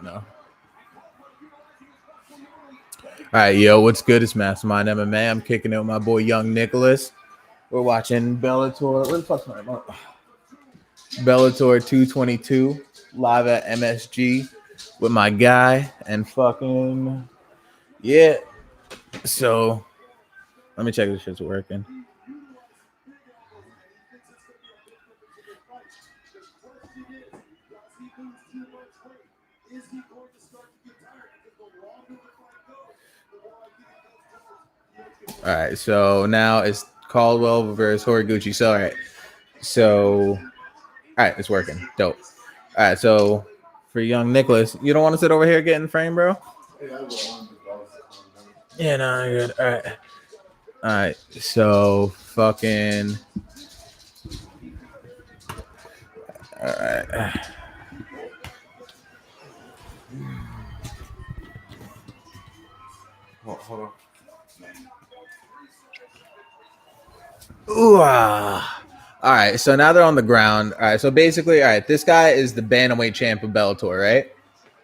No. All right, yo, what's good? It's Mastermind MMA. I'm kicking it with my boy Young Nicholas. We're watching Bellator. Where the fuck's my remote? Bellator 222 live at MSG with my guy and fucking yeah. So let me check if this shit's working. All right, so now it's Caldwell versus Horiguchi. So all right, so all right, it's working. Dope. All right, so for Young Nicholas, you don't want to sit over here getting frame, bro? Yeah, no, you're good. All right. So fucking. All right. Hold on. Ooh, All right, so now they're on the ground. All right, so basically, all right, this guy is the bantamweight champ of Bellator, right?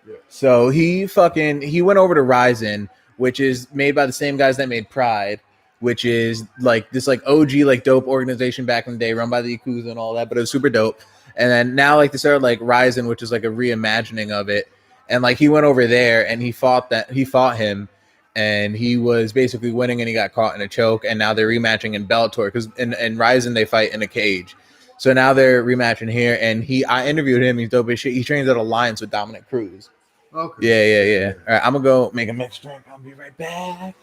Yeah. So he went over to Ryzen, which is made by the same guys that made Pride, which is like this like OG like dope organization back in the day, run by the Yakuza and all that, but it was super dope. And then now like they started like Ryzen, which is like a reimagining of it, and like he went over there and he fought him. And he was basically winning, and he got caught in a choke. And now they're rematching in Bellator because in Ryzen they fight in a cage. So now they're rematching here. And I interviewed him. He's dope as shit. He trains at Alliance with Dominic Cruz. Okay. Yeah. All right, I'm gonna go make a mixed drink. I'll be right back.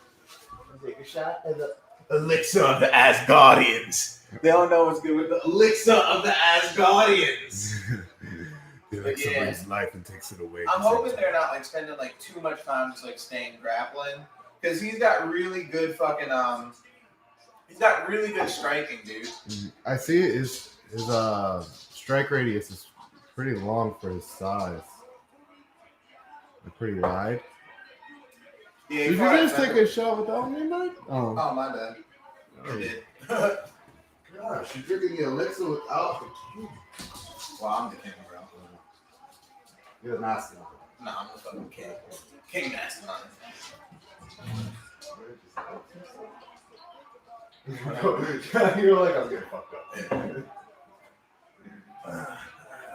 Take a shot of the elixir of the Asgardians. They don't know what's good with the elixir of the Asgardians. Like somebody's life and takes it away. I'm hoping they're not like spending like too much time just like staying grappling, because he's got really good fucking he's got really good striking, dude. I see his strike radius is pretty long for his size. They're pretty wide. Yeah, did you just take a shot without me, Mike? Oh my bad. I did. Gosh, you're drinking the elixir without the king. Well, I'm the king, bro. You're the Mastermind. No, I'm the fucking king. King Mastermind. You're like, I'm getting fucked up.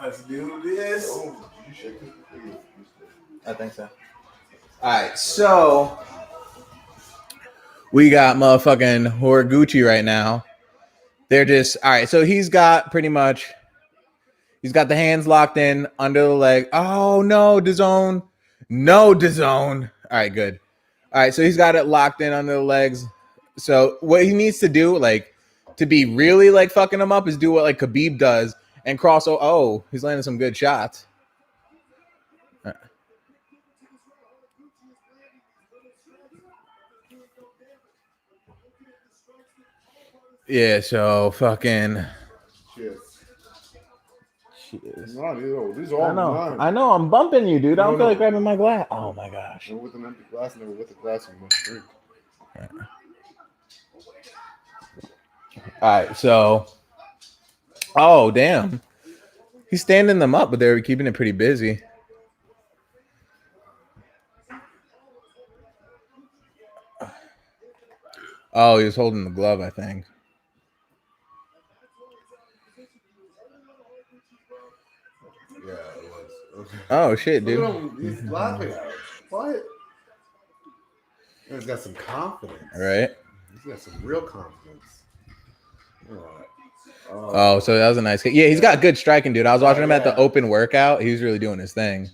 Let's do this. Oh, did you shake this? I think so. Alright, so we got motherfucking Horiguchi right now. They're just alright, so he's got the hands locked in under the leg. Oh no, DAZN. No, DAZN. Alright, good. Alright, so he's got it locked in under the legs. So what he needs to do, like, to be really like fucking him up, is do what like Khabib does and cross. Oh, he's landing some good shots. Yeah, so fucking. Cheers. Cheers. No, these are all mine. I know. I'm bumping you, dude. I don't feel like grabbing my glass. Oh my gosh. Never with an empty glass, never with a glass, you must drink. Yeah. All right, so. Oh damn. He's standing them up, but they're keeping it pretty busy. Oh, he was holding the glove, I think. Yeah, it was. Okay. Oh shit, dude. Look at him. He's laughing at us. What? He's got some confidence. All right. He's got some real confidence. Oh, so that was a nice kick. Yeah, he's got good striking, dude. I was watching him at the open workout. He was really doing his thing.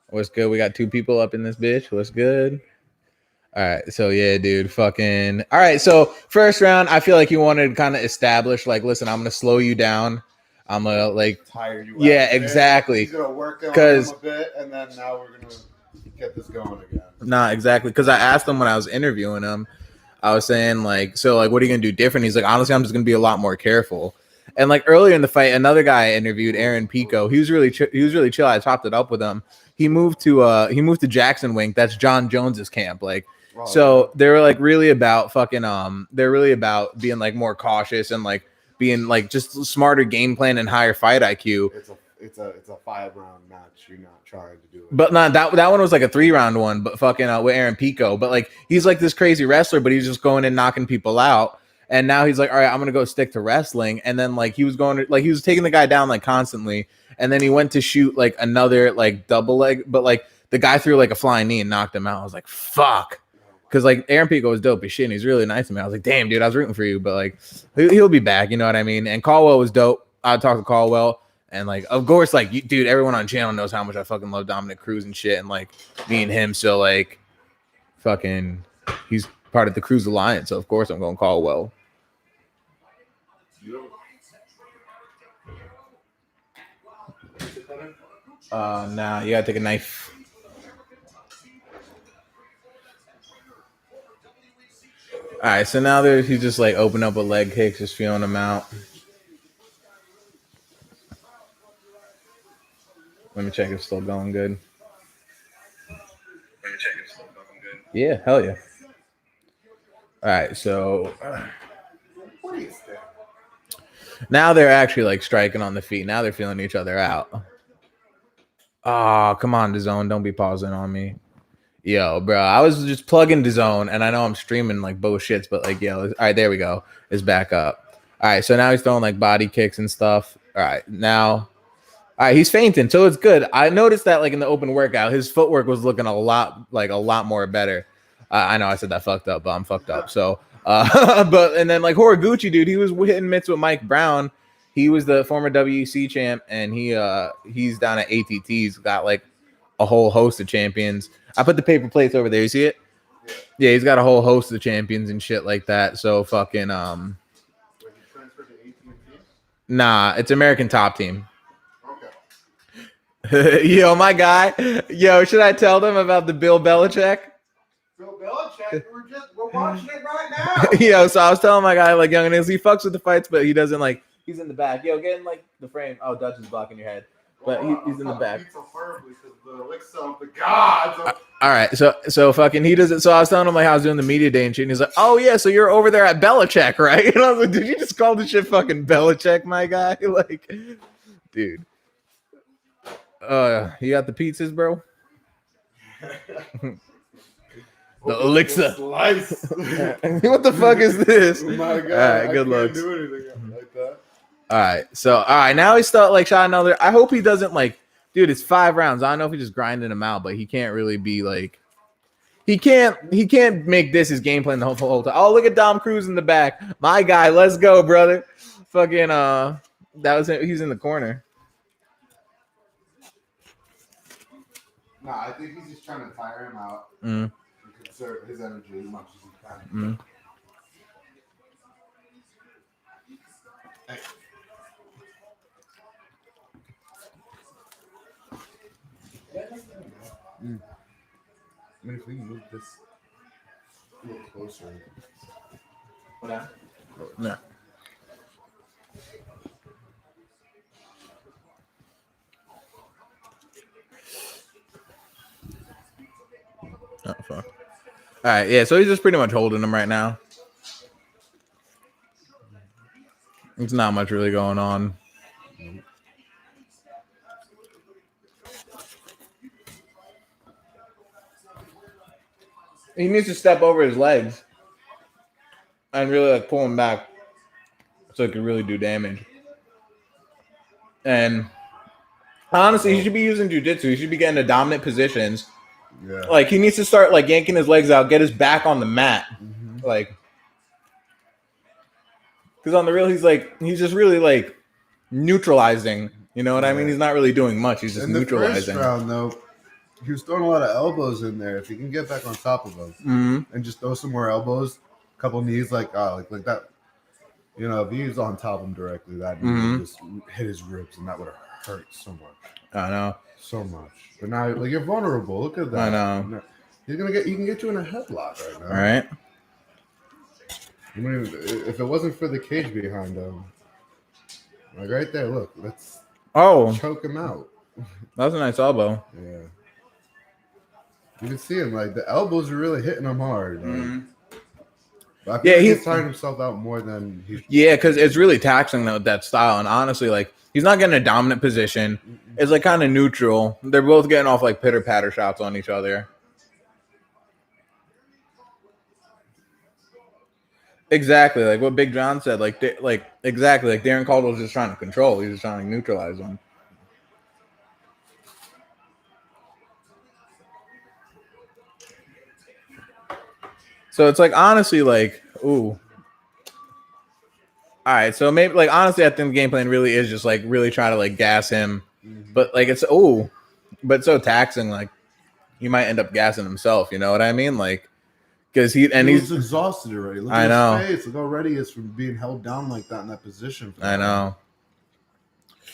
What's good? We got two people up in this bitch. What's good? All right, so yeah, dude, fucking. All right, so first round, I feel like he wanted to kind of establish, like, listen, I'm gonna slow you down. I'm gonna like tire you. Yeah, exactly. He's gonna work on him a bit, and then now we're gonna get this going again. Nah, exactly. Because I asked him when I was interviewing him, I was saying like, so like, what are you gonna do different? He's like, honestly, I'm just gonna be a lot more careful. And like earlier in the fight, another guy I interviewed, Aaron Pico, he was really chill. I chopped it up with him. He moved to Jackson Wink. That's John Jones's camp. Like, so they were like really about fucking they're really about being like more cautious and like being like just smarter game plan and higher fight IQ. it's a 5-round match. You're not trying to do it. But not that one was like a 3-round one, but fucking with Aaron Pico. But like he's like this crazy wrestler, but he's just going and knocking people out. And now he's like, all right, I'm gonna go stick to wrestling. And then like he was taking the guy down like constantly. And then he went to shoot like another like double leg, but like the guy threw like a flying knee and knocked him out. I was like, fuck. Because like Aaron Pico was dope as shit, and he's really nice to me. I was like, damn, dude, I was rooting for you, but like he'll be back, you know what I mean? And Caldwell was dope. I talked to Caldwell, and like of course, like dude, everyone on the channel knows how much I fucking love Dominic Cruz and shit, and like me and him, so like fucking he's part of the Cruz Alliance, so of course I'm going Caldwell. Nah, you gotta take a knife. All right, so now he's just like open up a leg kick, just feeling him out. Let me check if it's still going good. Yeah, hell yeah. All right, so now they're actually like striking on the feet. Now they're feeling each other out. Oh, come on, DAZN, don't be pausing on me. Yo, bro, I was just plugging DAZN, and I know I'm streaming like bullshits, but like, yo, all right, there we go. It's back up. All right, so now he's throwing like body kicks and stuff. All right, now, all right, he's feinting, so it's good. I noticed that like in the open workout, his footwork was looking a lot more better. I know I said that fucked up, but I'm fucked up. So, but and then like Horiguchi, dude, he was hitting mitts with Mike Brown. He was the former WEC champ, and he's down at ATT. He's got like a whole host of champions. I put the paper plates over there. You see it? Yeah, he's got a whole host of champions and shit like that. So fucking nah, it's American Top Team. Okay. Yo, my guy. Yo, should I tell them about the Bill Belichick? Bill Belichick, we're watching it right now. Yo, so I was telling my guy like Young and he fucks with the fights, but he doesn't like. He's in the back. Yo, get in like the frame. Oh, Dutch is blocking your head. But he's in the back. All right, so fucking he doesn't. So I was telling him like how I was doing the media day and shit, and he's like, "Oh yeah, so you're over there at Belichick, right?" And I was like, "Did you just call the shit fucking Belichick, my guy?" Like, dude. You got the pizzas, bro? The elixir. What the fuck is this? Oh my God, all right, good luck. looks. Do anything like that. All right, so all right, now he's still like shot another. I hope he doesn't like, dude. It's 5 rounds. I don't know if he's just grinding him out, but he can't really be like, he can't make this his game plan the whole time. Oh, look at Dom Cruz in the back, my guy. Let's go, brother. Fucking that was him. He's in the corner. No, I think he's just trying to tire him out and conserve his energy as much as he can. Hey. I mean, if we move this a little closer. What that? No. Oh, fuck. All right, yeah, so he's just pretty much holding him right now. There's not much really going on. He needs to step over his legs and really like pull him back so it can really do damage. And honestly, he should be using jiu-jitsu. He should be getting to dominant positions. Yeah. Like he needs to start like yanking his legs out, get his back on the mat. Like, because on the real, he's just really like neutralizing. You know what I mean? He's not really doing much. He's just neutralizing. The first round, though, he was throwing a lot of elbows in there. If he can get back on top of them and just throw some more elbows, a couple knees, like that. You know, if he was on top of him directly, that would just hit his ribs, and that would have hurt so much. I know, so much. But now, like, you're vulnerable. Look at that. I know. He can get you in a headlock right now. All right. I mean, if it wasn't for the cage behind him, like right there, look, let's choke him out. That was a nice elbow. Yeah. You can see him, like the elbows are really hitting him hard. Like. I feel like he's tiring himself out more than he. Yeah, because it's really taxing though, that style. And honestly, like he's not getting a dominant position. It's like kind of neutral. They're both getting off like pitter patter shots on each other. Exactly, like what Big John said. Like exactly, like Darren Caldwell's just trying to control. He's just trying to neutralize him. So it's like honestly, like ooh. All right, so maybe like honestly, I think the game plan really is just like really trying to like gas him, but like it's but it's so taxing. Like he might end up gassing himself. You know what I mean? Like because he's exhausted already. Look I at know. his face. Look how ready he is from being held down like that in that position. I know.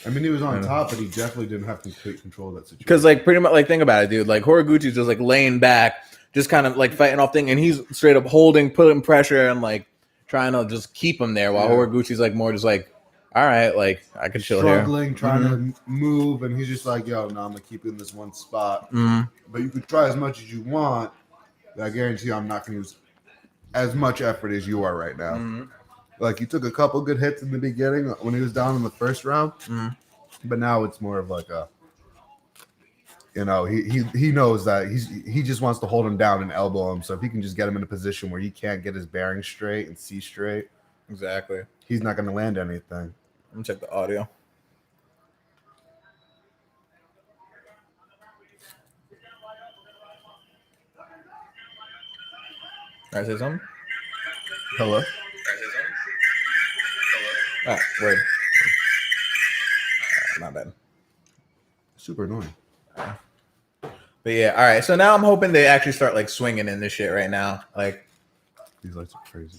I mean, he was on top, but he definitely didn't have complete control of that situation. Because like pretty much like think about it, dude. Like Horiguchi's just like laying back, just kind of like fighting off thing, and he's straight up putting pressure and like trying to just keep him there while Horiguchi's like more just like, all right, like I could chill struggling, here. Trying to move, and he's just like, yo, no, I'm gonna keep you in this one spot. But you could try as much as you want. But I guarantee you, I'm not gonna use as much effort as you are right now. Like he took a couple good hits in the beginning when he was down in the first round, but now it's more of like a, you know, he knows that he just wants to hold him down and elbow him. So if he can just get him in a position where he can't get his bearings straight and see straight, exactly, he's not going to land anything. Let me check the audio. Can I say something? Hello. Ah, word. Not bad. Super annoying. But yeah, all right. So now I'm hoping they actually start like swinging in this shit right now, like these lights are crazy.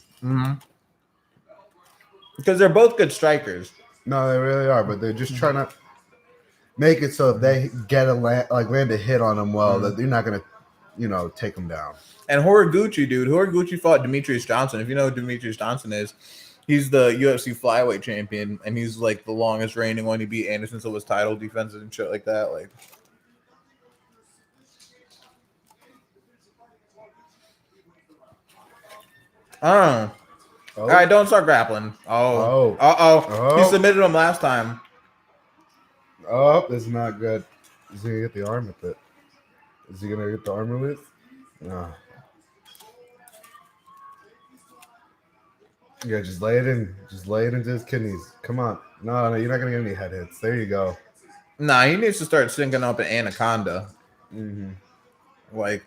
Because they're both good strikers. No, they really are, but they're just trying to make it so if they get land a hit on them, well, that they're not gonna, you know, take them down. And Horiguchi, dude, Horiguchi fought Demetrius Johnson. If you know who Demetrius Johnson is, he's the UFC flyweight champion, and he's like the longest reigning one. He beat Anderson Silva's title defenses and shit like that. Like, oh. All right, don't start grappling. He submitted him last time. Oh, that's not good. Is he gonna get the arm with it? Is he gonna get the arm release? No. Yeah, just lay it in. Just lay it into his kidneys. Come on. No, you're not gonna get any head hits. There you go. Nah, he needs to start syncing up an anaconda. Like,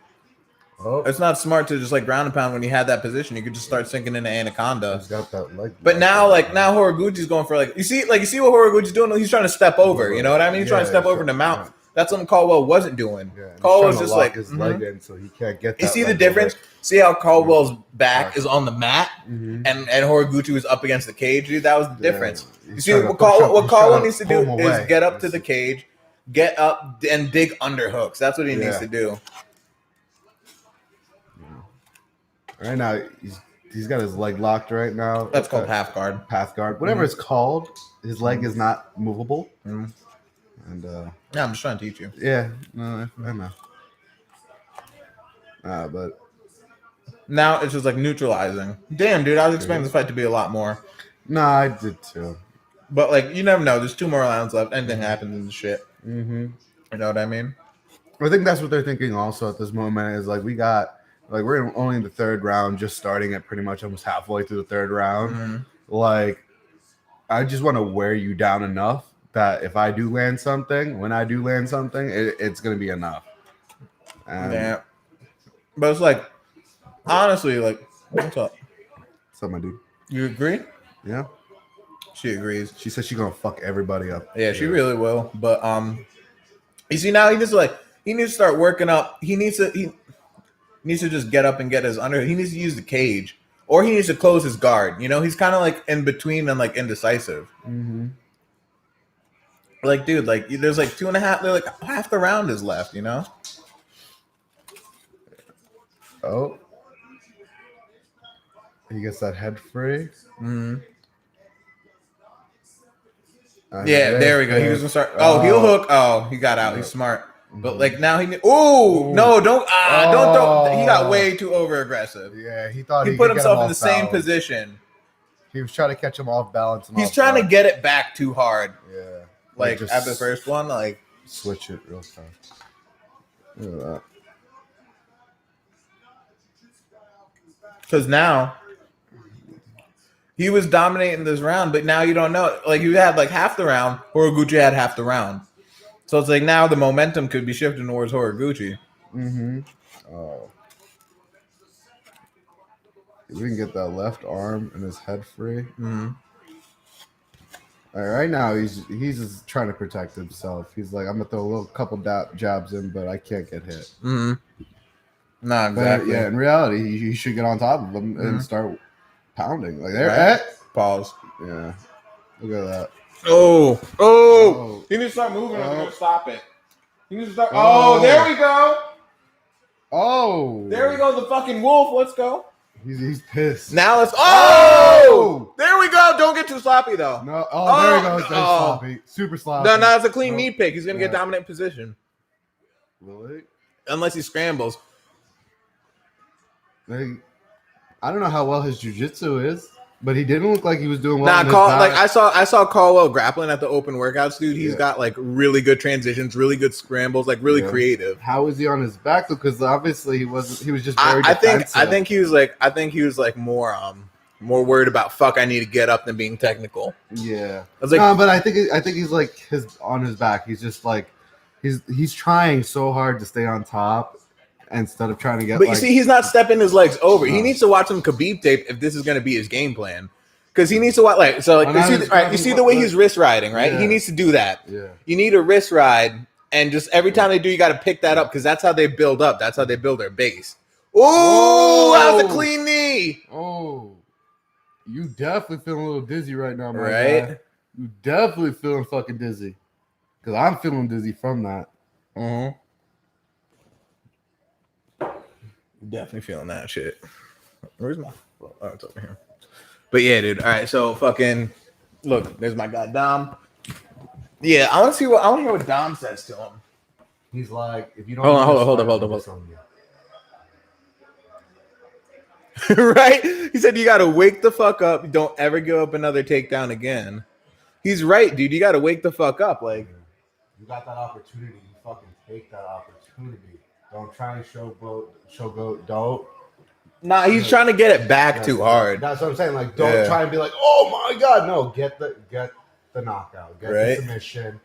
it's not smart to just like ground and pound when you had that position. You could just start sinking into anaconda. He's got that leg. But now Horiguchi's going for like you see what Horiguchi's doing. He's trying to step over. You know what I mean? He's trying to step over the mount. That's something Caldwell wasn't doing. Caldwell's just like his leg in so he can't get. You see the difference? See how Caldwell's back is on the mat, and Horiguchi was up against the cage. Dude, that was the difference. You see what Caldwell needs to do is get up to the cage, get up and dig underhooks. That's what he needs to do. Right now, he's got his leg locked right now. That's called half guard. Path guard. Whatever it's called, his leg is not movable. And yeah, I'm just trying to teach you. Yeah, no, I know. But now it's just like neutralizing. Damn, dude, I was expecting this fight to be a lot more. Nah, I did too. But like, you never know. There's 2 more rounds left. Anything happens in the shit. You know what I mean? I think that's what they're thinking also at this moment is like we're only in the 3rd round, just starting at pretty much almost halfway through the 3rd round. Like, I just want to wear you down enough that if I do land something, when I do land something, it's going to be enough. Yeah. But it's like, honestly, like, what's up? What's up, my dude? You agree? Yeah. She agrees. She said she's going to fuck everybody up. Yeah, she really will. But, you see, now he needs to start working up. He needs to just get up and get his under. He needs to use the cage, or he needs to close his guard. You know, he's kind of like in between and like indecisive. Like, dude, like there's like 2.5. They're like half the round is left. You know. Oh, he gets that head free. Yeah, there we go. He was gonna start. Oh, heel hook. Oh, he got out. He's smart. But like now he no, don't throw. He got way too over aggressive. Yeah, he thought he put himself in the same position. He was trying to catch him off balance. He's trying to get it back too hard. Yeah, like at the first one, like switch it real fast. Look at that. Because now he was dominating this round, but now you don't know. Like you had like half the round, Horiguchi had half the round. So it's like now the momentum could be shifting towards Horiguchi. Mm-hmm. Oh. If we can get that left arm and his head free. Mm-hmm. Right now, he's just trying to protect himself. He's like, I'm gonna throw a little couple jabs in, but I can't get hit. Mm-hmm. No, exactly. But, yeah, in reality, he should get on top of him and start pounding. Like there, right. Pause. Yeah, look at that. Oh! He needs to start moving. I'm gonna stop it. He needs to start. Oh, there we go. Oh, there we go. The fucking wolf. Let's go. He's pissed. Now let's. Oh! There we go. Don't get too sloppy though. No. Oh, there he goes. Sloppy. Super sloppy. No, it's a clean knee pick. He's gonna get dominant position. Really? Unless he scrambles. I don't know how well his jiu-jitsu is, but he didn't look like he was doing well. I saw Caldwell grappling at the open workouts, dude. He's got like really good transitions, really good scrambles, like really creative. How was he on his back though? Because obviously he wasn't. He was just very defensive. I think he was like more worried about I need to get up than being technical. Yeah, I was like, no, but I think he's like on his back. He's just like he's trying so hard to stay on top. Instead of trying to get, but you see, he's not stepping his legs over. He needs to watch some Khabib tape if this is going to be his game plan, because he needs to watch. You see the way he's wrist riding, right? Yeah. He needs to do that. Yeah, you need a wrist ride, and just every time they do, you got to pick that up because that's how they build up. That's how they build their base. Oh, that was a clean knee. Oh, you definitely feeling a little dizzy right now, man. Right? You definitely feeling fucking dizzy, because I'm feeling dizzy from that. Mm-hmm. Definitely feeling that shit. Where's my? Oh, it's over here. But yeah, dude. All right, so fucking look. There's my guy Dom. Yeah, I want to hear what Dom says to him. He's like, if you don't hold up. Right? He said you got to wake the fuck up. Don't ever give up another takedown again. He's right, dude. You got to wake the fuck up. Like you got that opportunity. You fucking take that opportunity. Don't try and showboat. Don't. Nah, he's trying to get it back too hard. That's what I'm saying. Like, don't try and be like, oh my god, no. Get the knockout. Get the submission.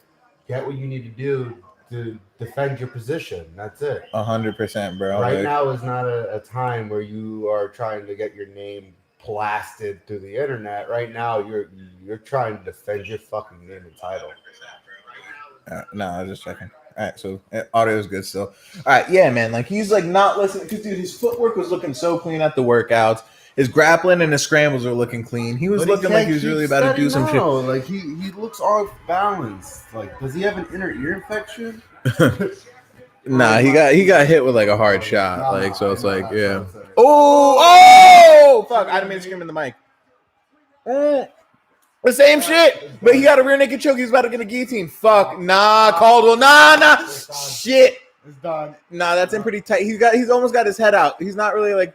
Get what you need to do to defend your position. That's it. 100%, bro. Right now is not a time where you are trying to get your name blasted through the internet. Right now, you're trying to defend your fucking name and title. No, I was just checking. All right, so audio is good still. All right, yeah, man. Like he's like not listening because dude, his footwork was looking so clean at the workouts. His grappling and his scrambles are looking clean. He was looking like he was really about to do some shit. Like he looks off balance. Like, does he have an inner ear infection? Nah, he got hit with like a hard shot. Like so, it's like yeah. Oh, fuck! I didn't mean to scream in the mic. The same shit, but he got a rear naked choke. He's about to get a guillotine. Fuck, nah, Caldwell, nah. Shit, it's done. Nah, that's in pretty tight. He's almost got his head out. He's not really like.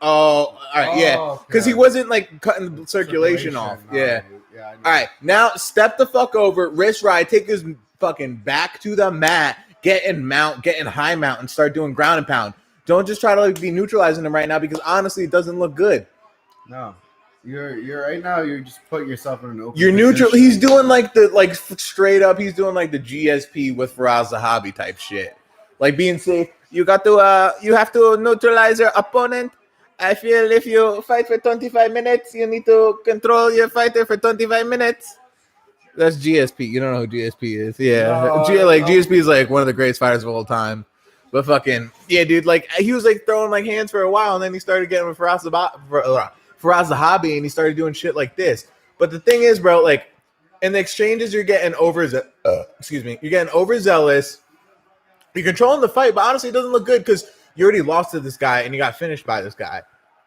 Oh, all right, yeah, because he wasn't like cutting the circulation off. Yeah. All right, now step the fuck over, wrist ride, take his fucking back to the mat, get in high mount, and start doing ground and pound. Don't just try to like be neutralizing him right now because honestly, it doesn't look good. No. You're right now. You're just putting yourself in an open. You're neutral. Position. He's doing like straight up. He's doing like the GSP with Faraz Zahabi type shit, like being safe. You have to neutralize your opponent. I feel if you fight for 25 minutes, you need to control your fighter for 25 minutes. That's GSP. You don't know who GSP is? Yeah, GSP is like one of the greatest fighters of all time. But fucking yeah, dude. Like he was like throwing like hands for a while, and then he started getting with Faraz Zahabi, and he started doing shit like this. But the thing is, bro, like in the exchanges, you're getting overzealous. You're controlling the fight, but honestly, it doesn't look good because you already lost to this guy and you got finished by this guy.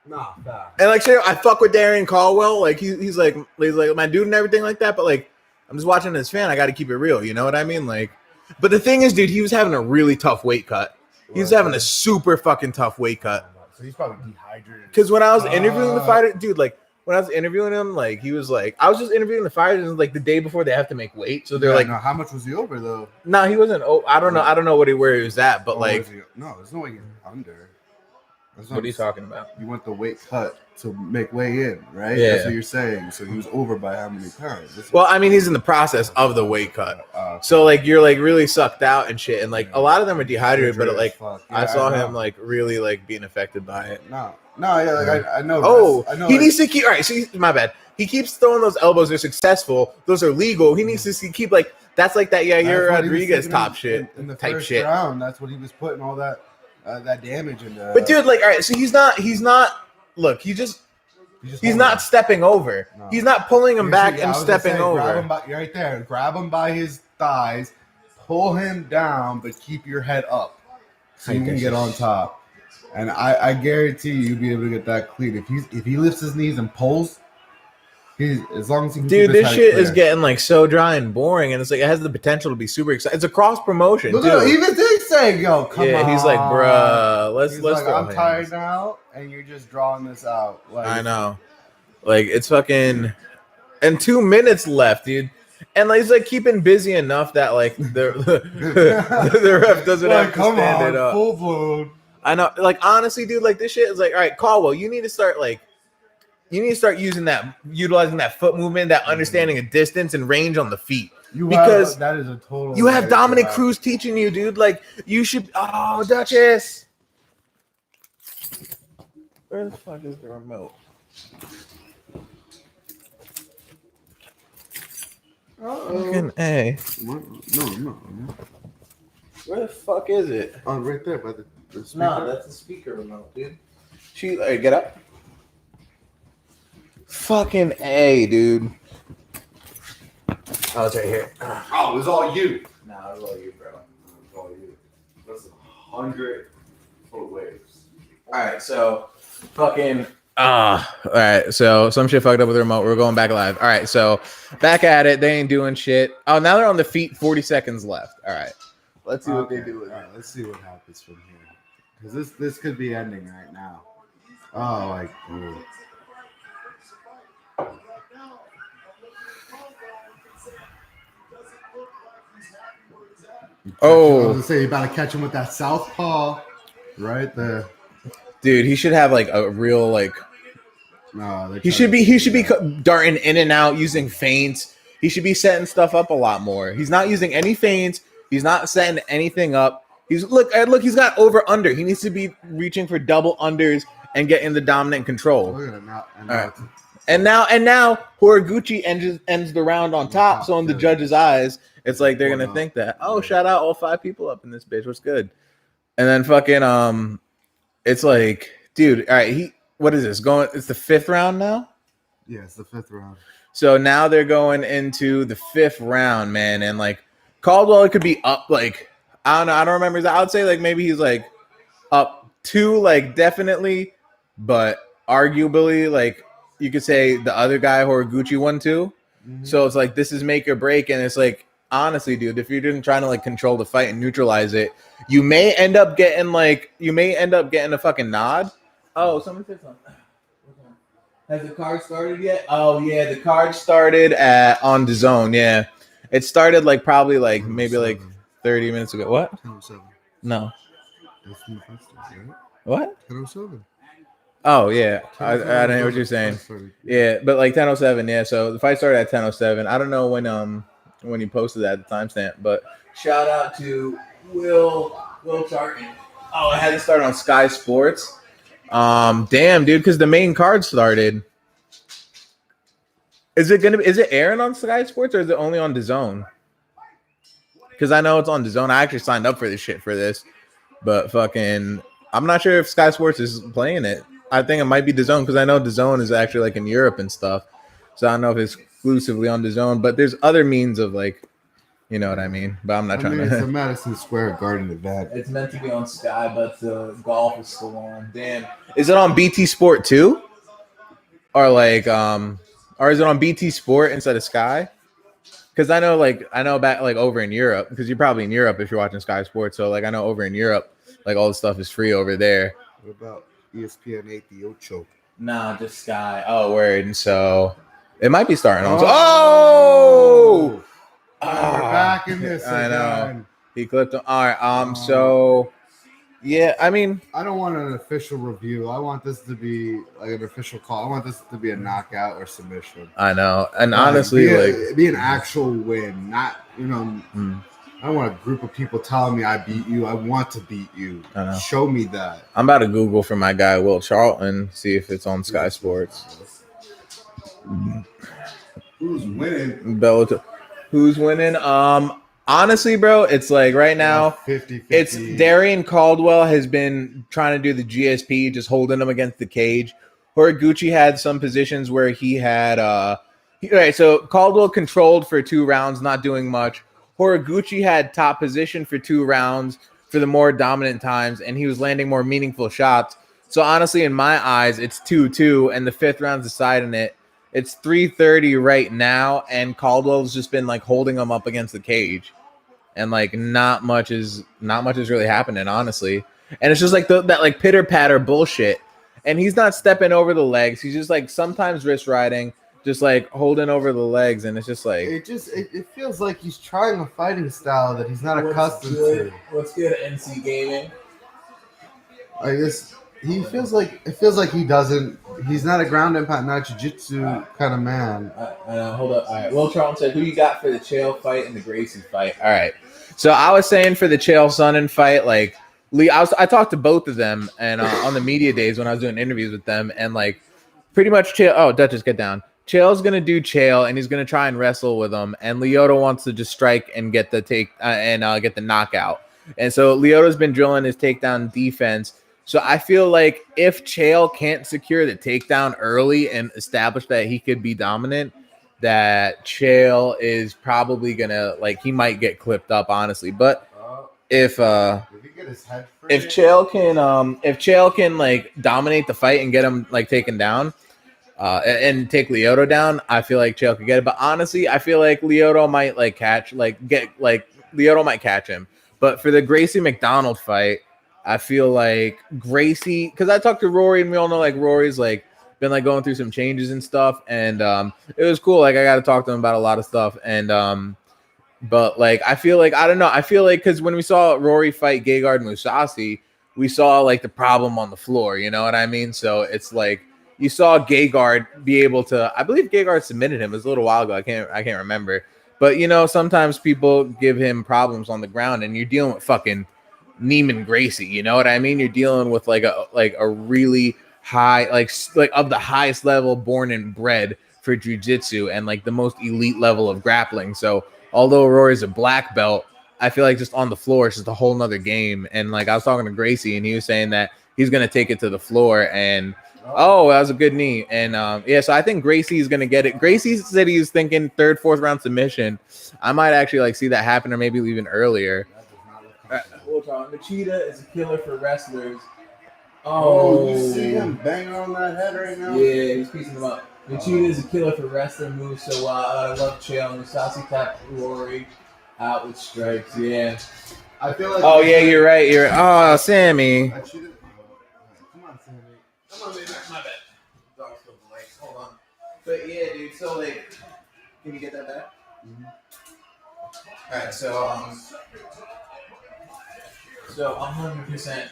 Nah. And like, I fuck with Darian Caldwell. Like he's like my dude and everything like that. But like, I'm just watching this fan. I got to keep it real. You know what I mean? Like, But the thing is, dude, he was having a really tough weight cut. He was having a super fucking tough weight cut. So he's probably dehydrated. Because when I was interviewing the fighter, dude, like when I was interviewing him, like he was like, I was just interviewing the fighters like the day before they have to make weight. So they're like, no, how much was he over though? No, he wasn't. Oh, I don't know. I don't know where he was at, but like, no, there's no way he's under. What are you talking about? You want the weight cut to make way in, right? Yeah. That's what you're saying. So he was over by how many pounds? Well, I mean, he's in the process of the weight cut. So like you're like really sucked out and shit, and like a lot of them are dehydrated, but like I saw him like really like being affected by it. No, yeah, like I know. Oh, I know, he needs to keep. All right, so my bad. He keeps throwing those elbows. They're successful. Those are legal. He needs to keep like that's like that. Yeah, you're Rodriguez top shit in the type first shit. round. That's what he was putting all that damage into. But dude, like, all right, so he's not. Look, he's not stepping over. No. He's not pulling him back and stepping over. Grab him right there. Grab him by his thighs, pull him down, but keep your head up so you can get on top. And I guarantee you'll be able to get that clean. If he lifts his knees and pulls, as long as he can dude, this shit is getting like so dry and boring, and it's like it has the potential to be super exciting. It's a cross promotion. Look too. Even they say, "Yo, come on." Yeah, he's like, "Bruh, let's." Like, I'm tired now, and you're just drawing this out. Like, I know, like it's fucking, and 2 minutes left, dude. And like, he's like keeping busy enough that like the ref doesn't have to stand it up. Full blown. I know, like honestly, dude, like this shit is like, all right, Caldwell, you need to start utilizing that foot movement, that understanding of distance and range on the feet. That is a total. You have Dominic Cruz teaching you, dude. Like you should. Oh, Duchess, where the fuck is the remote? Fucking A. No. Where the fuck is it? Oh, right there by the speaker. No, that's the speaker remote, dude. Get up. Fucking A, dude. Oh, it's right here. Oh, it was all you. Nah, it was all you, bro. It was all you. That's 100-foot waves. Alright, so fucking alright, so some shit fucked up with the remote. We're going back live. Alright, so back at it. They ain't doing shit. Oh, now they're on the feet. 40 seconds left. Alright. Let's see what they do with it. Let's see what happens from here. Because this could be ending right now. Oh, like I was gonna say you about to catch him with that southpaw right there. Dude, he should have like a real like. No, he should be darting in and out using feints. He should be setting stuff up a lot more. He's not using any feints. He's not setting anything up. He's look. He's got over under. He needs to be reaching for double unders and getting the dominant control. Look at it now. All right. And now Horiguchi ends the round on top. So in the judge's eyes, it's like they're gonna think that. Oh, shout out all 5 people up in this bitch. What's good? And then fucking it's like, dude. All right, what is this going? It's the 5th round now. Yeah, it's the 5th round. So now they're going into the 5th round, man, and like Caldwell could be up like I don't know. I don't remember. I would say like maybe he's like up 2, like definitely, but arguably like. You could say the other guy, Horiguchi, won too. Mm-hmm. So it's like this is make or break, and it's like honestly, dude, if you're just trying to like control the fight and neutralize it, you may end up getting a fucking nod. Oh, somebody said something. Has the card started yet? Oh yeah, the card started on DAZN. Yeah, it started like probably like maybe like 30 minutes ago. What? 10:07. No. That's from the first time, right? What? 10:07. Oh yeah, I didn't hear what you're saying. Yeah, but like 10:07, yeah. So the fight started at 10:07. I don't know when he posted that at the timestamp, but shout out to Will Charton. Oh, I had to start on Sky Sports. Damn, dude, because the main card started. Is it airing on Sky Sports or is it only on DAZN? Because I know it's on DAZN. I actually signed up for this shit for this, but fucking, I'm not sure if Sky Sports is playing it. I think it might be DAZN because I know DAZN is actually like in Europe and stuff. So I don't know if it's exclusively on DAZN, but there's other means of like, you know what I mean. But I'm not trying to. It's a Madison Square Garden event. It's meant to be on Sky, but the golf is still on. Damn, is it on BT Sport too? Or like or is it on BT Sport instead of Sky? because I know back like over in Europe, because you're probably in Europe if you're watching Sky Sports. So like I know over in Europe, like all the stuff is free over there. What about ESPN 88? Nah, just Sky. Oh, word. And so it might be starting on. Oh! We're back in this. I know. He clipped him. All right. So yeah, I mean, I don't want an official review. I want this to be like an official call. I want this to be a knockout or submission. I know. And honestly, be an actual win, not I don't want a group of people telling me I beat you. I want to beat you. Show me that. I'm about to Google for my guy Will Charlton, see if it's on Sky Sports. Who's winning? Bellator. Who's winning? Honestly, bro, it's like right now, 50-50. It's Darian Caldwell has been trying to do the GSP, just holding him against the cage. Horiguchi had some positions where he had right, so Caldwell controlled for 2 rounds, not doing much. Horiguchi had top position for 2 rounds for the more dominant times, and he was landing more meaningful shots. So honestly, in my eyes, it's 2-2, and the 5th round's deciding it. It's 3:30 right now, and Caldwell's just been like holding him up against the cage, and like not much is really happening, honestly. And it's just like that like pitter patter bullshit, and he's not stepping over the legs. He's just like sometimes wrist riding, just like holding over the legs, and it's just like it feels like he's trying a fighting style that he's not accustomed to. What's good, NC Gaming? I guess it feels like he's not a ground impact, not jiu-jitsu kind of man. Hold up. All right. Will Charlton said, who you got for the Chael fight and the Gracie fight? All right. So I was saying for the Chael Sonnen fight, like I talked to both of them and on the media days when I was doing interviews with them, and like pretty much Chael. Oh, Duchess, get down. Chael's gonna do Chael, and he's gonna try and wrestle with him. And Lyoto wants to just strike and get the get the knockout. And so Lyoto's been drilling his takedown defense. So I feel like if Chael can't secure the takedown early and establish that he could be dominant, that Chael is probably gonna he might get clipped up, honestly. But if Chael can like dominate the fight and get him like taken down, and take Lyoto down, I feel like Chael could get it. But honestly, I feel like Lyoto might Lyoto might catch him. But for the Gracie MacDonald fight, I feel like Gracie, because I talked to Rory, and we all know like Rory's like been like going through some changes and stuff, and it was cool. Like I got to talk to him about a lot of stuff, and but like I feel like because when we saw Rory fight Gegard Mousasi, we saw like the problem on the floor. You know what I mean? So it's like you saw Gegard be able to. I believe Gegard submitted him. It was a little while ago. I can't remember, but you know sometimes people give him problems on the ground, and you're dealing with fucking Neiman Gracie, you know what I mean? You're dealing with like a really high, like of the highest level born and bred for jiu-jitsu and like the most elite level of grappling. So although Rory's a black belt, I feel like just on the floor, it's just a whole nother game. And like I was talking to Gracie, and he was saying that he's going to take it to the floor, and that was a good knee. And so I think Gracie is going to get it. Gracie said he was thinking 3rd, 4th round submission. I might actually like see that happen, or maybe even earlier. Machida is a killer for wrestlers. Oh, you see him banging on that head right now? Yeah, he's piecing him up. Machida is a killer for wrestling moves, so I love Chael. Musasi tapped Rory out with strikes. Yeah. I feel like. Oh yeah, you're right. Oh, Sammy. Come on, Sammy. Come on, baby. My bad. Dog's still late. Hold on. But yeah, dude. So like, can you get that back? Mm-hmm. All right. So 100%.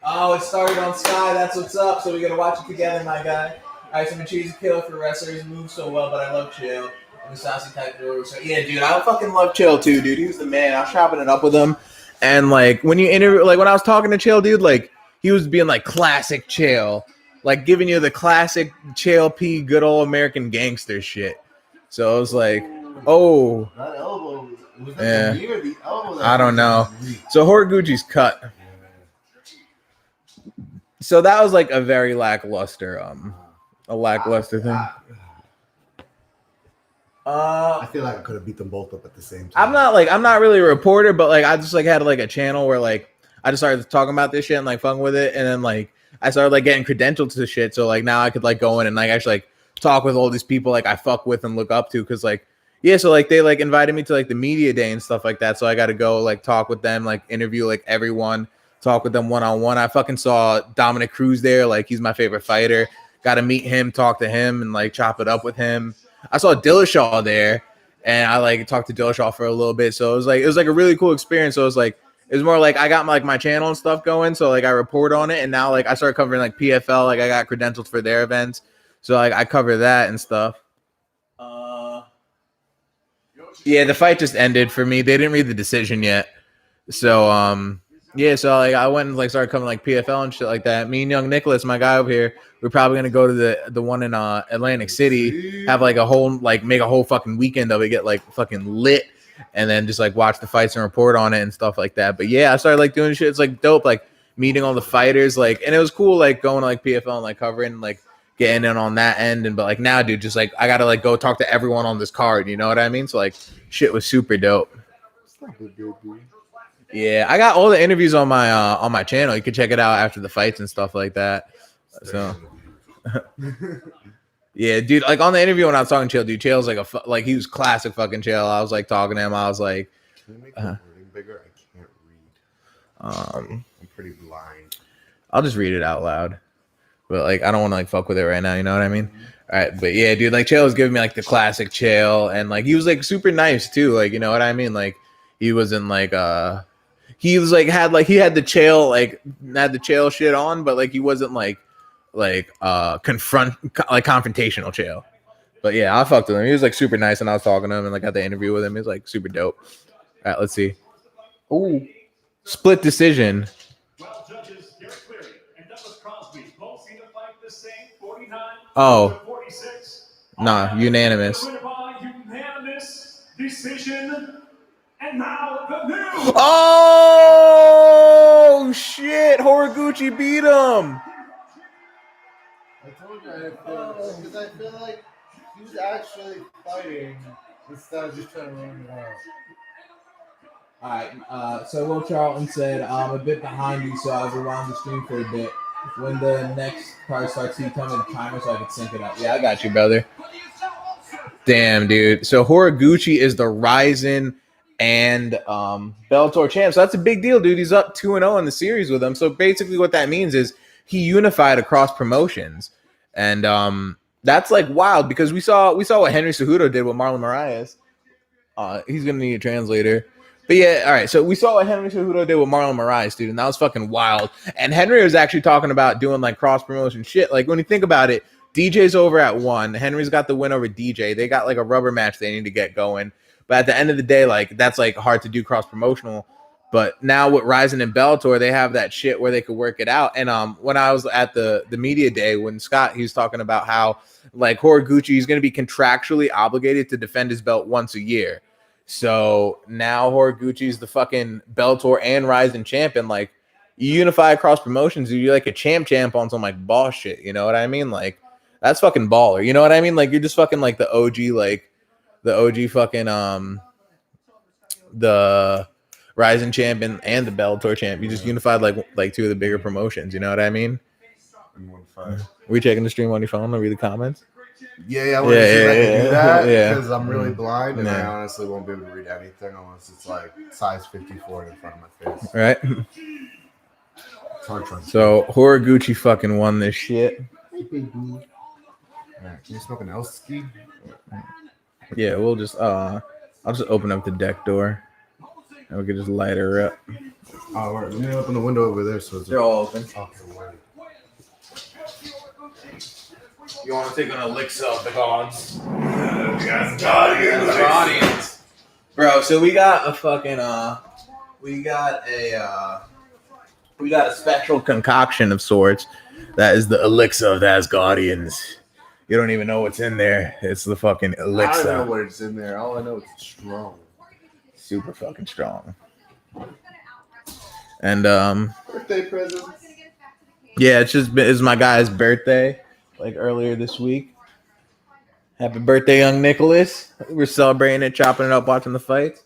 Oh, it started on Sky. That's what's up. So we gotta watch it together, my guy. All right, so Machida's a killer for wrestlers. Moves so well, but I love Chael. Musasi type thrower. So yeah, dude, I fucking love Chael too, dude. He was the man. I was chopping it up with him, and like when you interview, like when I was talking to Chael, dude, like he was being like classic Chael, like giving you the classic Chael P, good old American gangster shit. So I was like, oh, that elbow. Was that the knee or the elbow? I don't know. So Horiguchi's cut. So that was like a very lackluster thing. I feel like I could have beat them both up at the same time. I'm not really a reporter, but like I just like had like a channel where like I just started talking about this shit and like fucking with it, and then like I started like getting credentialed to the shit. So like now I could like go in and like actually like talk with all these people like I fuck with and look up to, because like Yeah, so like they like invited me to like the media day and stuff like that. So I got to go like talk with them, like interview like everyone, talk with them one on one. I fucking saw Dominic Cruz there, like he's my favorite fighter. Got to meet him, talk to him, and like chop it up with him. I saw Dillashaw there, and I like talked to Dillashaw for a little bit. So it was like a really cool experience. So it was more like I got my channel and stuff going. So like I report on it, and now like I started covering like PFL. Like I got credentialed for their events, so like I cover that and stuff. Yeah, the fight just ended for me. They didn't read the decision yet. So yeah, so like I went and like started coming like PFL and shit like that. Me and young Nicholas, my guy over here, we're probably gonna go to the one in Atlantic City, have like a whole like make a whole fucking weekend of it, get like fucking lit, and then just like watch the fights and report on it and stuff like that. But yeah, I started like doing shit. It's like dope, like meeting all the fighters, like, and it was cool like going to like PFL and like covering like getting in on that end. And but like now, dude, just like I gotta like go talk to everyone on this card, you know what I mean? So like shit was super dope. Yeah, I got all the interviews on my channel. You can check it out after the fights and stuff like that. So yeah, dude, like on the interview when I was talking to Chael, dude, Chael's like like he was classic fucking Chael. I was like talking to him. I was like, can you make the wording bigger? I can't read. I'm pretty blind. I'll just read it out loud. But like I don't want to like fuck with it right now, you know what I mean? All right, but yeah, dude, like Chael was giving me like the classic Chael, and like he was like super nice too, like you know what I mean? Like he wasn't like he was like he had the Chael shit on, but like he wasn't like confrontational Chael. But yeah, I fucked with him. He was like super nice, and I was talking to him and like got the interview with him. He was like super dope. All right, let's see. Ooh, split decision. Oh, nah, unanimous. Unanimous decision. And now the news. Oh shit! Horiguchi beat him. I told you because I feel like he was actually fighting instead of just trying to run it out. All right, so Will Charlton said, I'm a bit behind you, so I'll rewind the stream for a bit. When the next card starts, you tell me the timer so I can sync it up. Yeah, I got you, brother. Damn, dude. So Horiguchi is the Ryzen and Bellator champ. So that's a big deal, dude. He's up 2-0 in the series with them. So basically what that means is he unified across promotions. And that's like wild because we saw what Henry Cejudo did with Marlon Moraes. He's going to need a translator. But yeah, all right. So we saw what Henry Cejudo did with Marlon Moraes, dude, and that was fucking wild. And Henry was actually talking about doing like cross promotion shit. Like when you think about it, DJ's over at 1. Henry's got the win over DJ. They got like a rubber match they need to get going. But at the end of the day, like that's like hard to do cross promotional. But now with Ryzen and Bellator, they have that shit where they could work it out. And when I was at the media day, when Scott, he was talking about how like Horiguchi is going to be contractually obligated to defend his belt once a year. So now Horiguchi's the fucking Bellator and Ryzen champ, and like you unify across promotions, you're like a champ on some like boss shit. You know what I mean? Like that's fucking baller. You know what I mean? Like you're just fucking like the OG fucking the Ryzen champion and the Bellator champ. You just unified like two of the bigger promotions. You know what I mean? Are we checking the stream on your phone to read the comments? Yeah, I want to see if I can do that yeah. because I'm really blind and I honestly won't be able to read anything unless it's like size 54 in front of my face. All right. It's hard to So Horiguchi fucking won this shit. Hey, baby. All right, can you smoke an Elski? Yeah, we'll just I'll just open up the deck door and we can just light her up. Oh, right. Let me open the window over there so it's They're all open. Okay, You want to take an elixir of the gods? Guardians. Bro, so we got a fucking we got a special concoction of sorts. That is the elixir of the Asgardians. You don't even know what's in there. It's the fucking elixir. I don't know what it's in there. All I know is it's strong. Super fucking strong. And Birthday present. yeah, it's my guy's birthday, like earlier this week. Happy birthday, young Nicholas. We're celebrating it, chopping it up, watching the fights.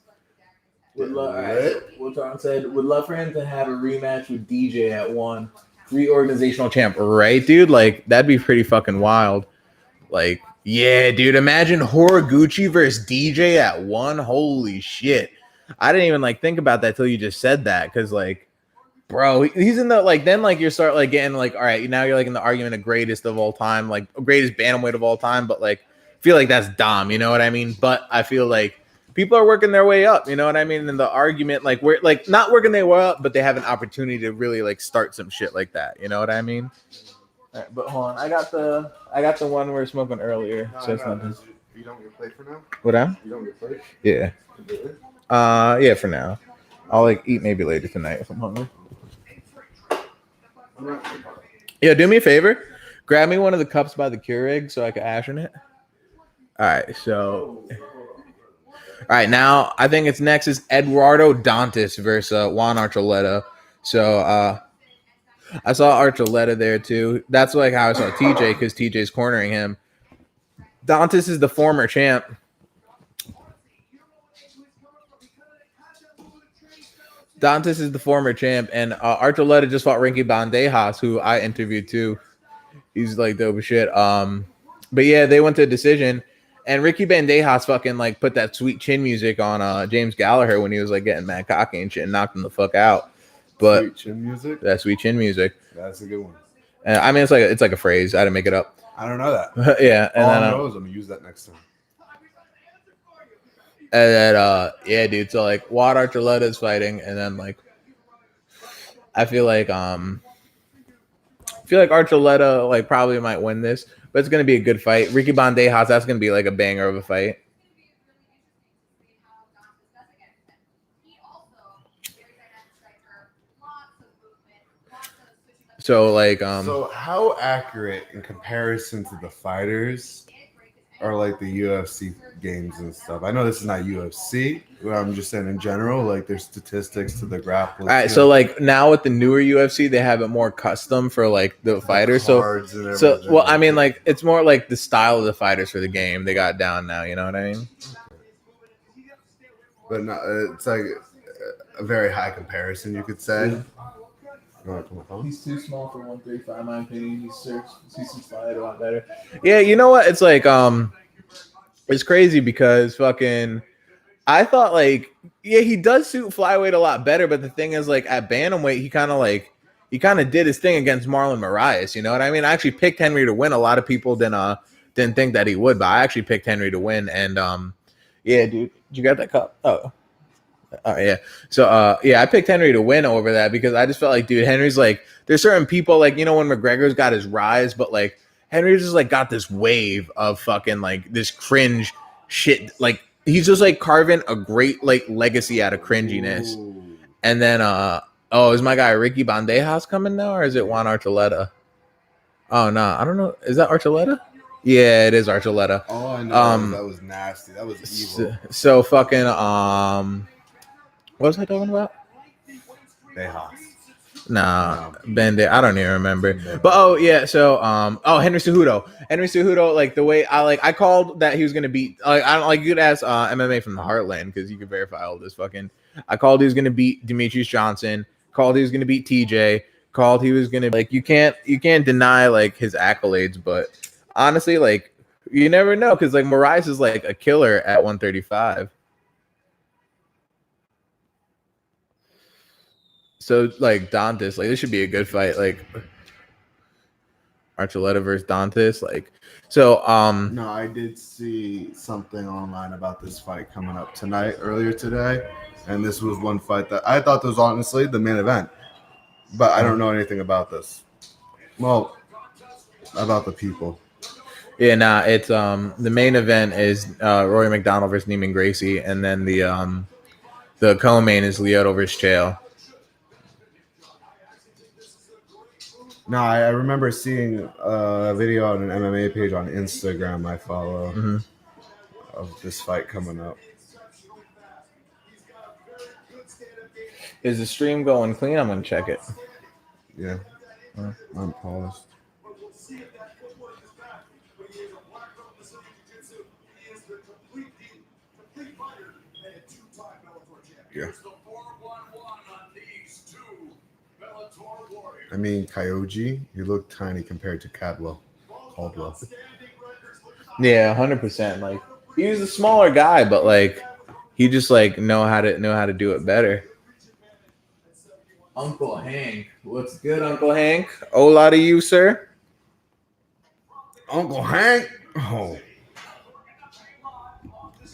Would love for him to have a rematch with DJ at 1. Reorganizational champ, right, dude? Like that'd be pretty fucking wild. Like Yeah, dude. Imagine Horiguchi versus DJ at 1. Holy shit. I didn't even like think about that till you just said that. Cause like, bro, he's in the like then like you start like getting like, all right, now you're like in the argument of greatest of all time, like greatest bantamweight of all time, but like I feel like that's Dom, you know what I mean? But I feel like people are working their way up, you know what I mean? And the argument, like we're like not working their way up, but they have an opportunity to really like start some shit like that, you know what I mean? All right, but hold on, I got the one we were smoking earlier. No, So it's no, nothing. you don't get plate for now? What up? You don't get plate? Yeah. Completely? Yeah, for now. I'll like eat maybe later tonight if I'm hungry. Yeah, do me a favor. Grab me one of the cups by the Keurig so I can ash in it. All right, so all right, now I think it's next is Eduardo Dantas versus Juan Archuleta. So I saw Archuleta there too. That's like how I saw TJ because TJ's cornering him. Dantas is the former champ. Dantas is the former champ, and Archuleta just fought Ricky Bandejas, who I interviewed too. He's like dope as shit. But yeah, they went to a decision, and Ricky Bandejas fucking like put that sweet chin music on James Gallagher when he was like getting mad cocky and shit, and knocked him the fuck out. But Sweet chin music? that sweet chin music, That's a good one. and I mean it's like a phrase. I didn't make it up. I don't know that. Yeah, and All then I know is I'm gonna use that next time. and then yeah, dude. So like Juan Archuleta is fighting, and then like I feel like Archuleta like probably might win this, but it's gonna be a good fight. Ricky Bandejas, that's gonna be like a banger of a fight. So like So how accurate in comparison to the fighters are like the UFC games and stuff? I know this is not UFC, but I'm just saying in general, like there's statistics to the grappling. all right, so like now with the newer UFC, they have it more custom for like the fighters. So well, I mean like it's more like the style of the fighters for the game they got down now. You know what I mean? But not, it's like a very high comparison, you could say. Yeah. You want to come on? He's too small for 135, in my opinion. He's fight a lot better. Yeah, you know what? It's like it's crazy because fucking I thought like yeah, he does suit flyweight a lot better, but the thing is like at bantamweight, he kind of did his thing against Marlon Moraes, you know what I mean? I actually picked Henry to win. A lot of people didn't think that he would, but I actually picked Henry to win, and yeah, dude. Did you get that cup? Oh yeah. So yeah, I picked Henry to win over that because I just felt like, dude, Henry's like there's certain people like, you know, when McGregor's got his rise, but like Henry just like got this wave of fucking like this cringe shit. Like he's just like carving a great like legacy out of cringiness. Ooh. And then is my guy Ricky Bandejas coming now, or is it Juan Archuleta? Oh no, I don't know. Is that Archuleta? Yeah, it is Archuleta. All I know is that was nasty. That was evil. So fucking what was I talking about? Bejas. Nah, Bandit. I don't even remember. But oh yeah, so Henry Cejudo, like the way I called that he was gonna beat. Like I don't like you could ask MMA from the Heartland because you could verify all this fucking. I called he was gonna beat Demetrius Johnson. Called he was gonna beat TJ. Called he was gonna like you can't deny like his accolades, but honestly, like you never know because like Moraes is like a killer at 135. So like Dantas, like this should be a good fight. Like Archuleta versus Dantas, like so. No, I did see something online about this fight coming up earlier today, and this was one fight that I thought was honestly the main event, but I don't know anything about this. Well, about the people. Yeah, nah, it's the main event is Rory MacDonald versus Neiman Gracie, and then the co-main is Lyoto versus Chael. No, I remember seeing a video on an MMA page on Instagram I follow of this fight coming up. Is the stream going clean? I'm gonna check it. Yeah, I'm polished. Yeah. I mean, Kyoji, he looked tiny compared to Caldwell. Yeah, 100%. Like he was a smaller guy, but like he just like know how to do it better. Uncle Hank, what's good, Uncle Hank? Hola to you, sir. Uncle Hank. Oh,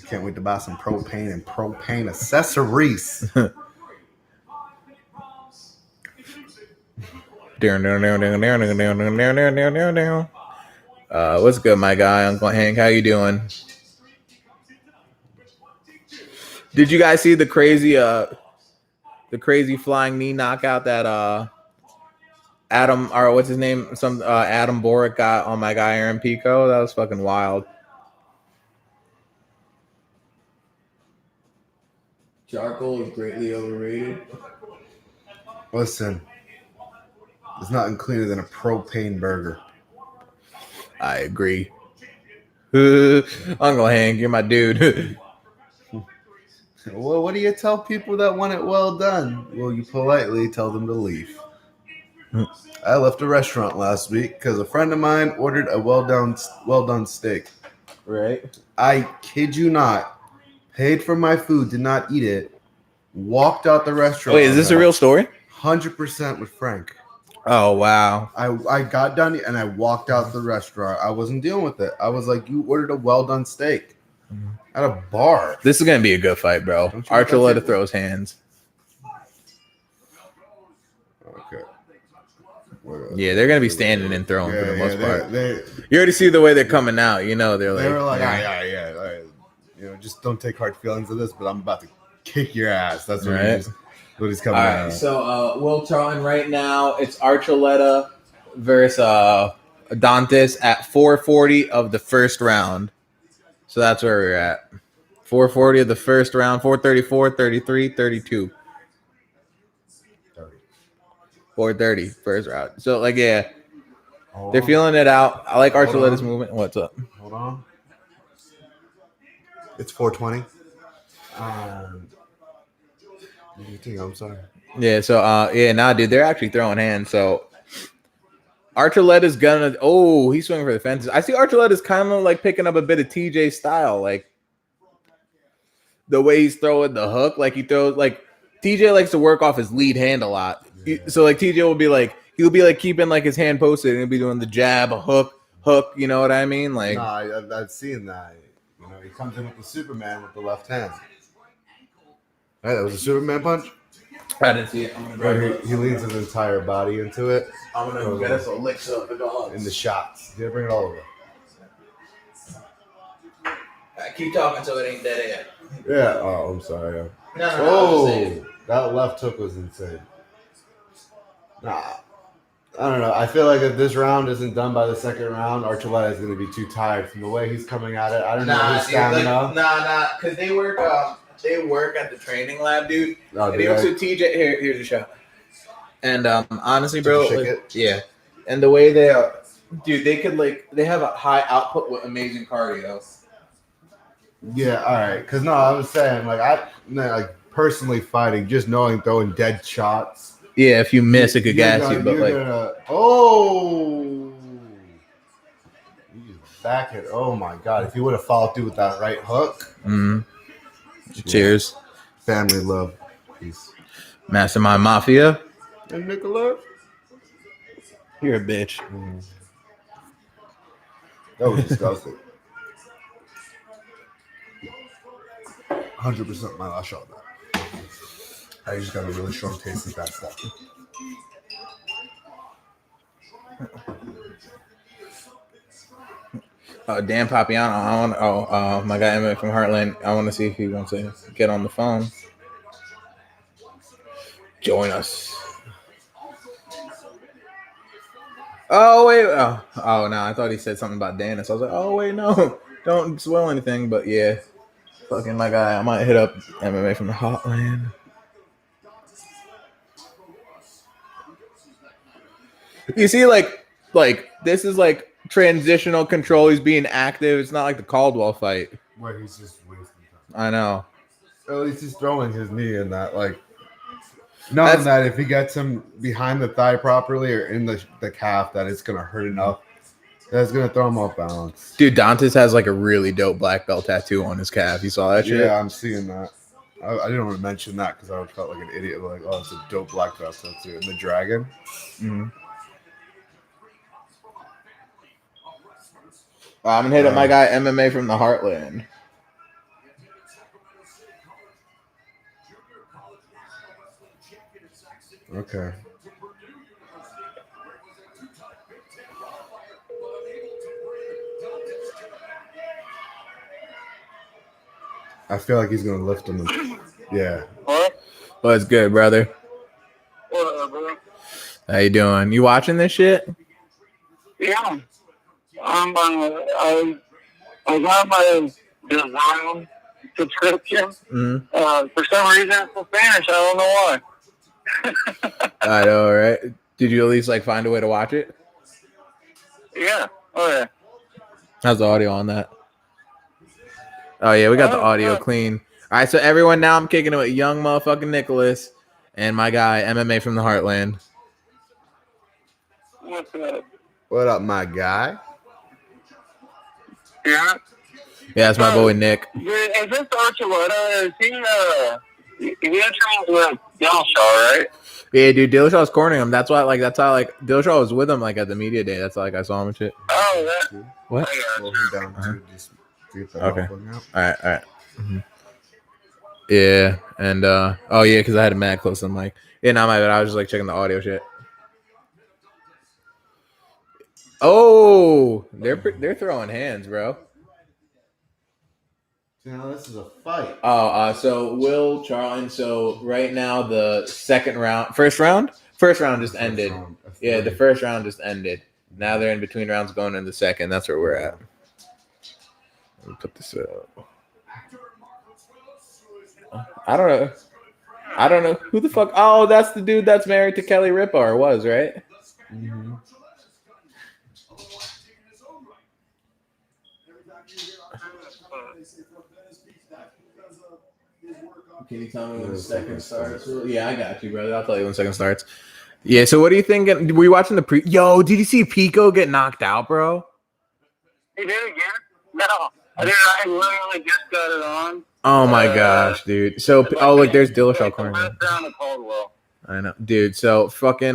can't wait to buy some propane and propane accessories. What's good, my guy, Uncle Hank? How you doing? Did you guys see the crazy flying knee knockout that Adam, or what's his name? Some Adam Boric got on my guy Aaron Pico? That was fucking wild. Charcoal is greatly overrated. Listen, there's nothing cleaner than a propane burger. I agree. Uncle Hank, you're my dude. Well, what do you tell people that want it well done? Well, you politely tell them to leave. I left a restaurant last week because a friend of mine ordered a well done steak. Right? I kid you not. Paid for my food, did not eat it. Walked out the restaurant. Wait, is this a real story? 100% with Frank. Oh wow. I got done and I walked out the restaurant. I wasn't dealing with it. I was like, you ordered a well done steak at a bar. This is gonna be a good fight, bro. Archuleta throws hands. Okay. Yeah, they're gonna be standing and throwing for the most part. They You already see the way they're coming out. You know they're like. were like, yeah. You know, just don't take hard feelings of this, but I'm about to kick your ass. That's what Right. he's coming All out. right, so Will Charlton right now. It's Archuleta versus Dantes at 4:40 of the first round. So that's where we're at. 4:40 of the first round. 4:34, 33, 32. 4:30 first round. So like yeah, they're feeling it out. I like Archuleta's movement. What's up? Hold on. It's 4:20. I'm sorry. Yeah. So dude, they're actually throwing hands. So Archuleta's gonna. Oh, he's swinging for the fences. I see Archuleta's kind of like picking up a bit of TJ style, like the way he's throwing the hook. Like he throws like TJ likes to work off his lead hand a lot. So like TJ will be like he'll be like keeping like his hand posted and he'll be doing the jab, a hook. You know what I mean? Like I've seen that. You know, he comes in with the Superman with the left hand. Right, that was a Superman punch. I didn't see it. I'm gonna He leans his entire body into it. I'm gonna get us a licks up the dogs. In the shots. Yeah, bring it all over. Keep talking so it ain't dead air. Yeah. Oh, I'm sorry. No. Oh, that left hook was insane. Nah, I don't know. I feel like if this round isn't done by the second round, Archuleta is going to be too tired from the way he's coming at it. I don't know his stamina. Because they work at the training lab, dude. Oh, and he works with TJ. Here's a shot. And honestly, bro, Did you shake it? yeah. And the way they are, dude, they have a high output with amazing cardio. Yeah, all right. Because no, I was saying personally fighting, just knowing throwing dead shots. Yeah, if you miss, it could gas you. But like, you just back it. Oh my god! If you would have followed through with that right hook. Cheers. Family love. Peace. Mastermind Mafia. And Nicola. You're a bitch. That was disgusting. 100% my last shot. I just got a really strong taste of that stuff. Dan Papiano. My guy Emmett from Heartland. I want to see if he wants to get on the phone. Join us. Oh wait. Oh no. I thought he said something about Dennis. I was like, oh wait, no, don't swell anything. But yeah, fucking my guy. I might hit up MMA from the Heartland. You see, like this is like transitional control. He's being active. It's not like the Caldwell fight. Where he's just wasting time. I know. At least he's throwing his knee in that, knowing that if he gets him behind the thigh properly or in the calf, that it's gonna hurt enough That's gonna throw him off balance. Dude, Dantas has like a really dope black belt tattoo on his calf. You saw that shit? Yeah, I'm seeing that. I didn't want to mention that because I would felt like an idiot. Like, oh, it's a dope black belt tattoo. And the dragon. I'm gonna hit up my guy MMA from the Heartland. Okay. I feel like he's gonna lift him. Yeah. What? What's good, brother? What up, bro? How you doing? You watching this shit? Yeah. I got my design subscription. For some reason, it's in Spanish. I don't know why. I know, right? Did you at least like find a way to watch it? Yeah. Oh, yeah. How's the audio on that? Oh yeah, we got the audio clean. All right, so everyone, now I'm kicking it with young motherfucking Nicholas and my guy MMA from the Heartland. What's up? What up, my guy? Yeah. Yeah, that's my boy Nick. Is this Archuleta? Is he trains with Dillashaw, right? Yeah, dude, Dillashaw's cornering him. That's why, like, Dillashaw was with him, like, at the media day. That's like I saw him and shit. Oh, that. What? Hold him down too. Just get that Okay. off out. All right. Yeah, and oh yeah, because I had it mad close to the mic. Yeah, not my bad. I was just like checking the audio shit. Oh, they're throwing hands, bro. Now this is a fight. Oh, so Will Charlton. So right now the first round just ended. Yeah, the first round just ended. Now they're in between rounds, going into the second. That's where we're at. Let me put this up. I don't know who the fuck. Oh, that's the dude that's married to Kelly Ripa, or was, right? Mm-hmm. Can you tell me when the second starts? Yeah, I got you, brother. I'll tell you when the second starts. Yeah, so what are you thinking? Were you watching the pre? Yo, did you see Pico get knocked out, bro? He did again? No. I literally just got it on. Oh my gosh, dude. So, look, there's Dillashaw corner. Down to Caldwell. I know, dude. So fucking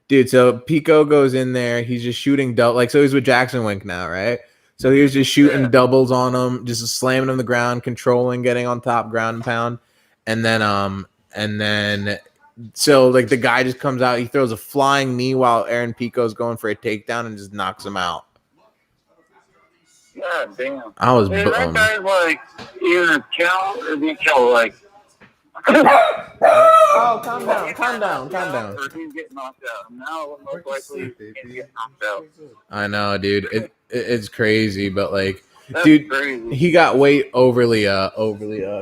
dude. So Pico goes in there. He's just shooting so he's with Jackson Wink now, right? So he was just shooting doubles on him, just slamming him on the ground, controlling, getting on top, ground and pound, and then so like the guy just comes out, he throws a flying knee while Aaron Pico's going for a takedown and just knocks him out. God damn. I was Dude, that guy's like either kill or be killed. Like, oh, calm down. Or he's getting knocked out. Now, most likely, he's gonna get knocked out. I know, dude. It's crazy, but like, That's dude, crazy. he got way overly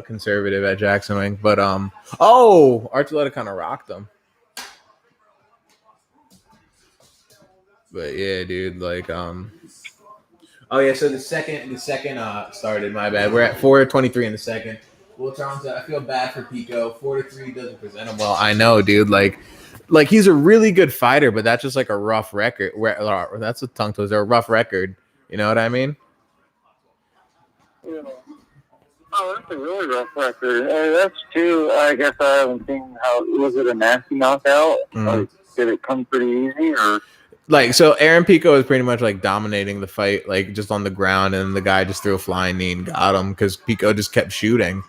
conservative at Jackson Wing, but Archuleta kind of rocked him. But yeah, dude, like oh yeah, so the second started. My bad. We're at 4:23 in the second. Will Charles, I feel bad for Pico. 4-3 doesn't present him well. I know, dude. Like he's a really good fighter, but that's just like a rough record. That's a tongue twister. A rough record. You know what I mean? Yeah. Oh, that's a really rough record. That's too. I guess I haven't seen how. Was it a nasty knockout? Like, did it come pretty easy or? Like, so Aaron Pico is pretty much like dominating the fight, like just on the ground, and the guy just threw a flying knee and got him because Pico just kept shooting.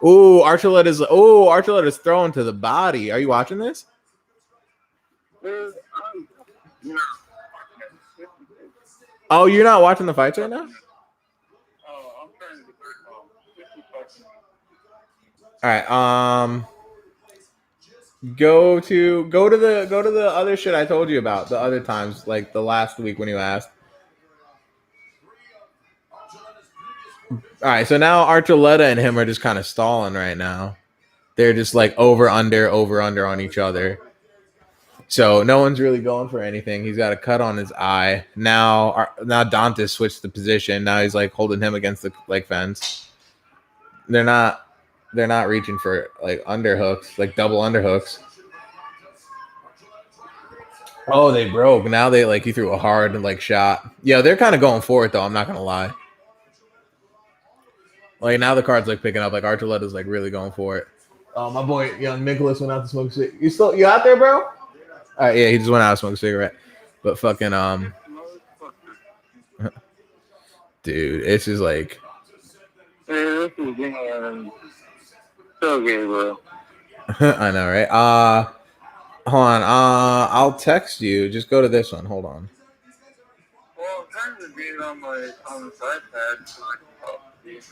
Archuleta's throwing to the body. Are you watching this? No. Oh, you're not watching the fights right now? Oh, I'm trying to get All right. Go to the other shit I told you about the other times, like the last week when you asked. All right, so now Archuleta and him are just kind of stalling right now. They're just like over under on each other. So no one's really going for anything. He's got a cut on his eye. Now Dantas switched the position. Now he's like holding him against the like fence. They're not reaching for like underhooks, like double underhooks. Oh, they broke. Now they like he threw a hard like shot. Yeah, they're kind of going for it though. I'm not gonna lie. Like now the card's like picking up. Like Archuleta's like really going for it. Oh, my boy, young Nicholas went out to smoke a cigarette. You out there, bro? All right, yeah, he just went out to smoke a cigarette. But fucking dude, it's just like This is so gay, bro. I know, right? Hold on. I'll text you. Just go to this one. Hold on. Well, I'm trying to read it on the iPad. So I can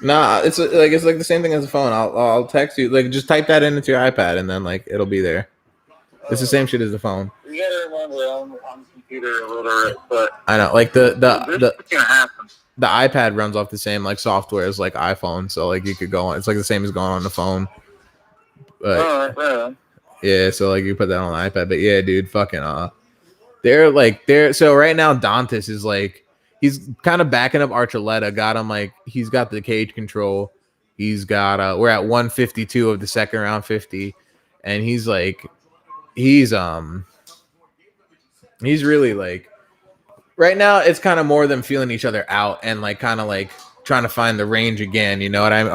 Nah, it's like the same thing as the phone. I'll text you. Like just type that into your iPad and then like it'll be there. It's the same shit as the phone. You gotta remember, I'm on the computer illiterate, but I know. Like the this can happen. the iPad runs off the same like software as like iPhone, so like you could go on. It's like the same as going on the phone. But Alright, yeah. yeah, so like you put that on the iPad. But yeah, dude, fucking they're so right now Dantas is like he's kind of backing up Archuleta. Got him like he's got the cage control. He's got we're at 152 of the second round 50, and he's like he's really like right now it's kind of more them feeling each other out and like kind of like trying to find the range again, you know what I mean?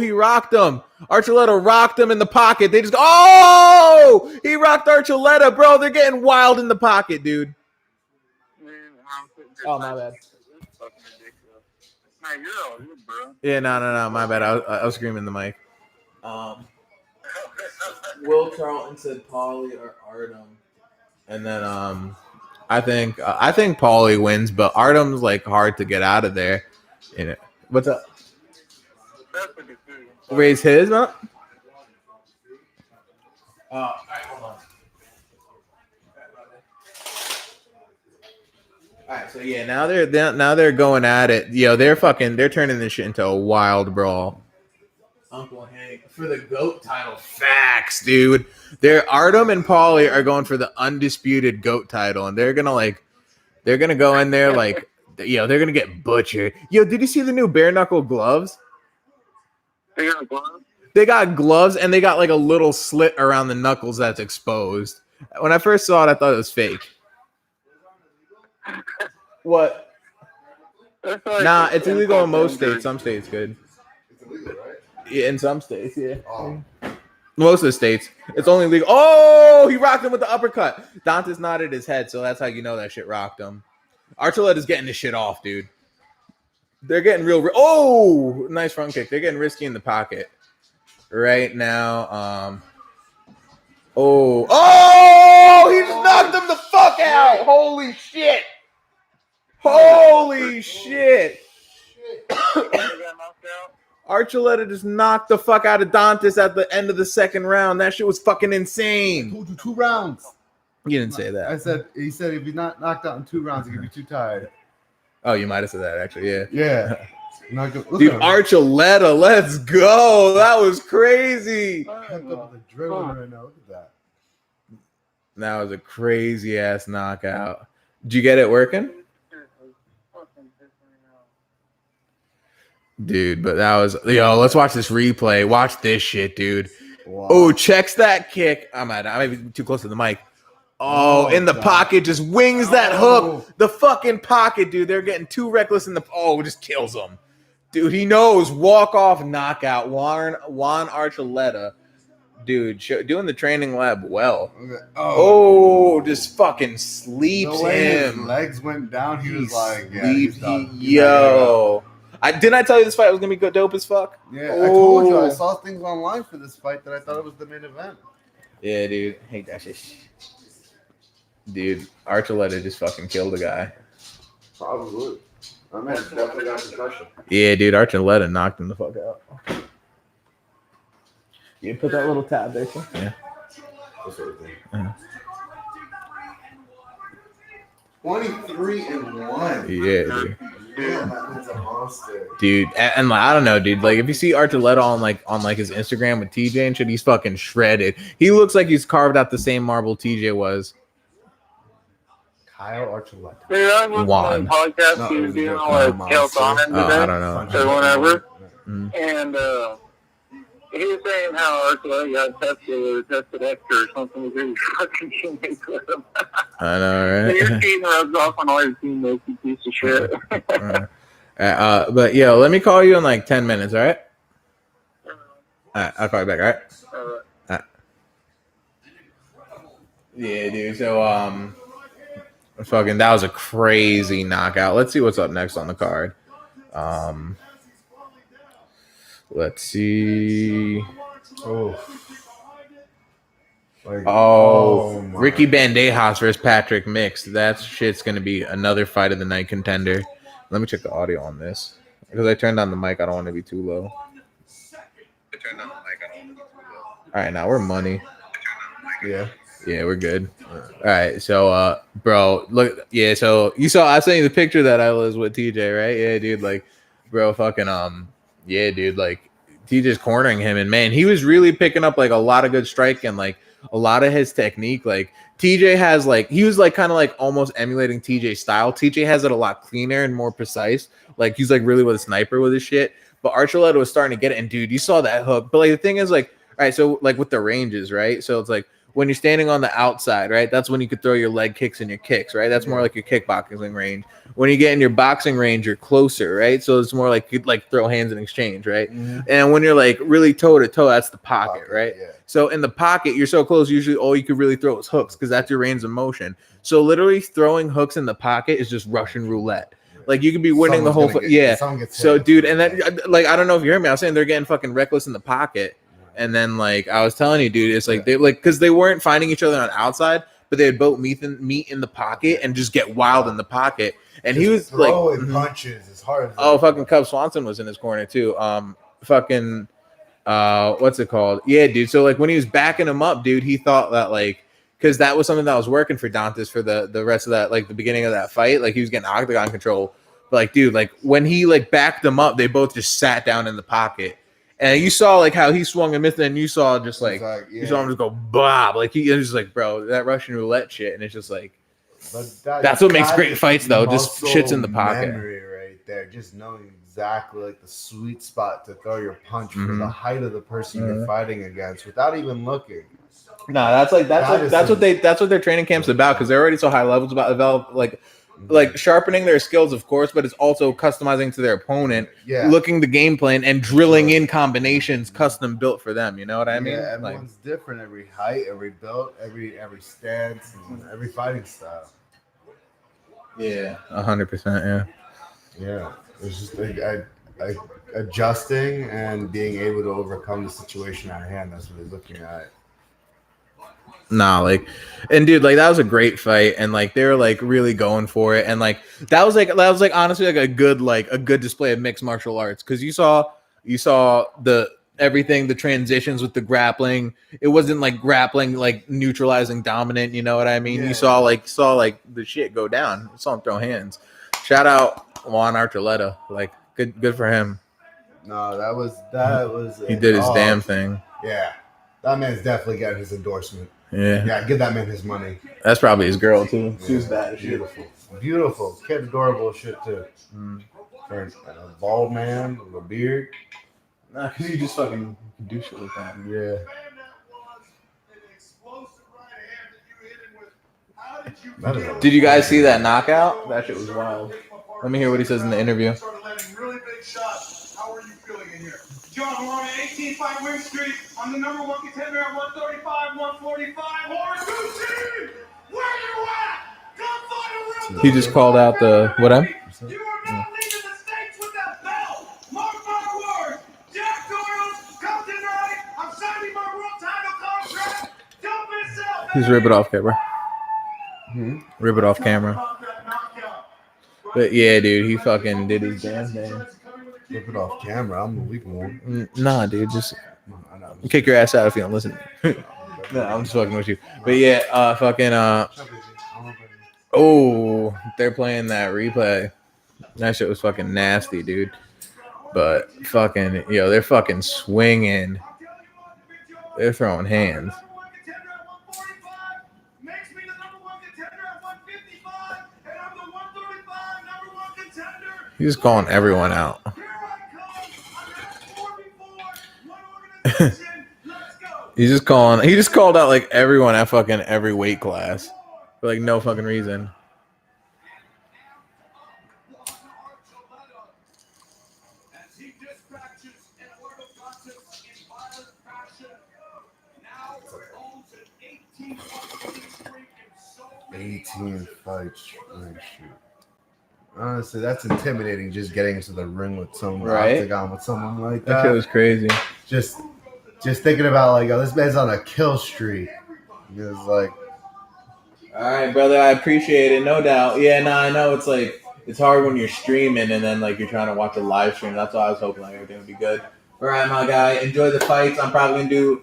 He rocked him. Archuleta rocked him in the pocket. They just he rocked Archuleta, bro. They're getting wild in the pocket, dude. Oh, my bad. Yeah, no, my bad. I was screaming in the mic. Will Charlton said Paulie or Artem, and then I think Paulie wins, but Artem's like hard to get out of there. In it, what's up? Raise his, man. All right, hold on. All right, so yeah, now they're going at it. Yo, they're turning this shit into a wild brawl. Uncle Hank for the GOAT title. Facts, dude. Artem and Paulie are going for the undisputed GOAT title, and they're gonna go in there like, they're gonna get butchered. Yo, did you see the new bare knuckle gloves? They got gloves? They got gloves, and they got like a little slit around the knuckles that's exposed. When I first saw it, I thought it was fake. What? Nah, it's illegal in most states. Some states good. It's illegal, right? Yeah, in some states, yeah. Oh. Most of the states, it's only legal. Oh, he rocked him with the uppercut. Dantas nodded his head, so that's how you know that shit rocked him. Archuleta's getting this shit off, dude. They're getting real. Oh, nice front kick. They're getting risky in the pocket right now. He just knocked him the fuck out. Holy shit. Holy shit. Archuleta just knocked the fuck out of Dantas at the end of the second round. That shit was fucking insane. I told you 2 rounds. You didn't say that. He said if you're not knocked out in 2 rounds, you're gonna be too tired. Oh, you might have said that actually, yeah. Yeah. Dude, Archuleta, let's go. That was crazy. Kept up with the adrenaline right now. Look at that. That was a crazy ass knockout. Did you get it working? Dude, but that was let's watch this replay. Watch this shit, dude. Wow. Oh, checks that kick. I might be too close to the mic. Oh, in the pocket, just wings that hook. The fucking pocket, dude. They're getting too reckless in the just kills them. Dude, he knows. Walk off knockout. Juan Archuleta. Dude, doing the training lab well. Just fucking sleeps the way him. His legs went down. He was like, yo. Didn't I tell you this fight was gonna be good, dope as fuck? Yeah, I told you. I saw things online for this fight that I thought it was the main event. Yeah, dude. Hate that shit. Dude, Archuleta just fucking killed a guy. Probably. My man definitely got concussion. Yeah, dude. Archuleta knocked him the fuck out. You put that little tab there, too? Yeah. That sort of thing. 23-1. Yeah, dude. Damn, that man's a monster. Dude, and I don't know, dude. Like, if you see Archuleta on his Instagram with TJ and shit, he's fucking shredded. He looks like he's carved out the same marble TJ was. Kyle Archuleta. Juan. Podcast he was doing with Kel Sonnen today. I don't know. Or whatever. Mm. And He was saying how Archuleta got tested extra or something with his fucking teammates with him. I know, right? Your team rubs off on all your teammates, you piece of shit. But yo, let me call you in like 10 minutes, all right? All right, I'll call you back, all right? All right. Yeah, dude. So fucking that was a crazy knockout. Let's see what's up next on the card. Let's see. Ricky Bandejas versus Patrick Mixed. That shit's gonna be another fight of the night contender. Let me check the audio on this because I turned on the mic. I don't want to be too low. All right, now we're money. Yeah, we're good. All right, so bro, look, yeah. So you saw I sent you the picture that I was with TJ, right? Yeah, dude. Like, bro, fucking yeah, dude. Like, TJ's cornering him, and man, he was really picking up like a lot of good strike and like a lot of his technique. Like TJ has like he was like kind of like almost emulating TJ's style. TJ has it a lot cleaner and more precise. Like he's like really with a sniper with his shit. But Archuleta was starting to get it, and dude, you saw that hook. But like the thing is, like, all right, so like with the ranges, right? So it's like when you're standing on the outside, right? That's when you could throw your leg kicks and your kicks, right? That's more like your kickboxing range. When you get in your boxing range, you're closer, right? So it's more like you'd like throw hands in exchange, right? Mm-hmm. And when you're like really toe to toe, that's the pocket, right? Yeah. So in the pocket, you're so close. Usually, all you could really throw is hooks because that's your range of motion. So literally, throwing hooks in the pocket is just Russian roulette. Like you could be winning the whole, So, dude, and then like I don't know if you heard me. I was saying they're getting fucking reckless in the pocket. And then, like I was telling you, dude, it's like they like because they weren't finding each other on the outside, but they would both meet in the pocket and just get wild in the pocket. And just he was throwing punches as hard as fucking Cub Swanson was in his corner too. Fucking what's it called? Yeah, dude. So like when he was backing him up, dude, he thought that like because that was something that was working for Dantas for the rest of that, like the beginning of that fight, like he was getting octagon control. But like, dude, like when he like backed them up, they both just sat down in the pocket. And you saw like how he swung and missed, and you saw just like you saw him just go bob. Like he was just like, bro, that Russian roulette shit, and it's just like that's what makes great fights though. Just shits in the pocket. Memory right there, just knowing exactly like the sweet spot to throw your punch for the height of the person you're fighting against without even looking. No, that's what their training camp's about because they're already so high levels about develop like sharpening their skills, of course, but it's also customizing to their opponent, looking the game plan and drilling in combinations custom built for them. You know what I mean? Yeah, everyone's different. Every height, every build, every stance, and every fighting style. Yeah, 100%. Yeah. It's just like adjusting and being able to overcome the situation at hand. That's what he's looking at. Nah, like, and dude, like that was a great fight, and like they were like really going for it, and like that was like honestly like a good display of mixed martial arts because you saw the everything, the transitions with the grappling. It wasn't like grappling like neutralizing dominant, you know what I mean? You saw like the shit go down. You saw him throw hands. Shout out Juan Archuleta, like good for him. No, that was he did his damn thing. Yeah, that man's definitely getting his endorsement. Yeah, give that man his money. That's probably his girl too. She was bad. Beautiful, kid, adorable shit too. For a bald man with a beard. Nah, cause you just fucking do shit like that. Yeah. Did you guys see that knockout? That shit was wild. Let me hear what he says in the interview. Really big shots. How are you feeling in here? John, we're on an 18-fight win streak. I'm the number one contender at 135, 145. Horse Gucci, where you at? Come fight a real. He just called out the what? You are not leaving the States with that belt. Mark my words. Jack Doyle comes in right. I'm signing my world title contract. Don't miss out. He's rip it off camera. Rip it off camera. But yeah, dude, he fucking did his damn thing. Rip it off camera. I'm the weak one. Nah, dude, just kick your ass out if you don't listen. No, I'm just fucking with you. But yeah, oh, they're playing that replay. That shit was fucking nasty, dude. But fucking, they're fucking swinging. They're throwing hands. He's just calling everyone out. He just called out like everyone at fucking every weight class for like no fucking reason. As he dispatches an order of contest in violent fashion, now owns an 18-fight winning streak in so many 18 fights. Shoot. Honestly, that's intimidating. Just getting into the ring with someone, Right? octagon with someone like That shit that. was crazy. Just thinking about like, oh, this man's on a kill streak. It's like, All right, brother. I appreciate it. No doubt. Yeah, no, I know it's like it's hard when you're streaming and then like you're trying to watch a live stream. That's why I was hoping like everything would be good. All right, my guy. Enjoy the fights. I'm probably gonna do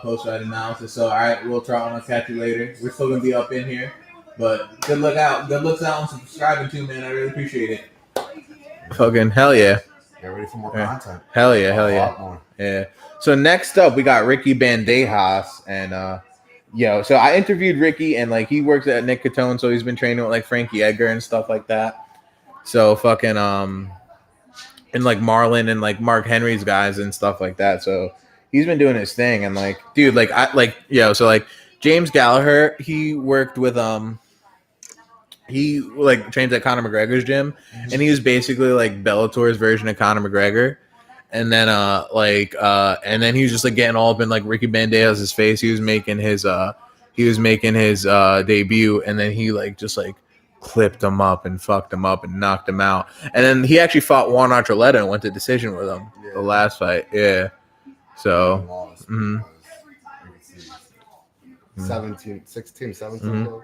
post-fight analysis. So all right, we'll try. I'm gonna catch you later. We're still gonna be up in here, but good luck out. Good looks out on subscribing too, man. I really appreciate it. Fucking hell yeah. get ready for more Yeah. content. Hell yeah, hell A yeah. lot more. Yeah. So next up, we got Ricky Bandejas, and so I interviewed Ricky, and like he works at Nick Catone, so he's been training with like Frankie Edgar and stuff like that. So fucking and like Marlon and like Mark Henry's guys and stuff like that. So he's been doing his thing, and like, dude, like so like James Gallagher, he worked with he like trains at Conor McGregor's gym, and he was basically like Bellator's version of Conor McGregor. And then and then he was just like getting all up in like Ricky Bandejas' face. He was making his debut, and then he like just like clipped him up and fucked him up and knocked him out. And then he actually fought Juan Archuleta and went to decision with him the last fight. Yeah. So Lost mhm. because, 17, 16, 17.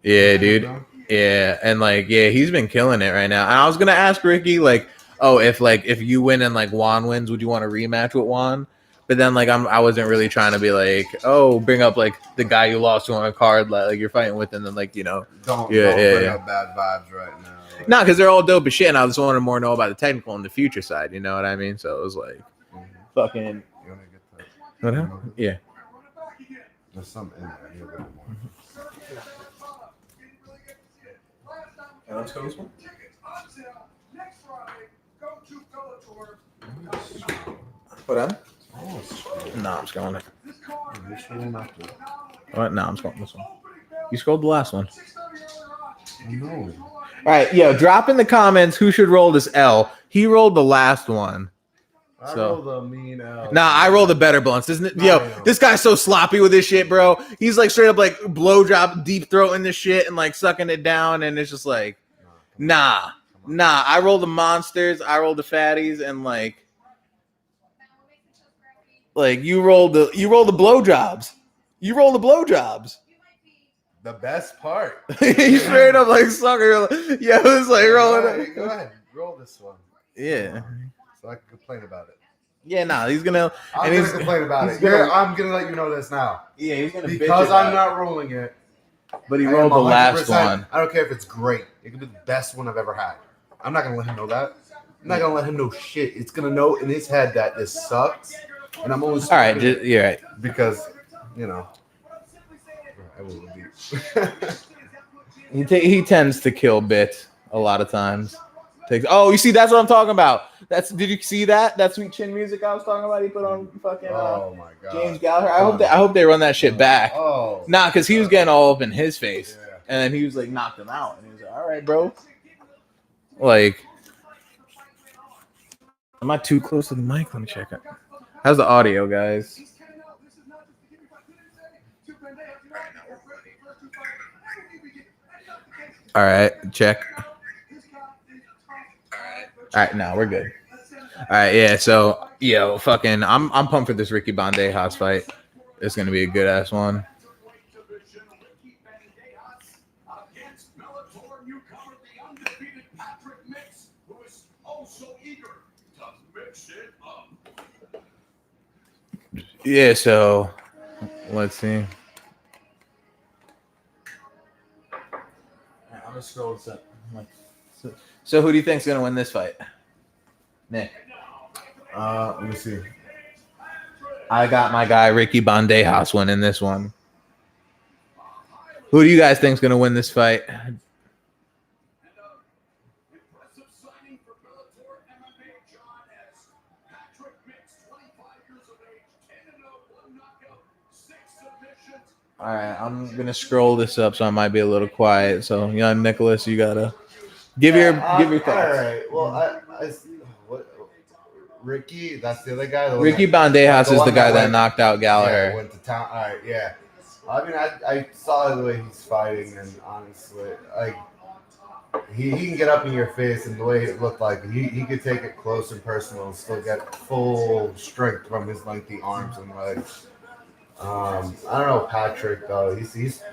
Yeah, dude. Yeah, and like he's been killing it right now. And I was gonna ask Ricky like, oh, if you win and like Juan wins, would you want to rematch with Juan? But then like I wasn't really trying to be like, oh, bring up like the guy you lost to on a card like you're fighting with, and then like don't yeah, bring up bad vibes right now. Like, nah, because they're all dope as shit. And I just wanted to more know about the technical and the future side. You know what I mean? So it was like, fucking. you want to get that? What happened? Yeah. There's some in there. You'll get more. Let's go this one. next Friday, go to Bellator. What happened? Oh, shit. No, I'm just going. You sure not to? What? No, I'm just going this one. You scrolled the last one. No. All right, drop in the comments who should roll this L. He rolled the last one. I So- rolled a mean L. Nah, I roll the better blunts, isn't it? This guy's so sloppy with this shit, bro. He's like straight up like blowjob, deep throating this shit and like sucking it down, and it's just like, nah. I roll the monsters, I roll the fatties, and like you roll the blowjobs. You roll the blowjobs. The best part. He straight up like sucker. Yeah, it was like rolling. Go ahead. Roll this one. Yeah. So I can complain about it. Yeah, nah, he's gonna. I'm going to complain about it. I'm going to let you know this now. Yeah, he's gonna. Because I'm not rolling it. But he I rolled am the last 100%. one. I don't care if it's great. It could be the best one I've ever had. I'm not going to let him know that. I'm not going to let him know shit. It's going to know in his head that this sucks. And I'm only All right, you're right. because, I will be. He tends to kill bit a lot of times. You see, that's what I'm talking about. Did you see that sweet chin music I was talking about? He put on fucking Oh my god. James Gallagher. I hope they run that shit back. Oh. Nah, because he was getting all up in his face, Yeah. and then he was like knocked him out, and he was like, "All right, bro." Like, am I too close to the mic? Let me check it. How's the audio, guys? All right, check. All right, now we're good. All right, yeah. So, fucking, I'm pumped for this Ricky Bandejas fight. It's gonna be a good ass one. Yeah. So, let's see. I'm gonna scroll this up. So who do you think's gonna win this fight? Nick. Let me see. I got my guy Ricky Bandejas winning this one. Who do you guys think's gonna win this fight? All right, I'm gonna scroll this up, so I might be a little quiet. So, young Nicholas, you gotta give your thoughts. All right. Well, what Ricky? That's the other guy. The Ricky one Bandejas is one the guy that went- knocked out Gallagher. Yeah, went to town. All right, yeah. I mean, I saw the way he's fighting, and honestly, like he can get up in your face, and the way it looked like he could take it close and personal and still get full strength from his lengthy arms and legs. I don't know Patrick though. He's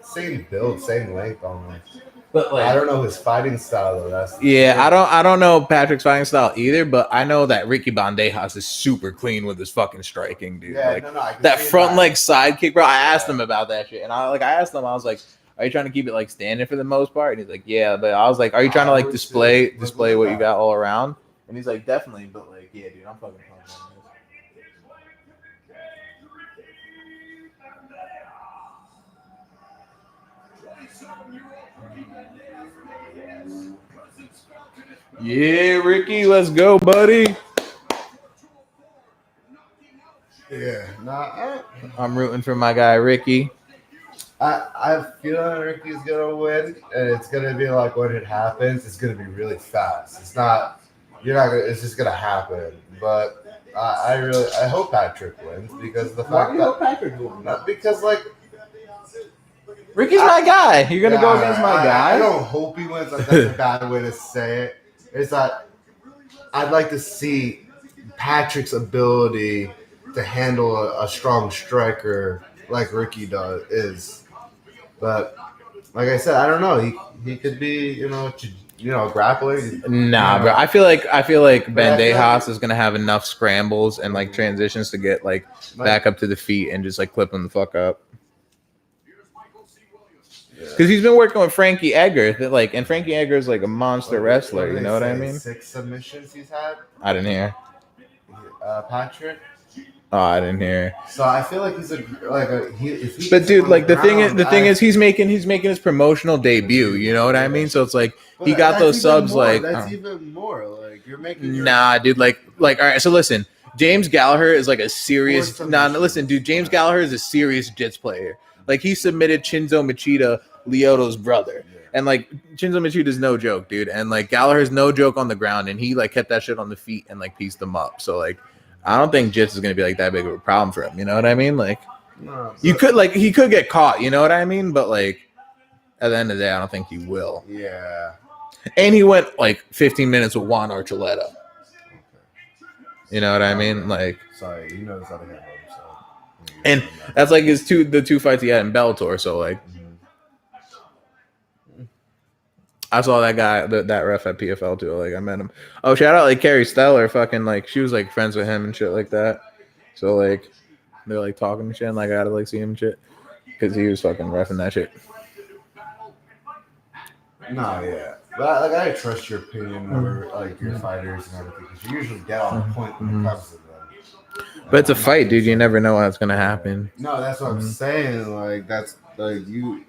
same build, same length almost. But I don't know his fighting style though. I don't know Patrick's fighting style either, but I know that Ricky Bandejas is super clean with his fucking striking, dude. Yeah, like no, I can that see front that. leg side kick, bro. I asked him about that shit, and I asked him, I was like, "Are you trying to keep it like standing for the most part?" And he's like, "Yeah," but I was like, "Are you trying to like display what you got all around?" And he's like, "Definitely," but like, yeah, dude, I'm fucking pumped on this. Yeah, Ricky, let's go, buddy. Yeah, I'm rooting for my guy Ricky. I feel like Ricky's gonna win, and it's gonna be like when it happens, it's gonna be really fast. It's not, you're not gonna. It's just gonna happen. But I hope Patrick wins because of the fact that Patrick wins? because like Ricky's my guy. You're gonna go against my guy. I don't hope he wins. That's a bad way to say it. It's that I'd like to see Patrick's ability to handle a strong striker like Ricky is. But like I said, I don't know. He could be, grappler. Nah, bro. I feel like Bandejas is gonna have enough scrambles and like transitions to get like back up to the feet and just like clip him the fuck up. Because he's been working with Frankie Edgar, and Frankie Edgar is like a monster wrestler. You know what I mean? 6 submissions he's had. I didn't hear. Patrick. Oh, I didn't hear. So I feel like he's But dude, like the thing is, he's making his promotional debut. You know what I mean? So it's like he got those subs. That's even more. Like you're making. Nah, dude. Like all right. So listen, James Gallagher is like a serious. Listen, dude. James Gallagher is a serious jits player. Like he submitted Shinzo Machida, Lyoto's brother. And like Shinzo Machida is no joke, dude. And like Gallagher's no joke on the ground, and he like kept that shit on the feet and like pieced them up. So like, I don't think jits is gonna be like that big of a problem for him. You know what I mean? Like, he could get caught. You know what I mean? But like, at the end of the day, I don't think he will. Yeah. And he went like 15 minutes with Juan Archuleta. You know what I mean? Like, sorry, he knows how to handle himself. And that's like the two fights he had in Bellator. So like. I saw that guy, that ref at PFL too. Like I met him. Oh, shout out like Carrie Steller, fucking like she was like friends with him and shit like that. So like they're like talking and shit. And, like I gotta like see him and shit because he was fucking reffing that shit. No, yeah, but like I trust your opinion over like your fighters and everything because you usually get on point when it comes to them. But it's a fight, dude. You never know what's gonna happen. No, that's what I'm saying. Like that's like you.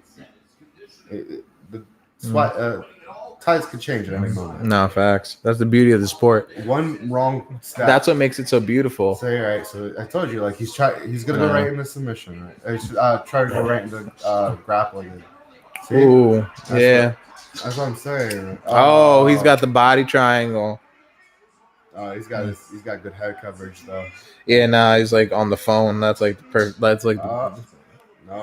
Tides could change at any moment. No, facts. That's the beauty of the sport. One wrong step. That's what makes it so beautiful. So, all right, so I told you, like he's gonna go right into submission, right? Try to go right into grappling. See? Ooh, yeah. That's what I'm saying. Oh, he's got the body triangle. Oh, he's got good head coverage though. Yeah, nah, he's like on the phone. That's like no,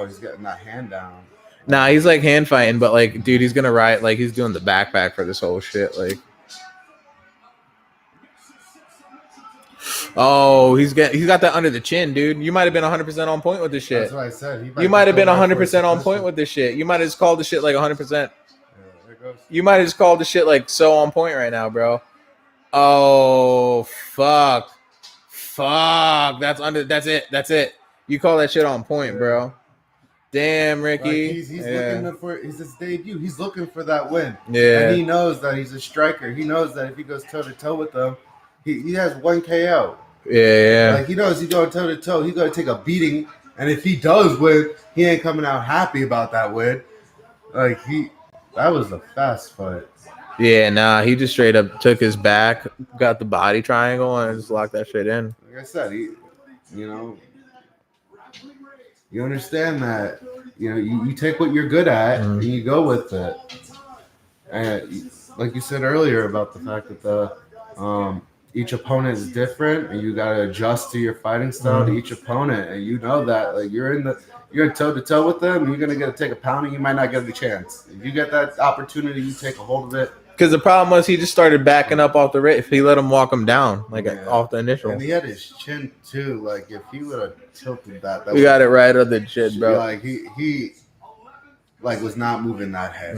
he's getting that hand down. Nah, he's like hand fighting, but like, dude, he's gonna ride. Like, he's doing the backpack for this whole shit. Like, oh, he's got that under the chin, dude. You might have been 100% on point with this shit. That's what I said. You might have been 100% on point with this shit. You might have just called the shit like 100%. You might have just called the shit like so on point right now, bro. Oh, fuck. That's it. You call that shit on point, bro. Damn, Ricky. Like he's looking for his debut. He's looking for that win. Yeah. And he knows that he's a striker. He knows that if he goes toe to toe with them, he has 1 KO. Yeah. Like he knows he's going toe to toe. He's gonna take a beating. And if he does win, he ain't coming out happy about that win. Like that was a fast fight. Yeah, nah, he just straight up took his back, got the body triangle, and just locked that shit in. Like I said, You understand that, you take what you're good at and you go with it. And like you said earlier about the fact that each opponent is different, and you got to adjust to your fighting style to each opponent, and you know that like you're toe to toe with them, you're gonna get to take a pounding. You might not get the chance. If you get that opportunity, you take a hold of it. Because the problem was he just started backing up off the rip. If he let him walk him down, off the initial. And he had his chin too. Like if he would have tilted that we got it right on the chin, bro. Like he like was not moving that head.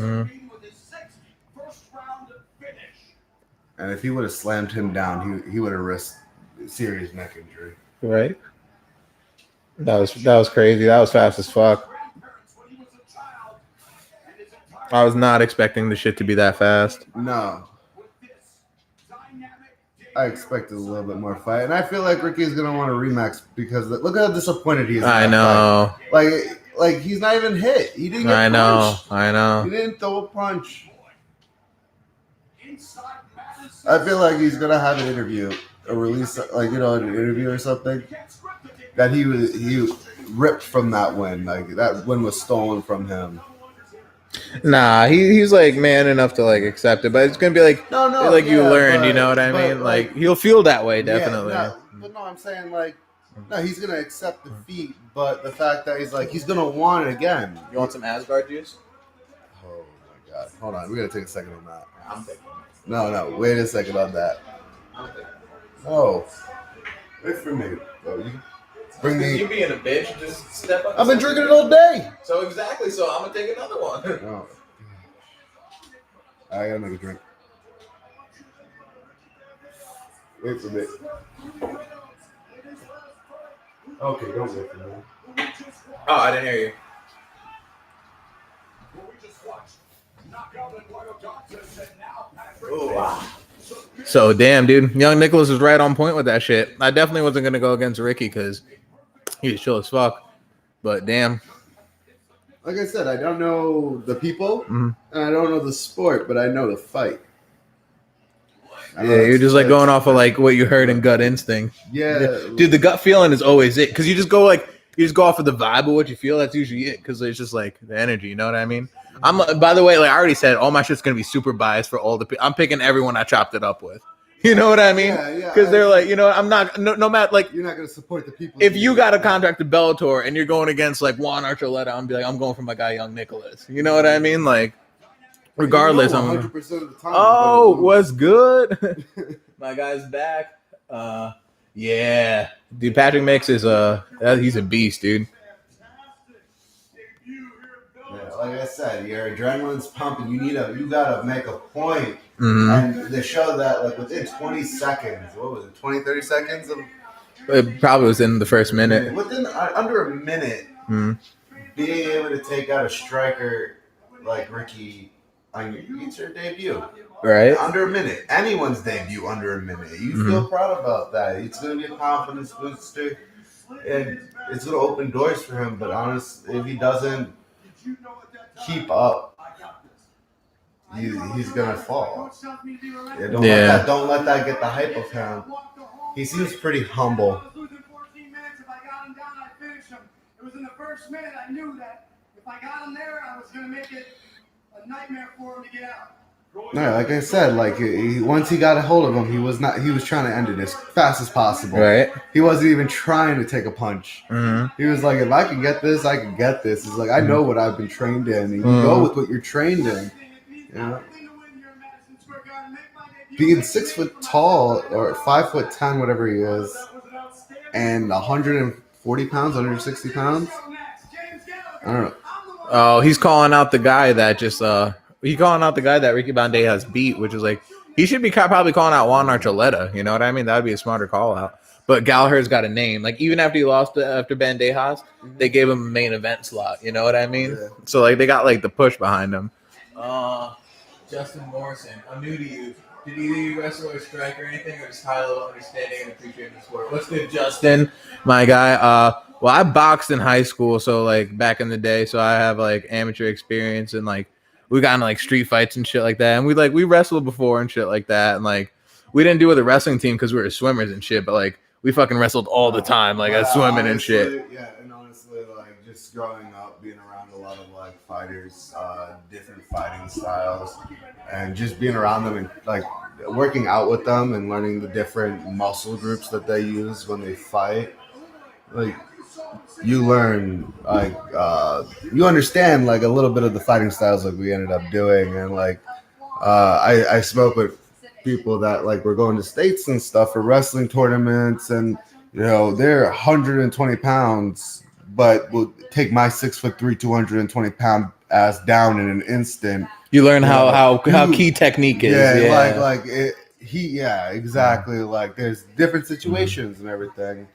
And if he would have slammed him down, he would have risked serious neck injury. Right. That was crazy. That was fast as fuck. I was not expecting the shit to be that fast. No. I expected a little bit more fight. And I feel like Ricky's going to want a rematch because look how disappointed he is. I know. Like he's not even hit. He didn't get punched. I know. He didn't throw a punch. I feel like he's going to have an interview, a release, an interview or something, that he ripped from that win. Like that win was stolen from him. Nah, he's like man enough to like accept it, but it's gonna be like you learned, you know what I mean? Like he'll feel that way definitely. I'm saying he's gonna accept defeat, but the fact that he's gonna want it again. You want some Asgard juice? Oh my god! Hold on, we gotta take a second on that. I'm taking it. No, wait a second on that. Oh, wait for me. Bring me. You being a bitch, just step up. I've been drinking it all day. So exactly. So I'm gonna take another one. Oh. I gotta make a drink. Wait for me. Okay, don't wait for me. Oh, I didn't hear you. Ooh, wow. So damn, dude, young Nicholas was right on point with that shit. I definitely wasn't gonna go against Ricky because he was chill as fuck. But damn. Like I said, I don't know the people and I don't know the sport, but I know the fight. Yeah, you're just like going off of like what you heard in gut instinct. Yeah, dude, the gut feeling is always it because you just go off of the vibe of what you feel. That's usually it because it's just like the energy. You know what I mean? By the way, like I already said, all my shit's gonna be super biased for all the. I'm picking everyone I chopped it up with. You know what I mean? Yeah. Because they're like, I'm not. No matter like. You're not gonna support the people. If you got a contract to Bellator and you're going against like Juan Archuleta, I'm be like, I'm going for my guy, young Nicholas. You know what I mean? Like, regardless, 100% of the time. Oh, what's good? My guy's back. Yeah, dude. Patrick Mix is he's a beast, dude. Like I said, your adrenaline's pumping. You gotta make a point. And they show that like within 20 seconds, what was it, 20, 30 seconds? It probably was in the first minute. Within under a minute, being able to take out a striker like Ricky on it's your debut. Right. Under a minute. Anyone's debut under a minute. You feel proud about that. It's going to be a confidence booster. And it's going to open doors for him. But honestly, if he doesn't keep up, he's going to fall. Yeah, don't let that get the hype of him. He seems pretty humble. It was in the first minute I knew that if I got him there, I was going to make it a nightmare for him to get out. No, like I said, once he got a hold of him, he was trying to end it as fast as possible. Right. He wasn't even trying to take a punch. He was like, if I can get this, I can get this. It's like, I know what I've been trained in. And you go with what you're trained in. You know? Being 6 foot tall or 5'10", whatever he is, and 140 pounds, 160 pounds. I don't know. Oh, he's calling out the guy that just Ricky Bandejas beat, which is like he should be probably calling out Juan Archuleta. You know what I mean? That would be a smarter call out. But Gallagher's got a name. Like even after he lost after Bandejas, they gave him a main event slot. You know what I mean? Yeah. So like they got like the push behind him. Justin Morrison, I'm new to you. Did either you wrestle or strike or anything, or just high level understanding and appreciating the sport? What's good, Justin? My guy. Well, I boxed in high school, so like back in the day, so I have like amateur experience and like we got into like street fights and shit like that, and we wrestled before and shit like that, and like we didn't do it with a wrestling team because we were swimmers and shit, but like we fucking wrestled all the time, like at swimming and shit. Yeah, and honestly, like growing up, being around a lot of like fighters, different fighting styles, and just being around them and like working out with them and learning the different muscle groups that they use when they fight. Like you learn, like you understand like a little bit of the fighting styles like we ended up doing, and like I spoke with people that like were going to states and stuff for wrestling tournaments, and you know they're 120 pounds, but will take my 6'3", 220-pound ass down in an instant. You learn how key technique is. Yeah, like it. Exactly. Like there's different situations and everything.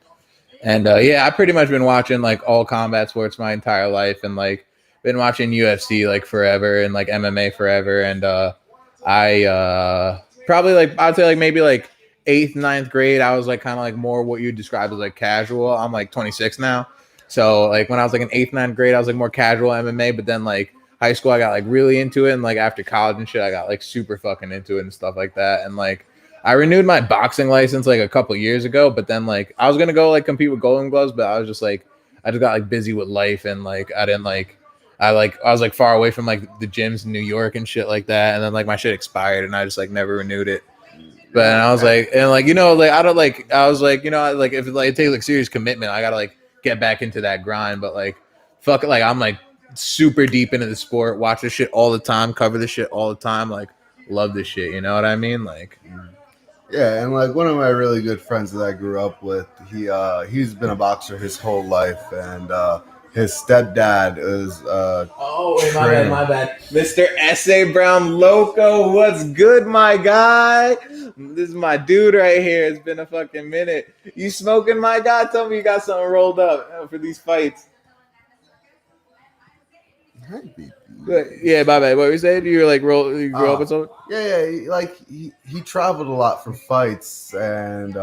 And I pretty much been watching like all combat sports my entire life, and like been watching UFC like forever and like MMA forever, and I probably like I'd say like maybe like 8th, 9th grade, I was like kind of like more what you describe as like casual. I'm like 26 now. So like when I was like in 8th, 9th grade, I was like more casual MMA, but then like high school, I got like really into it. And like after college and shit, I got like super fucking into it and stuff like that. And like I renewed my boxing license like a couple years ago, but then like I was going to go like compete with Golden Gloves, but I was just like, I just got like busy with life, and like I didn't like, I was like far away from like the gyms in New York and shit like that. And then like my shit expired and I just like never renewed it. But I was like, and like, you know, like I don't like, I was like, you know, like if like it takes like serious commitment, I gotta like get back into that grind. But like, fuck it, like I'm like super deep into the sport, watch this shit all the time, cover this shit all the time, like love this shit. You know what I mean? Like, yeah, and like one of my really good friends that I grew up with, he's been a boxer his whole life, and his stepdad is my bad. Mr. S.A. Brown Loco, what's good, my guy? This is my dude right here. It's been a fucking minute. You smoking, my guy? Tell me you got something rolled up for these fights. Yeah, my bad. What were you saying? You were like you grew up with something? Yeah, like he traveled a lot for fights, and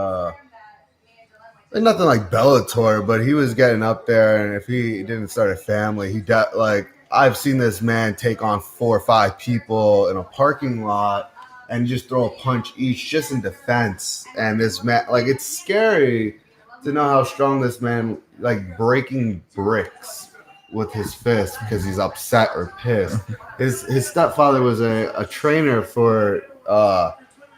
nothing like Bellator, but he was getting up there, and if he didn't start a family, like I've seen this man take on 4 or 5 people in a parking lot and just throw a punch each just in defense. And this man, like, it's scary to know how strong this man, like, breaking bricks with his fist because he's upset or pissed. His stepfather was a trainer for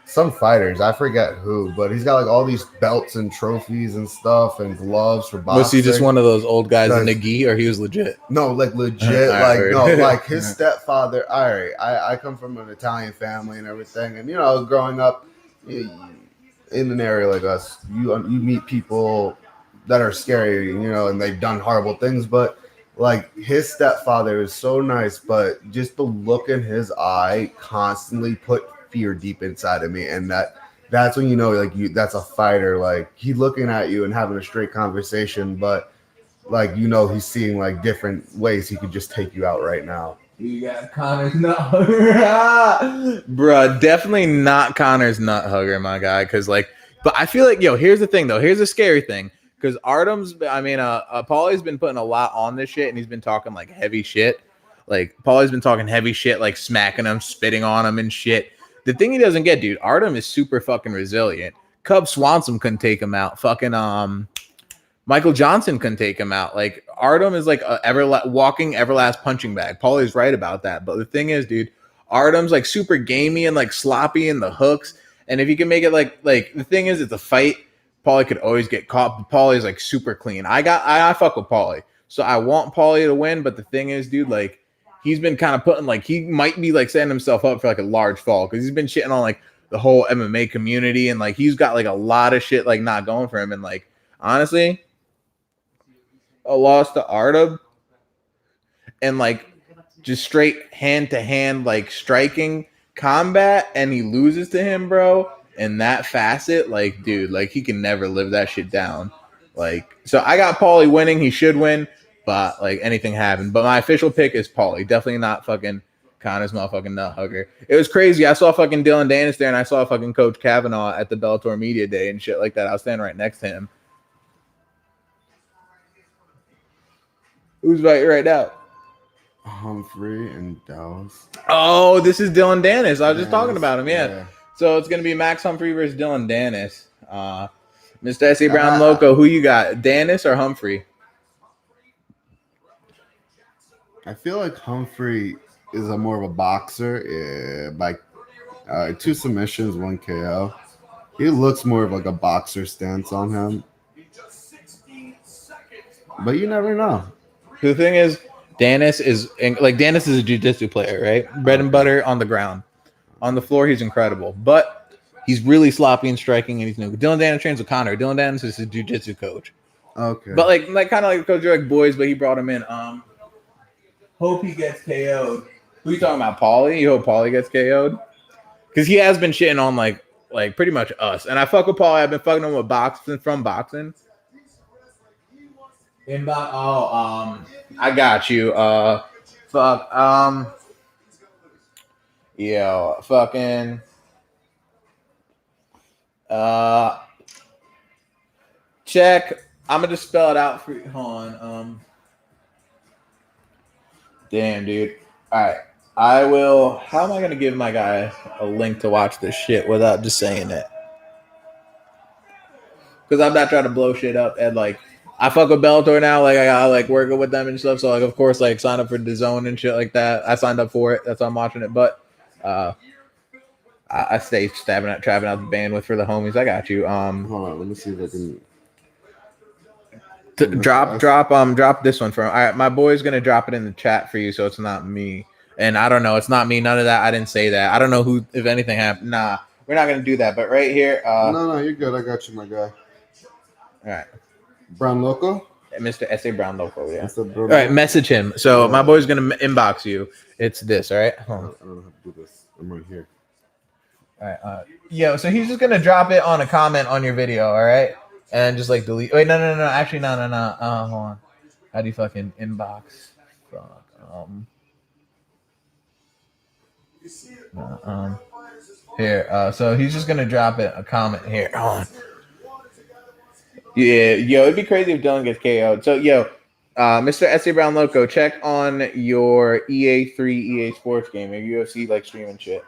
some fighters, I forget who, but he's got like all these belts and trophies and stuff and gloves for boxing. Was he just one of those old guys in the gi, or he was legit? No, like legit. Like his stepfather. I come from an Italian family and everything, and you know, growing up in an area like us, you meet people that are scary, you know, and they've done horrible things, but like his stepfather is so nice, but just the look in his eye constantly put fear deep inside of me, and that's when you know, like, that's a fighter. Like, he's looking at you and having a straight conversation, but like, you know, he's seeing like different ways he could just take you out right now. You got Connor's nut hugger. Bruh, definitely not Connor's nut hugger, my guy, because like, but I feel like, yo, here's the thing though, here's the scary thing, because Paulie's been putting a lot on this shit, and he's been talking like heavy shit. Like, Paulie's been talking heavy shit, like smacking him, spitting on him and shit. The thing he doesn't get, dude, Artem is super fucking resilient. Cub Swanson couldn't take him out. Fucking Michael Johnson couldn't take him out. Like, Artem is like a walking Everlast punching bag. Paulie's right about that. But the thing is, dude, Artem's like super gamey and like sloppy in the hooks. And if you can make it like the thing is, it's a fight. Paulie could always get caught, but Paulie's like super clean. I fuck with Paulie. So I want Paulie to win, but the thing is, dude, like, he's been kind of putting, like, he might be, like, setting himself up for, like, a large fall because he's been shitting on, like, the whole MMA community, and, like, he's got, like, a lot of shit, like, not going for him. And, like, honestly, a loss to Artem and, like, just straight hand-to-hand, like, striking combat, and he loses to him, bro, in that facet, like, dude, like, he can never live that shit down. Like, so I got Paulie winning. He should win. But like anything happened. But my official pick is Paulie. Definitely not fucking Connor's motherfucking nut hugger. It was crazy. I saw fucking Dylan Dennis there, and I saw fucking Coach Kavanaugh at the Bellator Media Day and shit like that. I was standing right next to him. Who's fighting right now? Humphrey and Dallas. Oh, this is Dylan Dennis. I was just talking about him. Yeah. So it's gonna be Max Humphrey versus Dylan Dennis. Mr. S.A. Brown Loco. Who you got? Dennis or Humphrey? I feel like Humphrey is a more of a boxer by 2 submissions, 1 KO. He looks more of like a boxer stance on him. But you never know. The thing is, Dennis is a jiu-jitsu player, right? Bread and butter on the ground. On the floor, he's incredible. But he's really sloppy in striking, and he's new. Dylan Dennis trains with Connor. Dylan Dennis is a jiu-jitsu coach. Okay. But like kind of like Coach like boys, but he brought him in. Hope he gets KO'd. Who you talking about, Paulie? You hope Paulie gets KO'd? Because he has been shitting on like pretty much us. And I fuck with Paulie. I've been fucking him with boxing from boxing. I got you. Fucking. Check. I'm gonna just spell it out for you. Hold on. Damn, dude. All right. I will. How am I gonna give my guy a link to watch this shit without just saying it? Because I'm not trying to blow shit up and like I fuck with Bellator now. Like I got like working with them and stuff. So like of course like sign up for DAZN and shit like that. I signed up for it. That's why I'm watching it. But I stay trapping out the bandwidth for the homies. I got you. Hold on, let me see if I can drop this one for him. All right, my boy's gonna drop it in the chat for you, so it's not me. And I don't know, it's not me. None of that. I didn't say that. I don't know who, if anything happened. Nah, we're not gonna do that. But right here, no, you're good. I got you, my guy. All right, Brown Loco, Mr. S.A. Brown Loco. Yeah. All right, message him. So my boy's gonna inbox you. It's this. All right. I don't know how to do this. I'm right here. All right. So he's just gonna drop it on a comment on your video. All right. And just like delete. Wait, no. Actually, no. Hold on. How do you fucking inbox? Fuck. Here. So he's just gonna drop it a comment here. Hold on. Yeah, it'd be crazy if Dylan gets KO'd. So, Mr. S.A. Brown Loco, check on your EA3 EA Sports game, your UFC like streaming shit.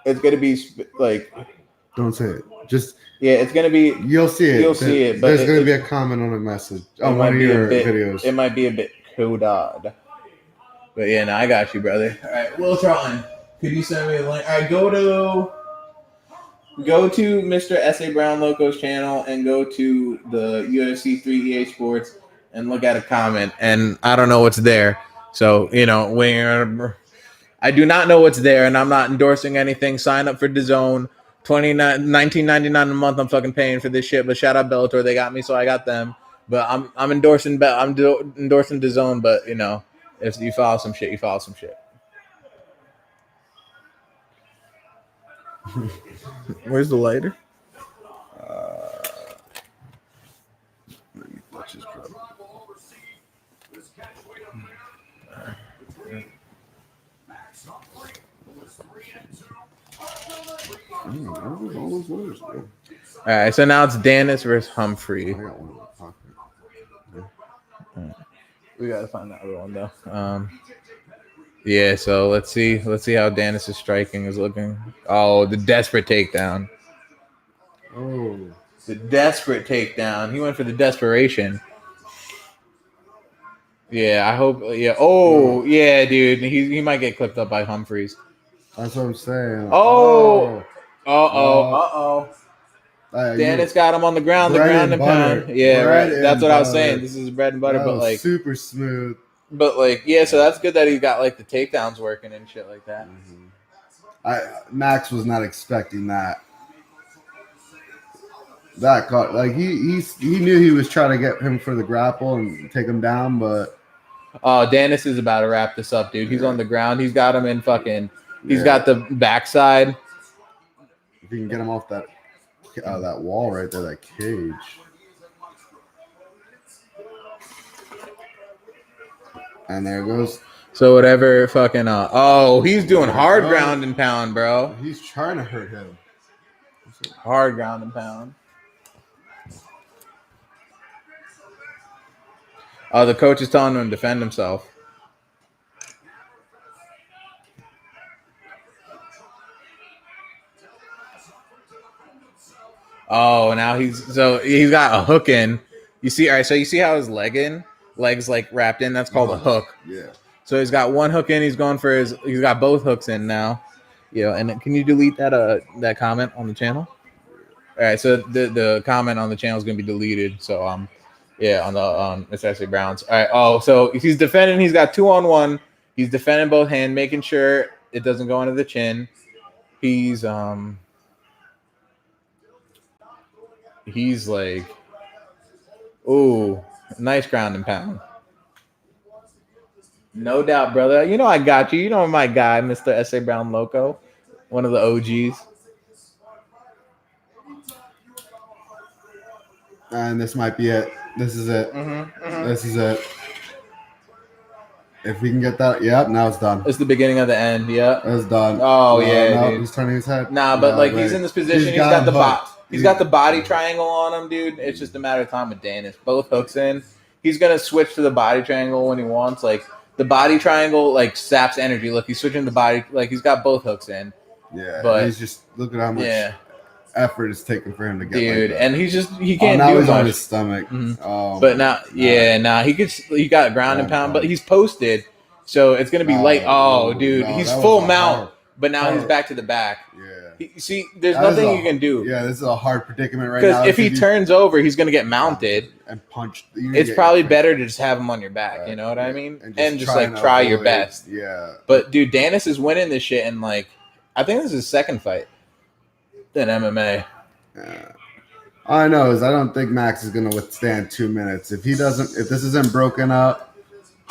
It's gonna be like. Don't say it. Just it's gonna be. You'll see it. You'll see it. But there's gonna be a comment on a message on one of your videos. It might be a bit coded. But yeah, no, I got you, brother. All right, Will Charlton, could you send me a link? All right, go to Mr. S.A. Brown Loco's channel and go to the UFC 3 EA Sports and look at a comment. And I don't know what's there. So, I do not know what's there, and I'm not endorsing anything. Sign up for DAZN. $19.99 a month. I'm fucking paying for this shit. But shout out Bellator, they got me, so I got them. But I'm endorsing endorsing DAZN. But if you follow some shit, you follow some shit. Where's the lighter? All right, so now it's Dennis versus Humphrey. I got one in my pocket. We gotta find that other one though. So let's see how Dennis' striking is looking. Oh, the desperate takedown. Oh, the desperate takedown. He went for the desperation. Yeah, I hope. Yeah. Oh, yeah, dude. He might get clipped up by Humphreys. That's what I'm saying. Oh. Dennis got him on the ground. The ground and pound. Yeah, right. That's what I was saying. This is bread and butter, but like super smooth. But like, so that's good that he got like the takedowns working and shit like that. Mm-hmm. Max was not expecting that. That caught like he knew he was trying to get him for the grapple and take him down, but Dennis is about to wrap this up, dude. He's on the ground. He's got him in fucking. He's got the backside. If you can get him off that wall right there, that cage. And there it goes. So whatever fucking he's doing hard ground and pound, bro. He's trying to hurt him. Hard ground and pound. Oh, the coach is telling him to defend himself. Oh, now he's got a hook in. You see, all right. So you see how his legs like wrapped in. That's called a hook. Yeah. So he's got one hook in. He's going for his. He's got both hooks in now. And can you delete that comment on the channel? All right. So the comment on the channel is gonna be deleted. So on the it's actually Browns. All right. Oh, so he's defending. He's got 2-on-1. He's defending both hands, making sure it doesn't go under the chin. He's like, ooh, nice ground and pound. No doubt, brother. You know I got you. You know my guy, Mr. S.A. Brown Loco, one of the OGs. And this might be it. This is it. This is it. If we can get that, yep. Now it's done. It's the beginning of the end. Yeah, it's done. Oh yeah, dude. He's turning his head. Nah, but like he's in this position. He's got the body triangle on him, dude. It's just a matter of time with Danis. Both hooks in. He's gonna switch to the body triangle when he wants. Like the body triangle, like saps energy. Look, he's switching to body. Like he's got both hooks in. Yeah, but he's just look at how much effort it's taking for him to get. Dude, like and he can't now do he's much. on his stomach. Oh, but now, he got ground and pound, but he's posted, so it's gonna be light. Oh, dude, he's full mount, but now he's back to the back. Yeah. See, there's nothing you can do. Yeah, this is a hard predicament right now. Because if he turns over, he's gonna get mounted and punched. It's probably better to just have him on your back. Right. You know what I mean? And just like try your best. Yeah. But dude, Danis is winning this shit, and like, I think this is his second fight in MMA. Yeah. All I know is I don't think Max is gonna withstand 2 minutes. If this isn't broken up,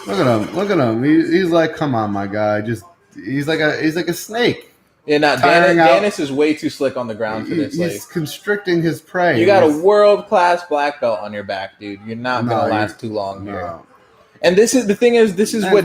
look at him. He's like, come on, my guy. He's like a snake. Yeah, Danis is way too slick on the ground for this. He's constricting his prey. You got a world-class black belt on your back, dude. You're not gonna last too long here. And this is what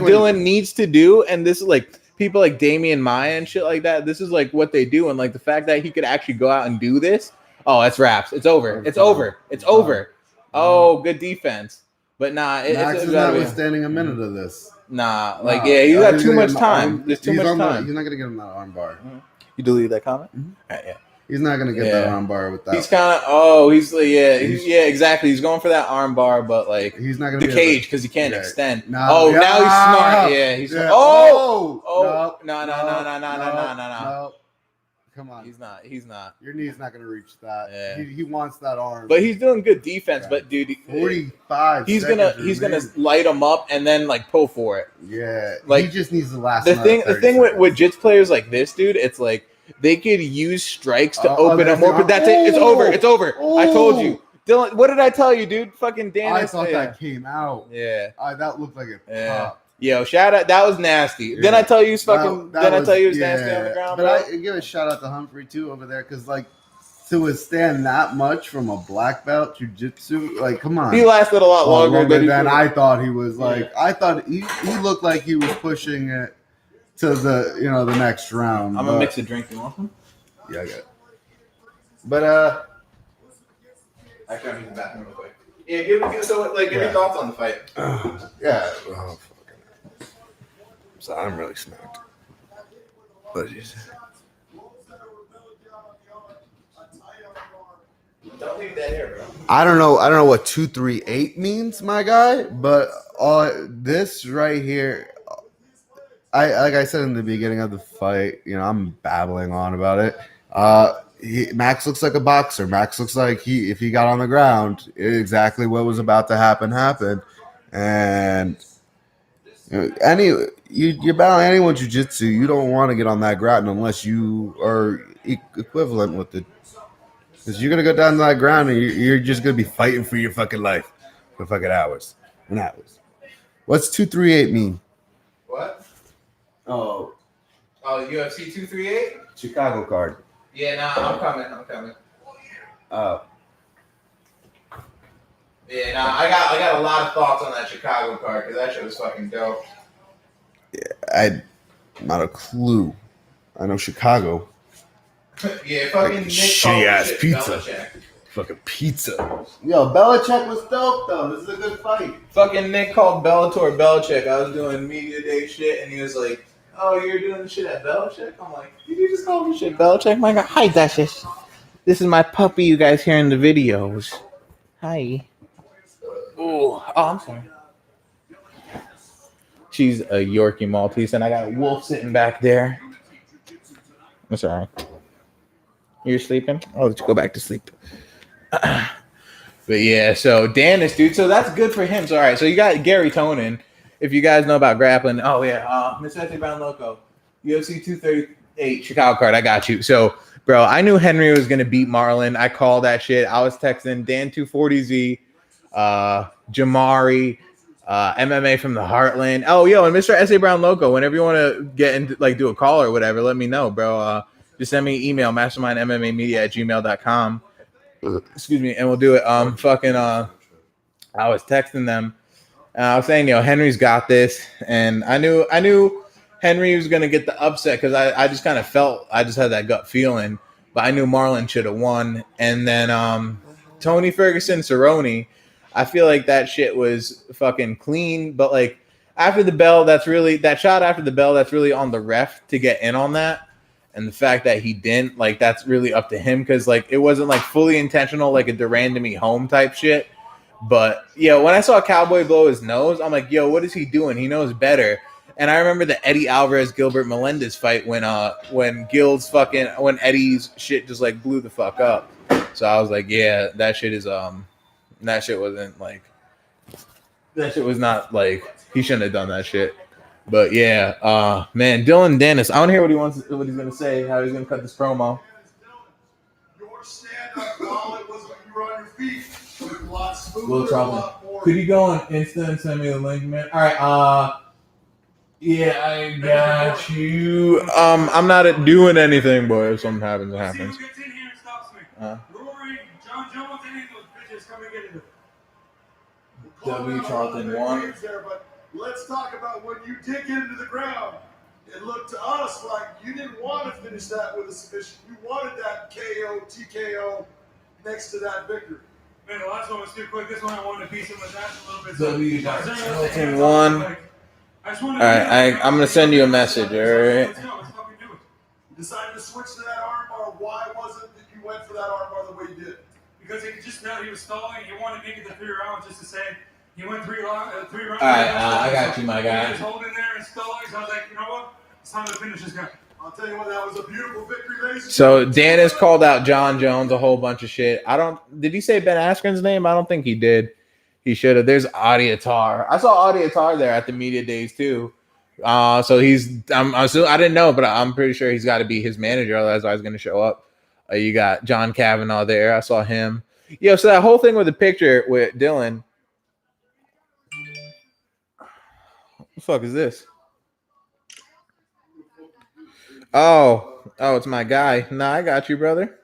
Dylan needs to do. And this is like people like Damian Maya and shit like that. This is like what they do. And like the fact that he could actually go out and do this. Oh, it's wraps. It's over. It's over. It's over. Oh, good defense. But nah, Max is not withstanding a minute of this. Nah, you got too much time. There's too much time. He's not gonna get him that arm bar. You deleted that comment? Right, yeah. He's not gonna get that arm bar with that. He's kind of exactly. He's going for that arm bar, but like he's not gonna the cage because he can't extend. Now he's smart. Yeah, he's no. Come on. He's not. Your knee's not going to reach that. Yeah. He wants that arm. But he's doing good defense. But dude, 45. He's gonna light him up and then like pull for it. Yeah. Like he just needs the last. The thing with Jits players like this, dude, it's like they could use strikes to open up more. But that's it. It's over. It's over. I told you, Dylan. What did I tell you, dude? Fucking Danis. I thought that came out. Yeah. That looked like it popped. Yo, shout out! That was nasty. Yeah. Didn't I tell you he was fucking? Didn't I tell you he was nasty on the ground? But I give a shout out to Humphrey too over there because like to withstand that much from a black belt jiu-jitsu, like come on. He lasted a lot longer than I thought he was. Like I thought he looked like he was pushing it to the the next round. I'm gonna mix a drink. You want some? Yeah, I got it. But actually, I'm using the bathroom real quick. Yeah, give me your thoughts on the fight. Yeah. Oh, so I'm really smoked. What did you say? Don't leave that here, bro. I don't know what 238 means, my guy, but this right here, like I said in the beginning of the fight, I'm babbling on about it. Max looks like a boxer. Max looks like if he got on the ground, exactly what was about to happen. And you're battling anyone jiu-jitsu, you don't want to get on that ground unless you are equivalent with it. Because you're going to go down to that ground and you're just going to be fighting for your fucking life for fucking hours and hours. What's 238 mean? What? Oh, UFC 238? Chicago card. Yeah, I'm coming. Oh. Yeah, I got a lot of thoughts on that Chicago card because that shit was fucking dope. Yeah, not a clue. I know Chicago. Yeah, fucking like shitty ass pizza. Belichick. Fucking pizza. Yo, Belichick was dope though. This is a good fight. Fucking Nick called Bellator Belichick. I was doing media day shit, and he was like, "Oh, you're doing shit at Belichick?" I'm like, "Did you just call me shit Belichick?" My God, hi, Duchess. This is my puppy you guys hear in the videos. Hi. Oh, I'm sorry. She's a Yorkie Maltese, and I got a wolf sitting back there. I'm sorry. You're sleeping? I'll let you go back to sleep. But yeah, so Danis, dude, so that's good for him. So all right, so you got Gary Tonin. If you guys know about grappling, oh yeah, Mr. Brown Loco, UFC 238 Chicago card. I got you. So, bro, I knew Henry was gonna beat Marlon. I called that shit. I was texting Dan 240Z, Jamari, MMA from the Heartland. Oh, yo, and Mr. S.A. Brown Loco. Whenever you want to get into like do a call or whatever, let me know, bro. Just send me an email, mastermindmmamedia@gmail.com. Excuse me, and we'll do it. I was texting them, and I was saying, Henry's got this, and I knew Henry was gonna get the upset because I just kind of felt, I just had that gut feeling, but I knew Marlon should have won. And then Tony Ferguson Cerrone, I feel like that shit was fucking clean, but like after the bell, that shot after the bell, that's really on the ref to get in on that. And the fact that he didn't, like, that's really up to him because, like, it wasn't, like, fully intentional, like a Durand to me home type shit. But, when I saw Cowboy blow his nose, I'm like, what is he doing? He knows better. And I remember the Eddie Alvarez-Gilbert Melendez fight when Eddie's shit just, like, blew the fuck up. So I was like, that shit is, that shit wasn't, like, that shit was not, like, he shouldn't have done that shit. But man, Dylan Danis. I want to hear what he's gonna say, how he's gonna cut this promo. Your stand-up while it was when you were on your feet was a lot smoother. Will Trouble. Could you go on Insta and send me the link, man? All right. I got you. I'm not doing anything, boy. If something happens, it happens. See who gets in here and stops me. Rory, John Jones, any of those bitches come and get in there. W. Charlton 1. Let's talk about when you did get into the ground. It looked to us like you didn't want to finish that with a submission. You wanted that KO, TKO next to that victory. Man, the last one was too quick. This one I wanted to piece him with that a little bit. W. Charlton 1. All right, I'm gonna send you a message. All right. Let's go. Let's fucking do it. You decided to switch to that armbar. Why was it that you went for that armbar the way you did? Because he was stalling. He wanted to make it the 3 rounds just to say. He went 3 rounds. All right, I got you, my guy. He was holding there and stalling. So I was like, you know what? It's time to finish this guy. I'll tell you what, that was a beautiful victory, ladies. So Danis called out John Jones a whole bunch of shit. Did he say Ben Askren's name? I don't think he did. He should have. There's Audiatar. I saw Audiatar there at the media days too. So I didn't know, but I'm pretty sure he's got to be his manager. Otherwise, I was going to show up. You got John Kavanaugh there. I saw him. So that whole thing with the picture with Dylan. What the fuck is this? Oh, it's my guy. Nah, I got you, brother.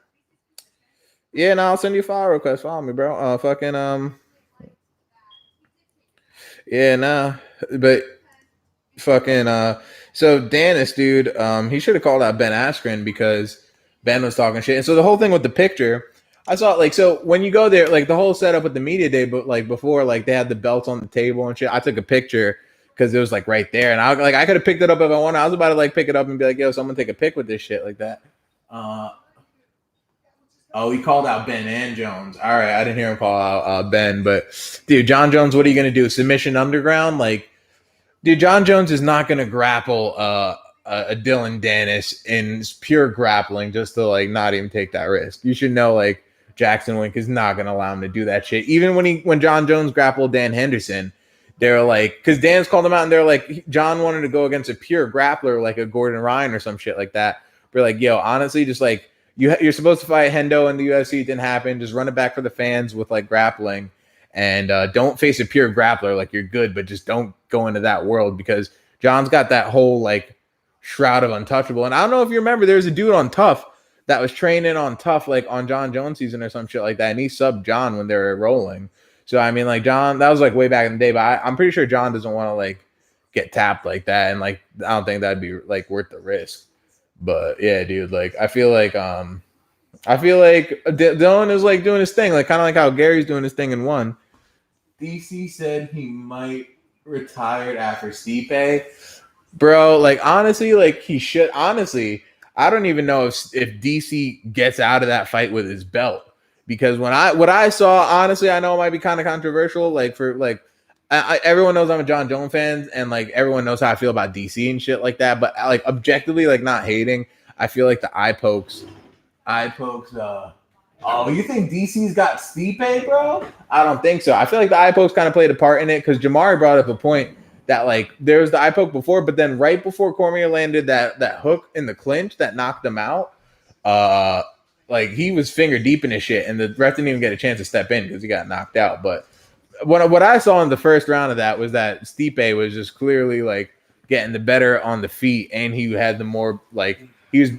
Yeah, no, I'll send you a follow request. Follow me, bro. But fucking so Danis, dude, he should have called out Ben Askren because Ben was talking shit. And so the whole thing with the picture, I saw it, like, so when you go there, like the whole setup with the media day, but like before, like they had the belts on the table and shit. I took a picture because it was like right there, and I could have picked it up if I wanted. I was about to like pick it up and be like, yo, someone take a pic with this shit like that. He called out Ben and Jones. All right, I didn't hear him call out Ben, but dude, John Jones, what are you gonna do? Submission underground? Like, dude, John Jones is not gonna grapple a Dylan Danis in pure grappling just to like not even take that risk. You should know, like, Jackson Wink is not gonna allow him to do that shit. Even when John Jones grappled Dan Henderson, they're like, because Dan's called him out and they're like, John wanted to go against a pure grappler like a Gordon Ryan or some shit like that. We're like, yo, honestly, just like you're supposed to fight Hendo in the UFC. It didn't happen. Just run it back for the fans with like grappling, and don't face a pure grappler. Like, you're good, but just don't go into that world because John's got that whole like shroud of untouchable. And I don't know if you remember, there's a dude on Tough that was training on Tough like on John Jones season or some shit like that, and he subbed John when they were rolling. So, I mean, like, John, that was, like, way back in the day, but I'm pretty sure John doesn't want to, like, get tapped like that, and, like, I don't think that'd be, like, worth the risk. But, yeah, dude, like, I feel like Dylan is, like, doing his thing, like, kind of like how Gary's doing his thing in one. DC said he might retire after Stipe. Bro, like, honestly, like, he should. Honestly, I don't even know if DC gets out of that fight with his belt. because what I saw, honestly, I know it might be kind of controversial. Like everyone knows I'm a John Jones fan, and like everyone knows how I feel about DC and shit like that. But like objectively, like not hating, I feel like the eye pokes. Oh, you think DC's got Stipe, bro? I don't think so. I feel like the eye pokes kind of played a part in it because Jamari brought up a point that like there was the eye poke before, but then right before Cormier landed that hook in the clinch that knocked him out, like he was finger deep in his shit, and the ref didn't even get a chance to step in because he got knocked out. But what I saw in the first round of that was that Stipe was just clearly like getting the better on the feet, and he had the more like he was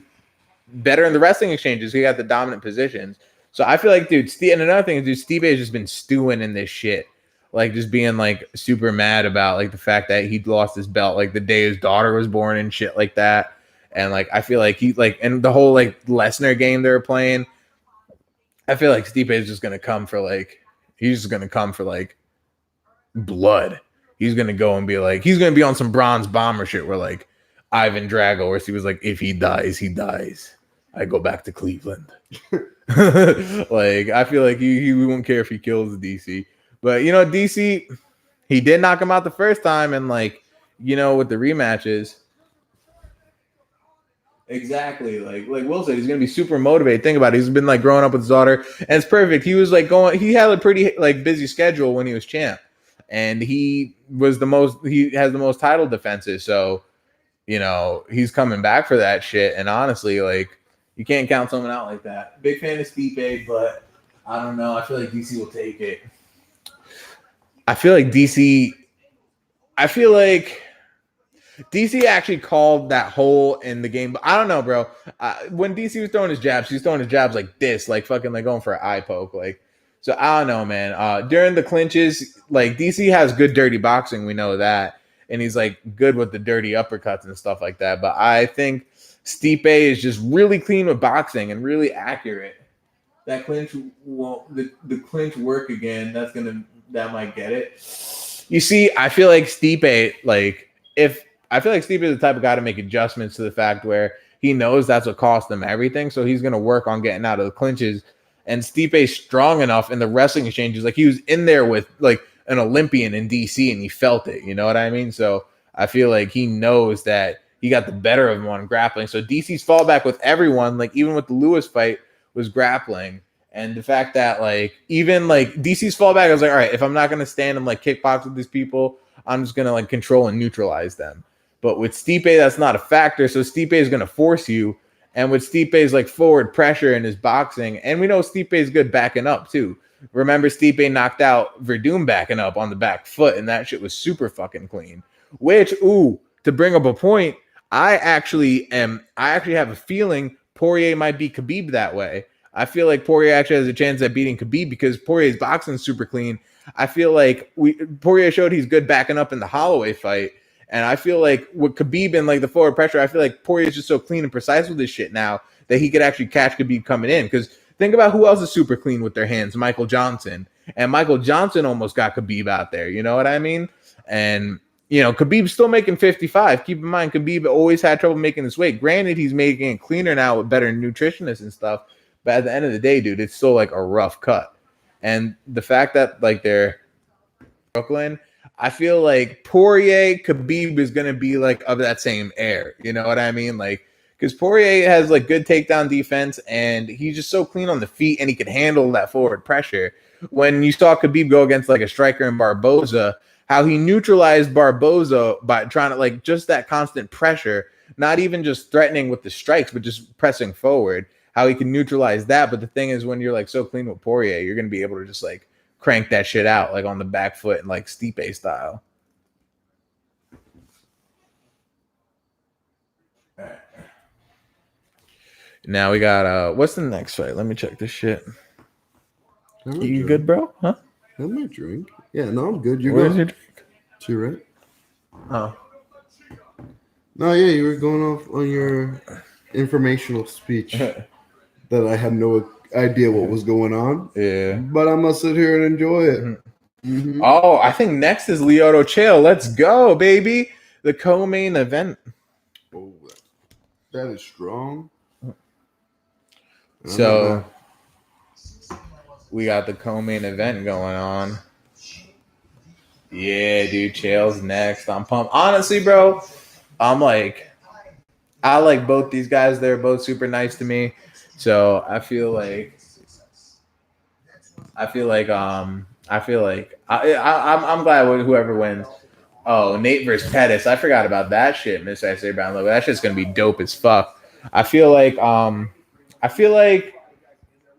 better in the wrestling exchanges. He got the dominant positions. So I feel like, dude, and another thing is, dude, Steve has just been stewing in this shit. Like, just being, like, super mad about, like, the fact that he lost his belt, like, the day his daughter was born and shit like that. And, like, I feel like he, like, and the whole, like, Lesnar game they were playing, I feel like Stipe is just going to come for, like, he's just going to come for, like, blood. He's going to go and be, like, he's going to be on some Bronze Bomber shit where, like, Ivan Drago, where he was like, if he dies, he dies. I go back to Cleveland. Like, I feel like he won't care if he kills DC. But, you know, DC, he did knock him out the first time. And, like, you know, with the rematches. Exactly. Like Will said, he's going to be super motivated. Think about it. He's been, like, growing up with his daughter. And it's perfect. He was, like, he had a pretty, like, busy schedule when he was champ. And he has the most title defenses. So, you know, he's coming back for that shit. And honestly, like, you can't count someone out like that. Big fan of Stipe, but I don't know. I feel like DC will take it. I feel like DC actually called that hole in the game. But I don't know, bro. When DC was throwing his jabs, he was throwing his jabs like this, like fucking like going for an eye poke. Like, so I don't know, man. During the clinches, like DC has good dirty boxing. We know that. And he's like good with the dirty uppercuts and stuff like that. But I think Stipe is just really clean with boxing and really accurate. That clinch won't the clinch work again. That might get it. You see, I feel like Stipe is the type of guy to make adjustments to the fact where he knows that's what cost him everything. So he's gonna work on getting out of the clinches. And Stipe's strong enough in the wrestling exchanges. Like he was in there with like an Olympian in DC and he felt it. You know what I mean? So I feel like he knows that he got the better of him on grappling. So DC's fallback with everyone, like even with the Lewis fight, was grappling. And the fact that like even like DC's fallback, I was like, all right, if I'm not gonna stand and like kickbox with these people, I'm just gonna like control and neutralize them. But with Stipe, that's not a factor. So Stipe is gonna force you. And with Stipe's like forward pressure in his boxing, and we know Stipe is good backing up too. Remember, Stipe knocked out Verdum backing up on the back foot, and that shit was super fucking clean. Which, to bring up a point, I actually have a feeling Poirier might beat Khabib that way. I feel like Poirier actually has a chance at beating Khabib because Poirier's boxing is super clean. I feel like Poirier showed he's good backing up in the Holloway fight. And I feel like with Khabib and like the forward pressure, I feel like Poirier's just so clean and precise with this shit now that he could actually catch Khabib coming in. Because think about who else is super clean with their hands, Michael Johnson. And Michael Johnson almost got Khabib out there. You know what I mean? And you know, Khabib's still making 55. Keep in mind, Khabib always had trouble making this weight. Granted, he's making it cleaner now with better nutritionists and stuff. But at the end of the day, dude, it's still like a rough cut. And the fact that like they're Brooklyn, I feel like Poirier, Khabib is going to be like of that same air. You know what I mean? Like, because Poirier has like good takedown defense and he's just so clean on the feet and he can handle that forward pressure. When you saw Khabib go against like a striker in Barboza, how he neutralized Barboza by trying to like just that constant pressure, not even just threatening with the strikes, but just pressing forward, how he can neutralize that. But the thing is, when you're like so clean with Poirier, you're going to be able to just like crank that shit out like on the back foot and like Stipe style. All right. Now we got what's the next fight? Let me check this shit. You good, bro? Huh? I might drink. Yeah, no, I'm good. Where's your drink? Two, right? Oh. No, yeah, you were going off on your informational speech that I had no idea what was going on. Yeah. But I'm going to sit here and enjoy it. Mm-hmm. Oh, I think next is Lyoto Chael. Let's go, baby. The co-main event. Oh, that is strong. So we got the co-main event going on. Yeah, dude, Chael's next. I'm pumped. Honestly, bro, I'm like, I like both these guys. They're both super nice to me. So I feel like I'm glad with whoever wins. Oh, Nate versus Pettis. I forgot about that shit, Miss I.C. Brownlow. That shit's gonna be dope as fuck. I feel like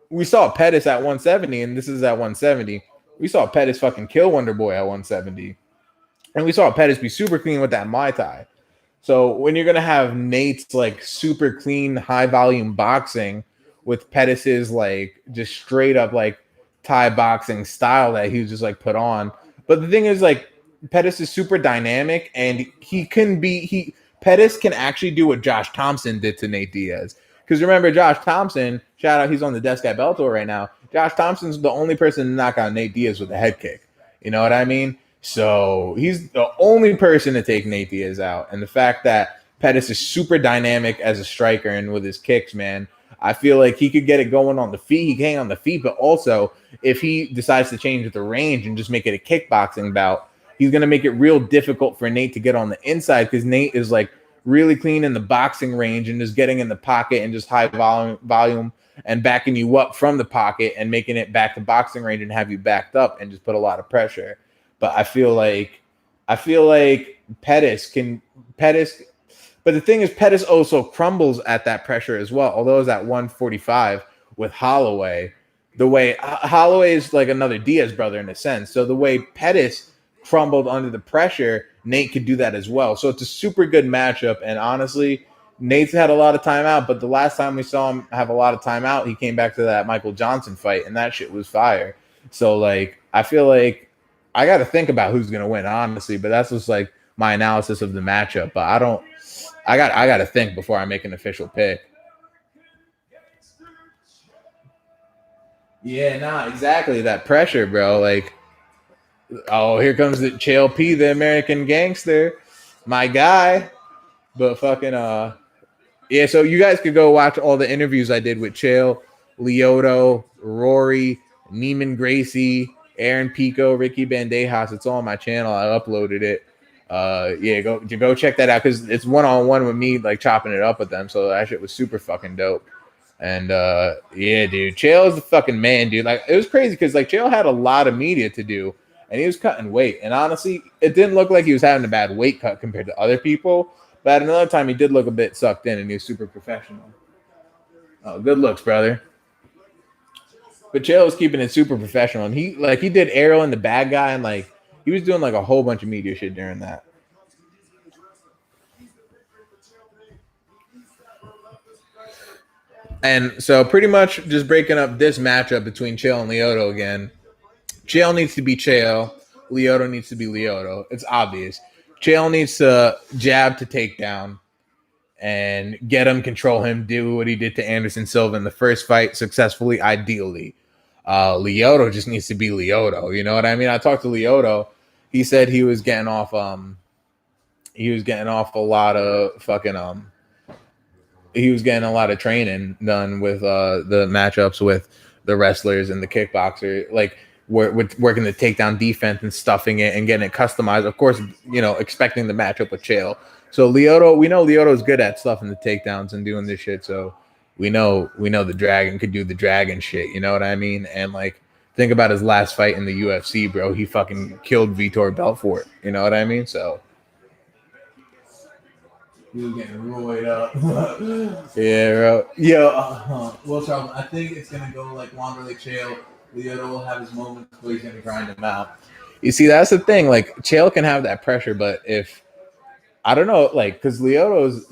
we saw Pettis at 170, and this is at 170. We saw Pettis fucking kill Wonder Boy at 170. And we saw Pettis be super clean with that Muay Thai. So when you're gonna have Nate's like super clean, high volume boxing with Pettis's like just straight up like Thai boxing style that he was just like put on. But the thing is, like, Pettis is super dynamic, and Pettis can actually do what Josh Thompson did to Nate Diaz. Because remember, Josh Thompson, shout out, he's on the desk at Bellator right now. Josh Thompson's the only person to knock out Nate Diaz with a head kick. You know what I mean? So he's the only person to take Nate Diaz out. And the fact that Pettis is super dynamic as a striker and with his kicks, man, I feel like he could get it going on the feet. He can hang on the feet, but also if he decides to change the range and just make it a kickboxing bout, he's going to make it real difficult for Nate to get on the inside because Nate is like really clean in the boxing range and just getting in the pocket and just high volume and backing you up from the pocket and making it back to boxing range and have you backed up and just put a lot of pressure. But I feel like Pettis, but the thing is, Pettis also crumbles at that pressure as well. Although it's at 145 with Holloway, the way Holloway is like another Diaz brother in a sense. So the way Pettis crumbled under the pressure, Nate could do that as well. So it's a super good matchup. And honestly, Nate's had a lot of time out, but the last time we saw him have a lot of time out, he came back to that Michael Johnson fight, and that shit was fire. So like, I feel like I got to think about who's going to win, honestly, but that's just like my analysis of the matchup. But I got to think before I make an official pick. Yeah, nah, exactly. That pressure, bro. Like, oh, here comes the Chael P, the American gangster, my guy. But fucking, yeah, so you guys could go watch all the interviews I did with Chael, Lyoto, Rory, Neiman Gracie, Aaron Pico, Ricky Bandejas. It's all on my channel. I uploaded it. Yeah, go check that out because it's one-on-one with me, like chopping it up with them. So that shit was super fucking dope. And yeah, dude, Chael is the fucking man, dude. Like, it was crazy because like Chael had a lot of media to do, and he was cutting weight. And honestly, it didn't look like he was having a bad weight cut compared to other people. But at another time, he did look a bit sucked in, and he was super professional. Oh, good looks, brother. But Chael was keeping it super professional, and he did Arrow and the bad guy, and like he was doing like a whole bunch of media shit during that. And so pretty much just breaking up this matchup between Chael and Lyoto again. Chael needs to be Chael. Lyoto needs to be Lyoto. It's obvious. Chael needs to jab to takedown and get him, control him, do what he did to Anderson Silva in the first fight successfully, ideally. Lyoto just needs to be Lyoto. You know what I mean? I talked to Lyoto. He said he was getting off a lot of fucking he was getting a lot of training done with the matchups with the wrestlers and the kickboxer, like with working the takedown defense and stuffing it and getting it customized. Of course, you know, expecting the matchup with Chael. So Lyoto, we know Lyoto's good at stuffing the takedowns and doing this shit. So we know the Dragon could do the Dragon shit. You know what I mean? And like, think about his last fight in the UFC, bro. He fucking killed Vitor Belfort. You know what I mean? So he was getting roided up. Yeah, bro. Yo, well, Charles, I think it's gonna go like Wanderlei Chael. Lyoto will have his moments where he's gonna grind him out. You see, that's the thing. Like, Chael can have that pressure, but if I don't know, like, because Lyoto's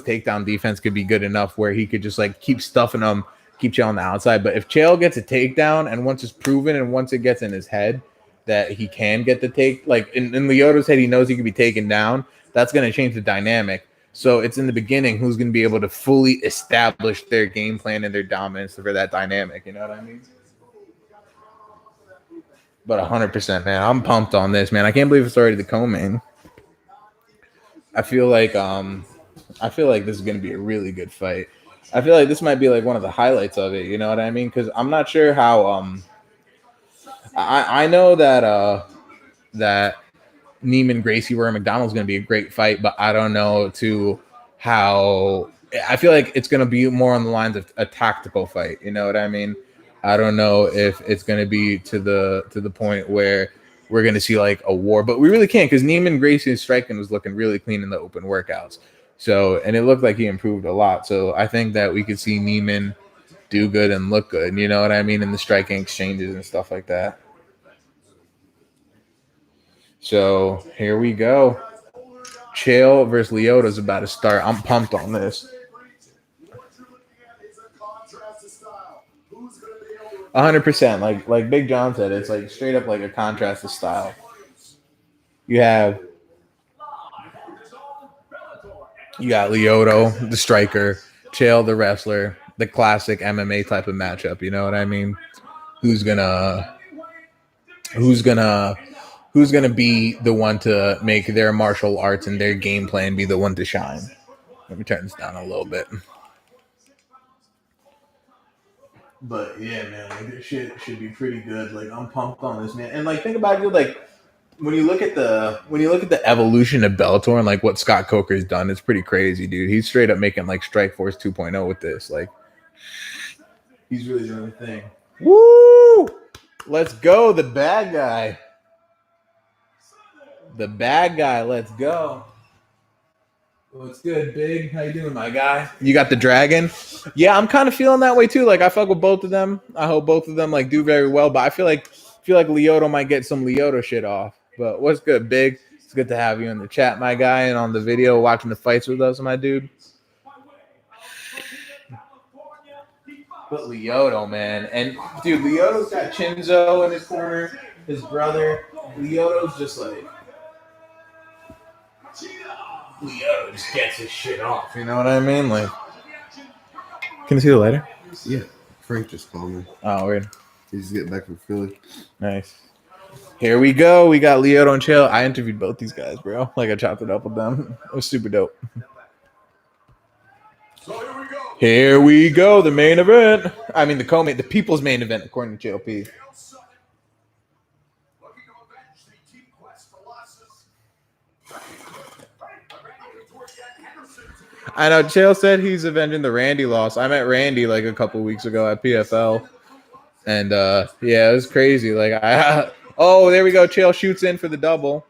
takedown defense could be good enough where he could just like keep stuffing him, keep Chael on the outside. But if Chael gets a takedown and once it's proven and once it gets in his head that he can get the take, like in Lyoto's head, he knows he can be taken down. That's gonna change the dynamic. So it's in the beginning who's going to be able to fully establish their game plan and their dominance for that dynamic. You know what I mean? But 100%, man. I'm pumped on this, man. I can't believe it's already the co-main. I feel like this is going to be a really good fight. I feel like this might be like one of the highlights of it. You know what I mean? Because I'm not sure how I know that Neiman Gracie were McDonald's going to be a great fight, but I don't know to how. I feel like it's going to be more on the lines of a tactical fight. You know what I mean? I don't know if it's going to be to the point where we're going to see like a war, but we really can't because Neiman Gracie's striking was looking really clean in the open workouts. So, and it looked like he improved a lot. So I think that we could see Neiman do good and look good. You know what I mean? In the striking exchanges and stuff like that. So here we go. Chael versus Lyoto is about to start. I'm pumped on this. 100%. Like Big John said, it's like straight up like a contrast of style. You got Lyoto, the striker, Chael, the wrestler, the classic MMA type of matchup. You know what I mean? Who's gonna be the one to make their martial arts and their game plan be the one to shine? Let me turn this down a little bit. But yeah, man, like this shit should be pretty good. Like I'm pumped on this, man. And like think about it, like when you look at the evolution of Bellator and like what Scott Coker's done, it's pretty crazy, dude. He's straight up making like Strikeforce 2.0 with this. Like he's really doing the thing. Woo! Let's go, the bad guy. The bad guy, let's go. What's good, Big? How you doing, my guy? You got the dragon? Yeah, I'm kind of feeling that way too. Like I fuck with both of them. I hope both of them like do very well. But I feel like Lyoto might get some Lyoto shit off. But what's good, Big? It's good to have you in the chat, my guy, and on the video watching the fights with us, my dude. But Lyoto, man, and dude, Lyoto's got Chinzo in his corner, his brother. Lyoto's just like. Lyoto just gets his shit off. You know what I mean? Like, can you see the lighter? Yeah. Frank just called me. Oh, weird. He's getting back from Philly. Nice. Here we go. We got Lyoto and Chael. I interviewed both these guys, bro. Like, I chopped it up with them. It was super dope. So Here we go. The main event. I mean, the people's main event, according to JLP. I know Chael said he's avenging the Randy loss. I met Randy like a couple weeks ago at PFL, and yeah, it was crazy. Like oh, there we go. Chael shoots in for the double.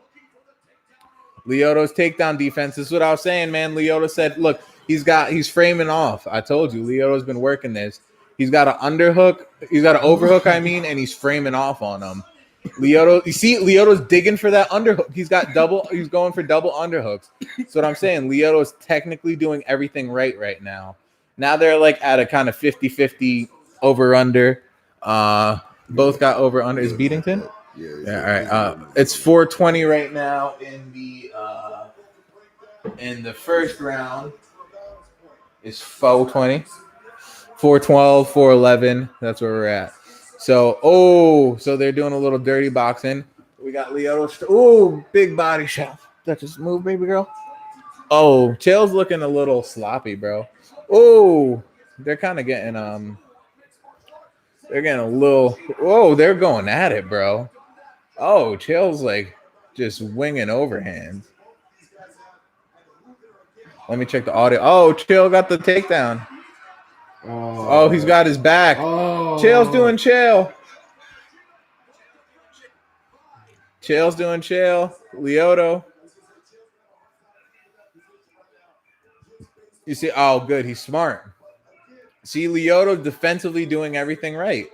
Lyoto's takedown defense. This is what I was saying, man. Lyoto said, "Look, he's framing off." I told you, Lyoto's been working this. He's got an underhook. He's got an overhook. I mean, and he's framing off on him. Lyoto, you see, Lyoto's digging for that underhook. He's going for double underhooks. That's what I'm saying. Lyoto's technically doing everything right now. Now they're like at a kind of 50-50 over under. Both got over under. Is Beatington? Yeah. All right. It's 420 right now in the first round. It's 420. 412, 411. That's where we're at. So they're doing a little dirty boxing. We got Lyoto. Big body shot. That just moved, baby girl. Oh, Chael's looking a little sloppy, bro. Oh, they're kind of getting they're getting a little. Oh, they're going at it, bro. Oh, Chael's like just winging overhands. Let me check the audio. Oh, Chael got the takedown. Oh, he's got his back. Oh. Chael's doing Chael. Chael's doing Chael. Lyoto. You see, oh, good. He's smart. See, Lyoto defensively doing everything right.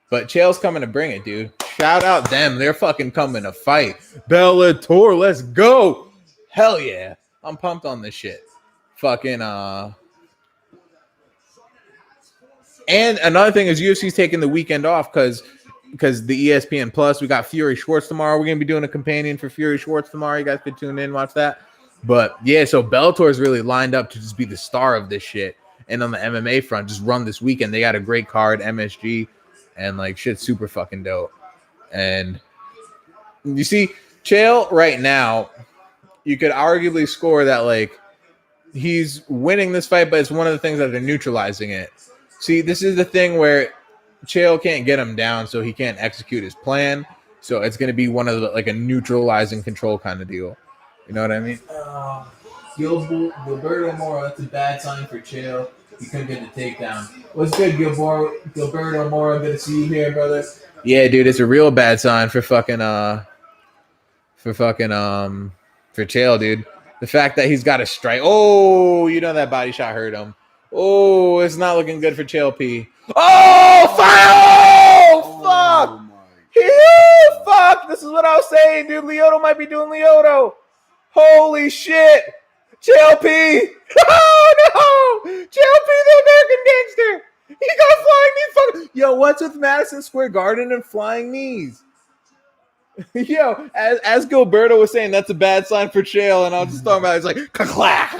But Chael's coming to bring it, dude. Shout out them. They're fucking coming to fight. Bellator, let's go. Hell yeah. I'm pumped on this shit. Fucking, And another thing is UFC's taking the weekend off because the ESPN Plus, we got Fury Schwartz tomorrow. We're going to be doing a companion for Fury Schwartz tomorrow. You guys could tune in, watch that. But yeah, so Bellator is really lined up to just be the star of this shit. And on the MMA front, just run this weekend. They got a great card, MSG, and like shit's super fucking dope. And you see, Chael right now, you could arguably score that like he's winning this fight, but it's one of the things that they're neutralizing it. See, this is the thing where Chael can't get him down, so he can't execute his plan. So it's gonna be one of the like a neutralizing control kind of deal. You know what I mean? Gilberto Moro, that's a bad sign for Chael. He couldn't get the takedown. What's good, Gilberto Moro? Good to see you here, brother. Yeah, dude, it's a real bad sign for fucking for Chael, dude. The fact that he's got a strike. Oh, you know that body shot hurt him. Oh, it's not looking good for Chael P. Oh, fire! Oh, fuck! Fuck! This is what I was saying, dude. Lyoto might be doing Lyoto. Holy shit! Chael P! Oh no! Chael P, the American Gangster! He got flying knee. Yo, what's with Madison Square Garden and flying knees? Yo, as Gilberto was saying, that's a bad sign for Chael, and I was just talking about it. It's like, clack.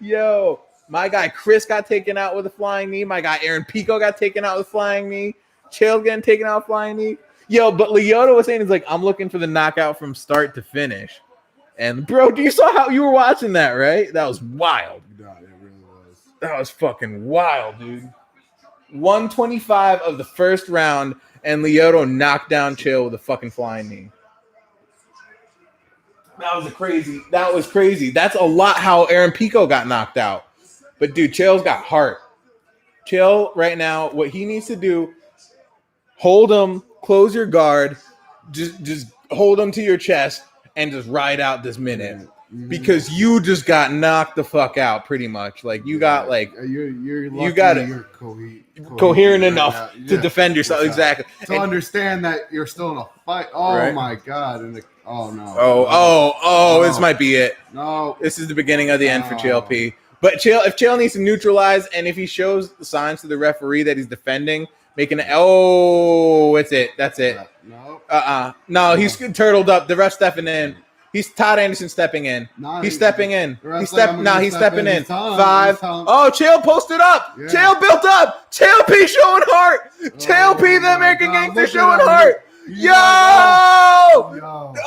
Yo, my guy Chris got taken out with a flying knee. My guy Aaron Pico got taken out with a flying knee. Chael getting taken out with a flying knee. Yo, but Lyoto was saying, he's like, I'm looking for the knockout from start to finish. And, bro, you saw how you were watching that, right? That was wild. Yeah, it really was. That was fucking wild, dude. 125 of the first round, and Lyoto knocked down Chael with a fucking flying knee. That was crazy. That's a lot how Aaron Pico got knocked out. But, dude, Chael's got heart. Chael, right now, what he needs to do, hold him, close your guard, just hold him to your chest, and just ride out this minute. Because you just got knocked the fuck out, pretty much. Like, you got, like... You're coherent enough to defend yourself. Exactly. To understand that you're still in a fight. Oh, right. My God. Oh, no. Oh, this might be it. No. This is the beginning of the end for Chael P. But if Chael needs to neutralize, and if he shows the signs to the referee that he's defending, making it... Oh, it's it. That's it. No. No, he's turtled up. The ref's stepping in. He's Todd Anderson stepping in. He's stepping in. He's stepping in. 5. Oh, Chael posted up. Yeah. Chael built up. Chael P showing heart. Chael P, the American Gangster, showing heart. Yo!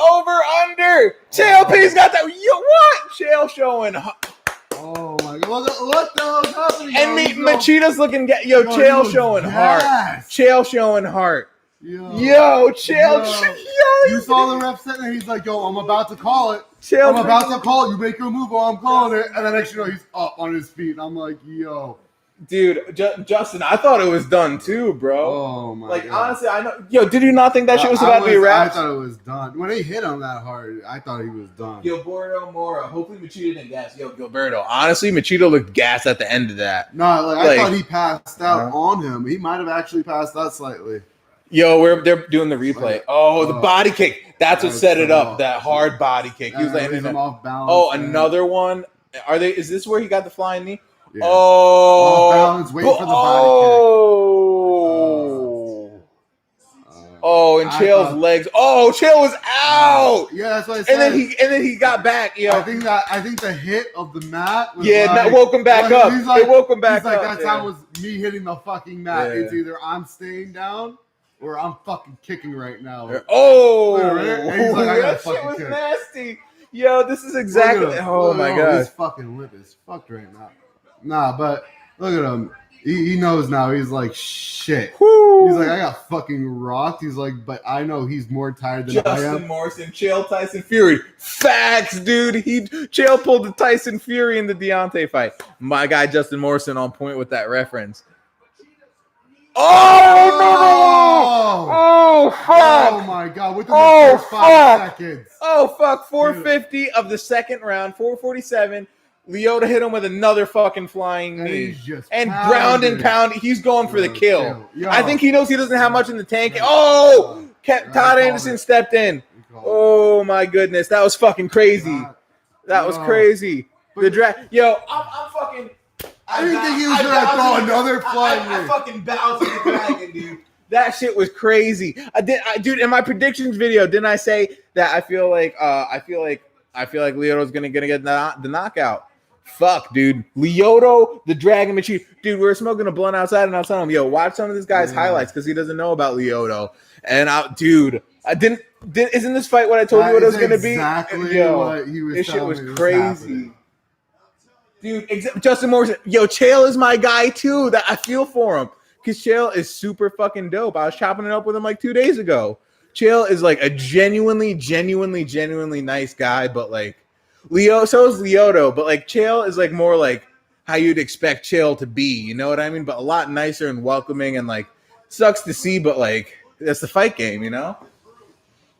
Over under. Chael P's got that. Yo, what? Chael showing heart. Oh my God! What the hell's happening? And Machida's looking. Chael showing heart. Chael showing heart. Yo, Chael. You saw the ref sitting there. He's like, "Yo, I'm about to call it. I'm about to call it. You make your move while I'm calling it." And then next you know, he's up on his feet. And I'm like, "Yo, dude, Justin, I thought it was done too, bro." Oh my God. Honestly, I know. Yo, did you not think that shit was about to be wrapped? I thought it was done when they hit him that hard. I thought he was done. Gilberto Moro. Hopefully, Machida didn't gas. Yo, Gilberto. Honestly, Machida looked gassed at the end of that. No, I thought he passed out on him. He might have actually passed out slightly. Yo, they're doing the replay. Oh, the body kick. That's what set it up. That hard body kick. He was landing him off balance. Oh, another one. Is this where he got the flying knee? Yeah. Oh, off balance, waiting for the body kick. And Chael's legs. Oh, Chael was out. Yeah, that's what I said. And then he got back. Yo, I think the hit of the mat. Was that woke him back up. It woke him back up. That time was me hitting the fucking mat. Yeah. It's either I'm staying down or I'm fucking kicking right now. Oh, and he's like, I that shit was nasty. Yo, this is exactly. Oh my God, his fucking lip is fucked right now. Nah, but look at him. He knows now. He's like, shit. Woo. He's like, I got fucking rocked. He's like, but I know he's more tired than I am. Justin Morrison, Chael Tyson Fury. Facts, dude. Chael pulled the Tyson Fury in the Deontay fight. My guy Justin Morrison on point with that reference. Oh, fuck. Oh, my God. Within the first 5 seconds. Oh, fuck. 450 of the second round. 447. Lyoto hit him with another fucking flying knee. And ground and pound. He's going for the kill. I think he knows he doesn't have much in the tank. Oh! Todd Anderson stepped in. Oh, my goodness. That was fucking crazy. That was crazy. Yo, I'm fucking... I didn't think he was going to throw another flying knee. I fucking bowed to the dragon, dude. That shit was crazy. Dude, in my predictions video, didn't I say that I feel like Lyoto's gonna get the knockout? Fuck, dude. Lyoto, the Dragon Machine. Dude, we were smoking a blunt outside, and I was telling him, yo, watch some of this guy's highlights because he doesn't know about Lyoto. And isn't this fight what I told you what it was gonna be? Exactly what he was. This shit was crazy. Dude, Justin Morrison. Yo, Chael is my guy too. That I feel for him. because Chael is super fucking dope. I was chopping it up with him like 2 days ago. Chael is like a genuinely nice guy, but like so is Lyoto, but like Chael is like more like how you'd expect Chael to be, you know what I mean? But a lot nicer and welcoming, and like sucks to see, but like that's the fight game, you know?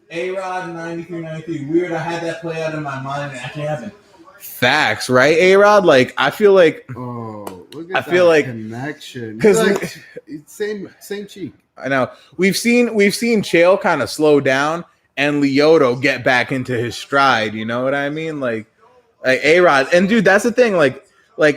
A-Rod 93. Weird, I had that play out in my mind and it actually happened. Facts, right? A-Rod, like I feel like look at I feel like connection. Because like, same cheek. I know. We've seen Chael kind of slow down and Lyoto get back into his stride, you know what I mean? Like A-Rod, and dude, that's the thing, like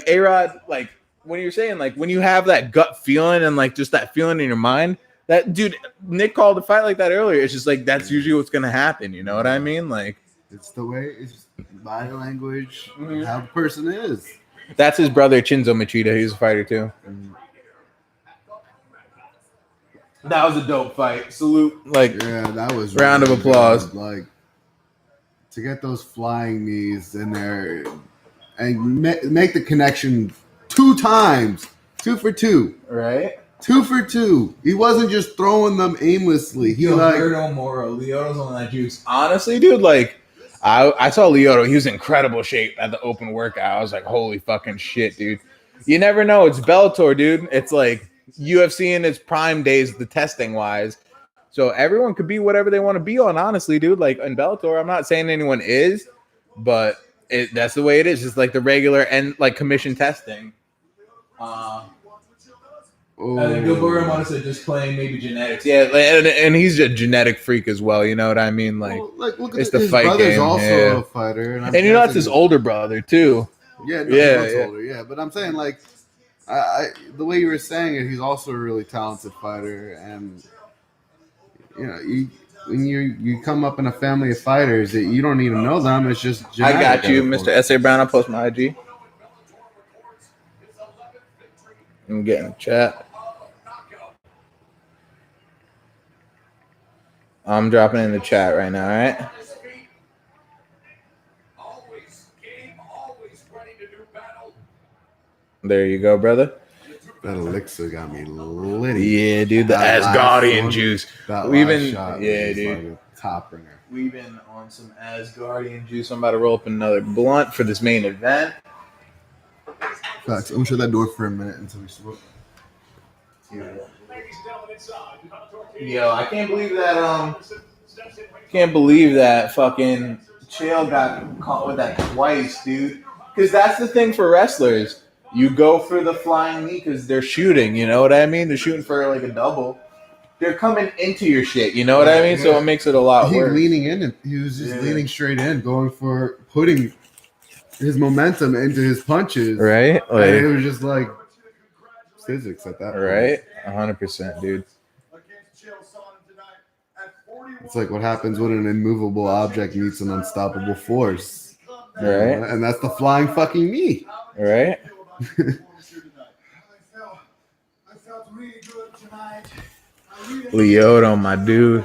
A-Rod, like when you're saying like when you have that gut feeling and like just that feeling in your mind, that dude, Nick called a fight like that earlier. It's just like that's usually what's gonna happen, you know what I mean? Like it's the way, it's body language, how the person is. That's his brother Chinzo Machida. He's a fighter too. That was a dope fight. Salute, like that was round of applause. Good. Like to get those flying knees in there and make the connection 2 times, 2 for 2, right? 2 for 2. He wasn't just throwing them aimlessly. He Gilberto Moro, Lyoto's on that juice. Honestly, dude, like I saw Lyoto. He was in incredible shape at the open workout. I was like, holy fucking shit, dude. You never know. It's Bellator, dude. It's like UFC in its prime days, the testing wise. So everyone could be whatever they want to be on, honestly, dude. Like in Bellator, I'm not saying anyone is, but that's the way it is. It's like the regular and like commission testing. And then Gilberto Moro said just playing maybe genetics. Yeah, and he's a genetic freak as well. You know what I mean? Like, look at it's the his fight brother's game. Also a fighter, and you know that's his older brother too. Yeah, older. Yeah, but I'm saying like, the way you were saying it, he's also a really talented fighter, and you know, when you come up in a family of fighters, you don't need to know them. It's just genetic. I got you, Mr. S.A. Brown. I'll post my IG. I'm getting a chat. I'm dropping in the chat right now, all right? There you go, brother. That elixir got me litty. Yeah, dude, the Asgardian juice. We've been, dude, like top ringer. We've been on some Asgardian juice. I'm about to roll up another blunt for this main event. Facts. I'm gonna shut that door for a minute until we smoke. Yo, I can't believe that fucking Chael got caught with that twice, dude. Because that's the thing for wrestlers. You go for the flying knee because they're shooting, you know what I mean? They're shooting for like a double. They're coming into your shit, you know what I mean? So it makes it a lot worse. He leaning in, and he was just leaning straight in, going for putting his momentum into his punches. Right? Like, and it was just like physics at that point. Right? 100%, dude. It's like what happens when an immovable object meets an unstoppable force. Right? And that's the flying fucking knee. Right? Lyoto, my dude.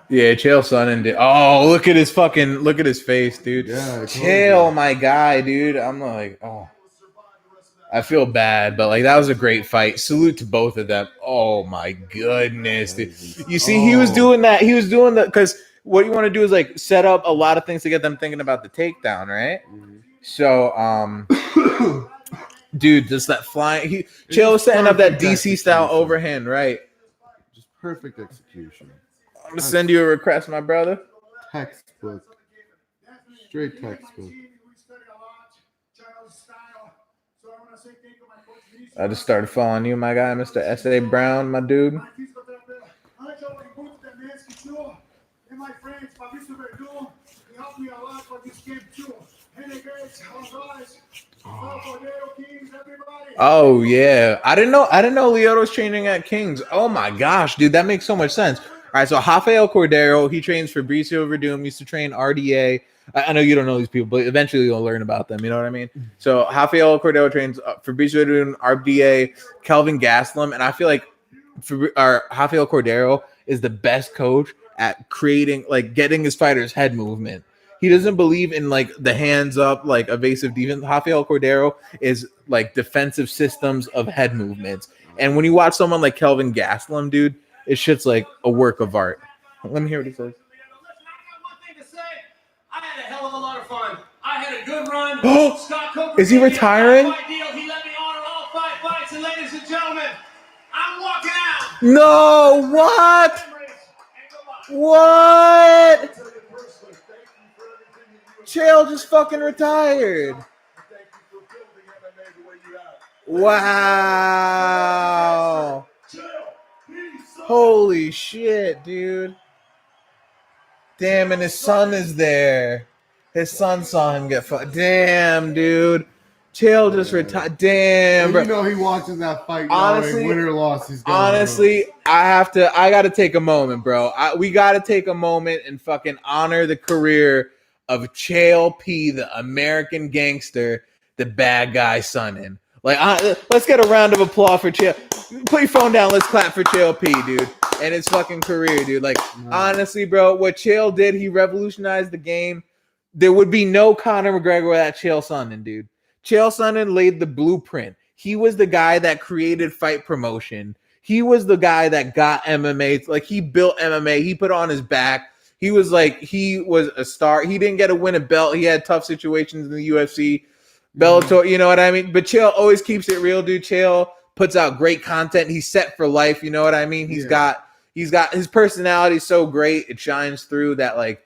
Yeah, Chael Sonnen. Oh, look at his face, dude. Yeah, Chael, my guy, dude. I'm like, oh, I feel bad, but like that was a great fight. Salute to both of them. Oh my goodness, dude. You see, he was doing that. He was doing that because what you want to do is like set up a lot of things to get them thinking about the takedown, right? Mm-hmm. So, dude, just that flying. Chael was setting up that DC style overhand, right? Just perfect execution. I'm gonna send you a request, my brother. Textbook. Straight textbook. I just started following you, my guy, Mr. S.A. Brown, my dude. Oh yeah, I didn't know Lyoto's training at Kings. Oh my gosh, dude, that makes so much sense. All right, so Rafael Cordero, he trains for Fabricio Verdum, used to train RDA. I know you don't know these people, but eventually you'll learn about them. You know what I mean? So Rafael Cordero trains Fabricio Verdum, RDA, Kelvin Gastelum, and I feel like Rafael Cordero is the best coach at creating, like, getting his fighters' head movement. He doesn't believe in like the hands up, like evasive defense. Rafael Cordero is like defensive systems of head movements. And when you watch someone like Kelvin Gastelum, dude, it shit's like a work of art. Let me hear what he says. I had a hell of a lot of fun. I had a good run. Is he retiring? He let me honor all 5 fights, and ladies and gentlemen, I'm walking out. No, what? What? Chael just fucking retired. Wow. Holy shit, dude. Damn, and his son is there. His son saw him get fucked. Damn, dude. Chael just retired. Damn, bro. You know he watches that fight. Honestly, win or loss, he's going honestly, I gotta take a moment, bro. We gotta take a moment and fucking honor the career of Chael P, the American gangster, the bad guy son. Like, let's get a round of applause for Chael. Put your phone down. Let's clap for Chael P, dude, and his fucking career, dude. Like, honestly, bro, what Chael did, he revolutionized the game. There would be no Conor McGregor without Chael Sonnen, dude. Chael Sonnen laid the blueprint. He was the guy that created fight promotion. He was the guy that got MMA. Like, he built MMA. He put it on his back. He was a star. He didn't get to win a belt. He had tough situations in the UFC. Bellator, you know what I mean? But Chael always keeps it real, dude. Chael puts out great content. He's set for life, you know what I mean? He's got his personality so great. It shines through that, like,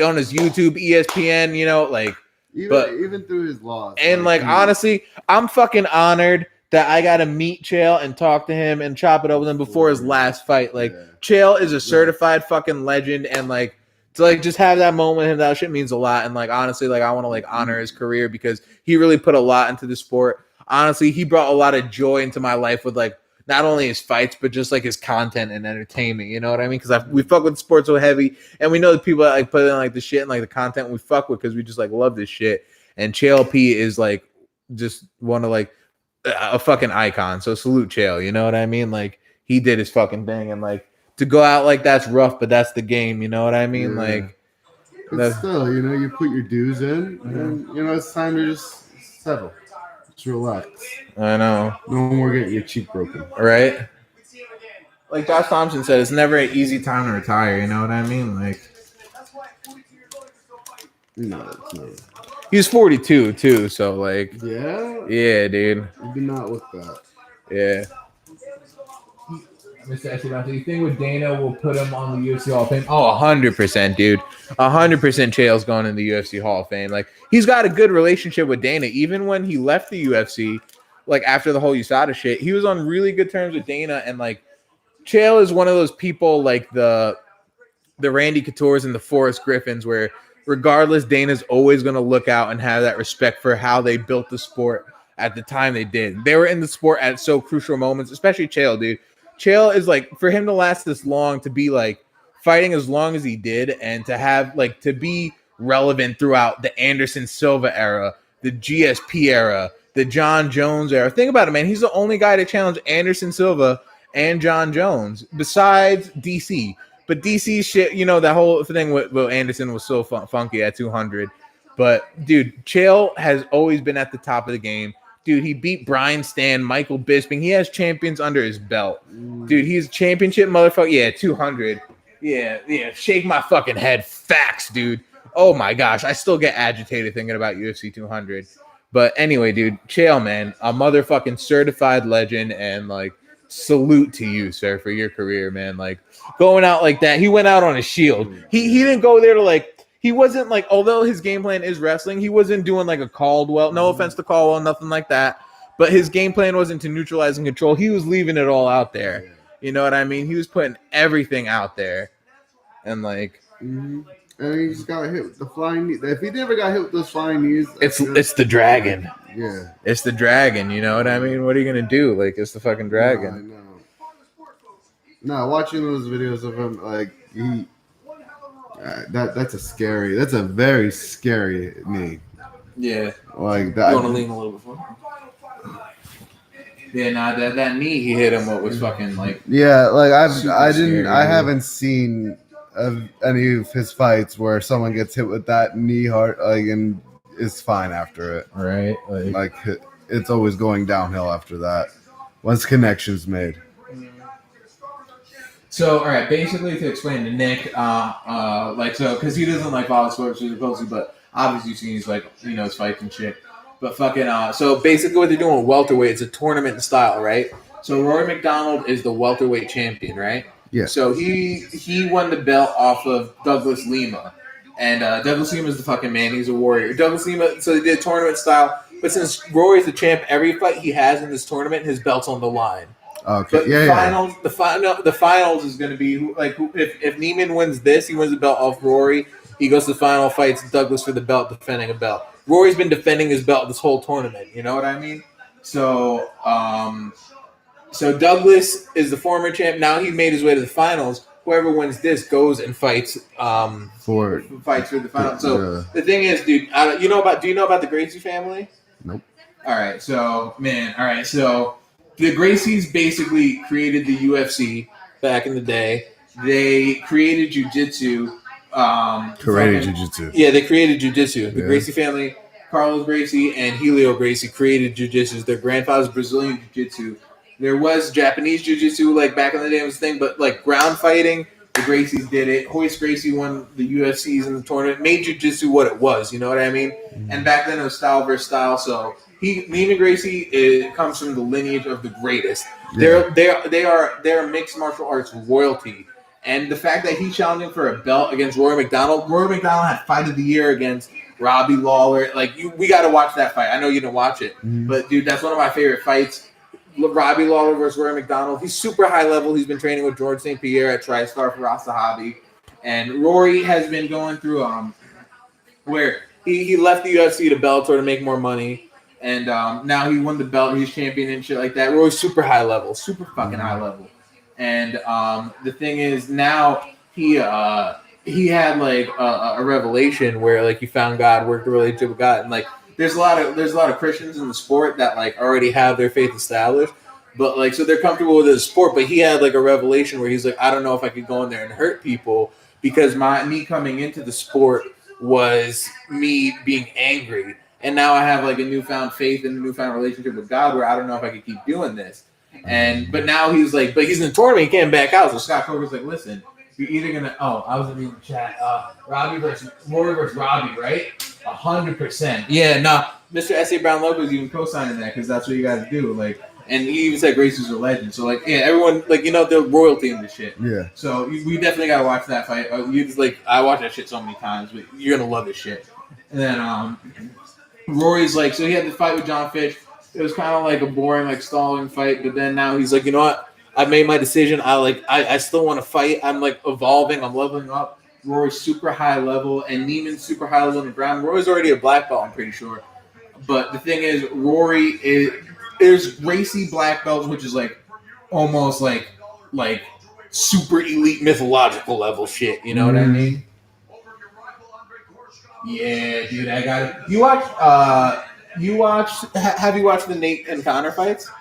on his YouTube, ESPN, you know, like, even through his loss. And like honestly, I'm fucking honored that I got to meet Chael and talk to him and chop it up with him before his last fight. Like, Chael is a certified fucking legend, and like to like just have that moment with him, that shit means a lot. And like honestly, like I want to like honor his career because he really put a lot into the sport. Honestly, he brought a lot of joy into my life with like not only his fights, but just like his content and entertainment. You know what I mean? Because we fuck with sports so heavy, and we know the people that like put in like the shit and like the content we fuck with because we just like love this shit. And Chael P is like just one of like a fucking icon. So salute Chael. You know what I mean? Like he did his fucking thing, and like to go out like that's rough, but that's the game. You know what I mean? Like, but still, you know, you put your dues in, and you know it's time to just settle. Relax. I know. No more getting your cheek broken. Right? Like Josh Thompson said, it's never an easy time to retire. You know what I mean? Like, no, it's not. He's 42 too, so like, yeah, dude. You do not look that. Yeah. Mr. Esteban, do you think with Dana will put him on the UFC Hall of Fame? Oh, 100%, dude. 100% Chael's going in the UFC Hall of Fame. Like, he's got a good relationship with Dana. Even when he left the UFC, like, after the whole USADA shit, he was on really good terms with Dana. And, like, Chael is one of those people like the Randy Couture's and the Forrest Griffins where regardless, Dana's always going to look out and have that respect for how they built the sport at the time they did. They were in the sport at so crucial moments, especially Chael, dude. Chael is like, for him to last this long, to be like fighting as long as he did, and to have like to be relevant throughout the Anderson Silva era, the GSP era, the John Jones era. Think about it, man. He's the only guy to challenge Anderson Silva and John Jones besides DC. But DC shit, you know, that whole thing with Anderson was so funky at 200. But dude, Chael has always been at the top of the game. Dude, he beat Brian Stan, Michael Bisping. He has champions under his belt. Dude, he's championship motherfucker. Yeah, 200. Yeah. Shake my fucking head. Facts, dude. Oh my gosh. I still get agitated thinking about UFC 200. But anyway, dude, Chael, man, a motherfucking certified legend, and like salute to you, sir, for your career, man. Like going out like that. He went out on a shield. He didn't go there to like, he wasn't like, although his game plan is wrestling, he wasn't doing like a Caldwell. No offense to Caldwell, nothing like that. But his game plan wasn't to neutralize and control. He was leaving it all out there. You know what I mean? He was putting everything out there. And like, and he just got hit with the flying knee. If he never got hit with those flying knees, it's the dragon. Yeah, it's the dragon. You know what I mean? What are you gonna do? Like, it's the fucking dragon. No, I know. No, watching those videos of him, like he. That's a very scary knee. Yeah. Like that. You want to lean a little bit forward? Yeah, that knee he hit him with was fucking like. Yeah, like I haven't seen of any of his fights where someone gets hit with that knee hard, like, and is fine after it. Right? Like it's always going downhill after that. Once connections made. So, all right, basically to explain to Nick, because he doesn't like follow sports super closely, but obviously you've seen his, his fights and shit. But so basically what they're doing with welterweight is a tournament style, right? So Rory MacDonald is the welterweight champion, right? Yeah. So he won the belt off of Douglas Lima. And Douglas Lima is the fucking man. He's a warrior. Douglas Lima, so they did tournament style. But since Rory's the champ, every fight he has in this tournament, his belt's on the line. Okay. But the finals is going to be if Neiman wins this, he wins the belt off Rory. He goes to the final, fights Douglas for the belt, defending a belt. Rory's been defending his belt this whole tournament. You know what I mean? So, so Douglas is the former champ. Now he made his way to the finals. Whoever wins this goes and fights for the final. So the thing is, dude, do you know about the Gracie family? Nope. All right, so the Gracies basically created the UFC back in the day. They created jiu-jitsu. Karate jiu-jitsu. Yeah, they created jiu-jitsu. The Yeah. Gracie family, Carlos Gracie and Helio Gracie, created jiu-jitsu. Their grandfather's Brazilian jiu-jitsu. There was Japanese jiu-jitsu, like back in the day was a thing, but like ground fighting, the Gracies did it. Hoist Gracie won the UFCs in the tournament, made jiu-jitsu what it was, you know what I mean? Mm-hmm. And back then it was style versus style, so Neiman Gracie comes from the lineage of the greatest. Yeah. They're mixed martial arts royalty. And the fact that he's challenging for a belt against Rory MacDonald had fight of the year against Robbie Lawler. We got to watch that fight. I know you didn't watch it, but dude, that's one of my favorite fights. Robbie Lawler versus Rory MacDonald. He's super high level. He's been training with George St. Pierre at TriStar for Asahabi. And Rory has been going through where he left the UFC to Bellator to make more money. And now he won the belt. He's champion and shit like that. Rory's super high level. Super fucking high level. And the thing is, now he had like a revelation where like he found God, worked a relationship with God, and like there's a lot of Christians in the sport that like already have their faith established, but like so they're comfortable with the sport. But he had like a revelation where he's like, I don't know if I could go in there and hurt people because me coming into the sport was me being angry, and now I have like a newfound faith and a newfound relationship with God where I don't know if I could keep doing this. But now he's like, but he's in the tournament, he can't back out. So Scott Coker's like, listen, you're either gonna. Oh, I was in the chat. Rory versus Robbie, right? 100%. Yeah, no, Mr. S.A. Brown Lopez even co-signing that because that's what you got to do. Like, and he even said Gracie's a legend. So like, yeah, everyone like they're royalty in this shit. Yeah. So we definitely gotta watch that fight. I watch that shit so many times, but you're gonna love this shit. And then Rory's like, so he had the fight with John Fitch. It was kind of like a boring, like stalling fight, but then now he's like, you know what? I made my decision. I still want to fight. I'm like evolving. I'm leveling up. Rory's super high level, and Neiman's super high level on the ground. Rory's already a black belt, I'm pretty sure. But the thing is, there's Gracie black belt, which is like almost like super elite mythological level shit. You know what I mean? Yeah, dude, I got it. Have you watched the Nate and Connor fights?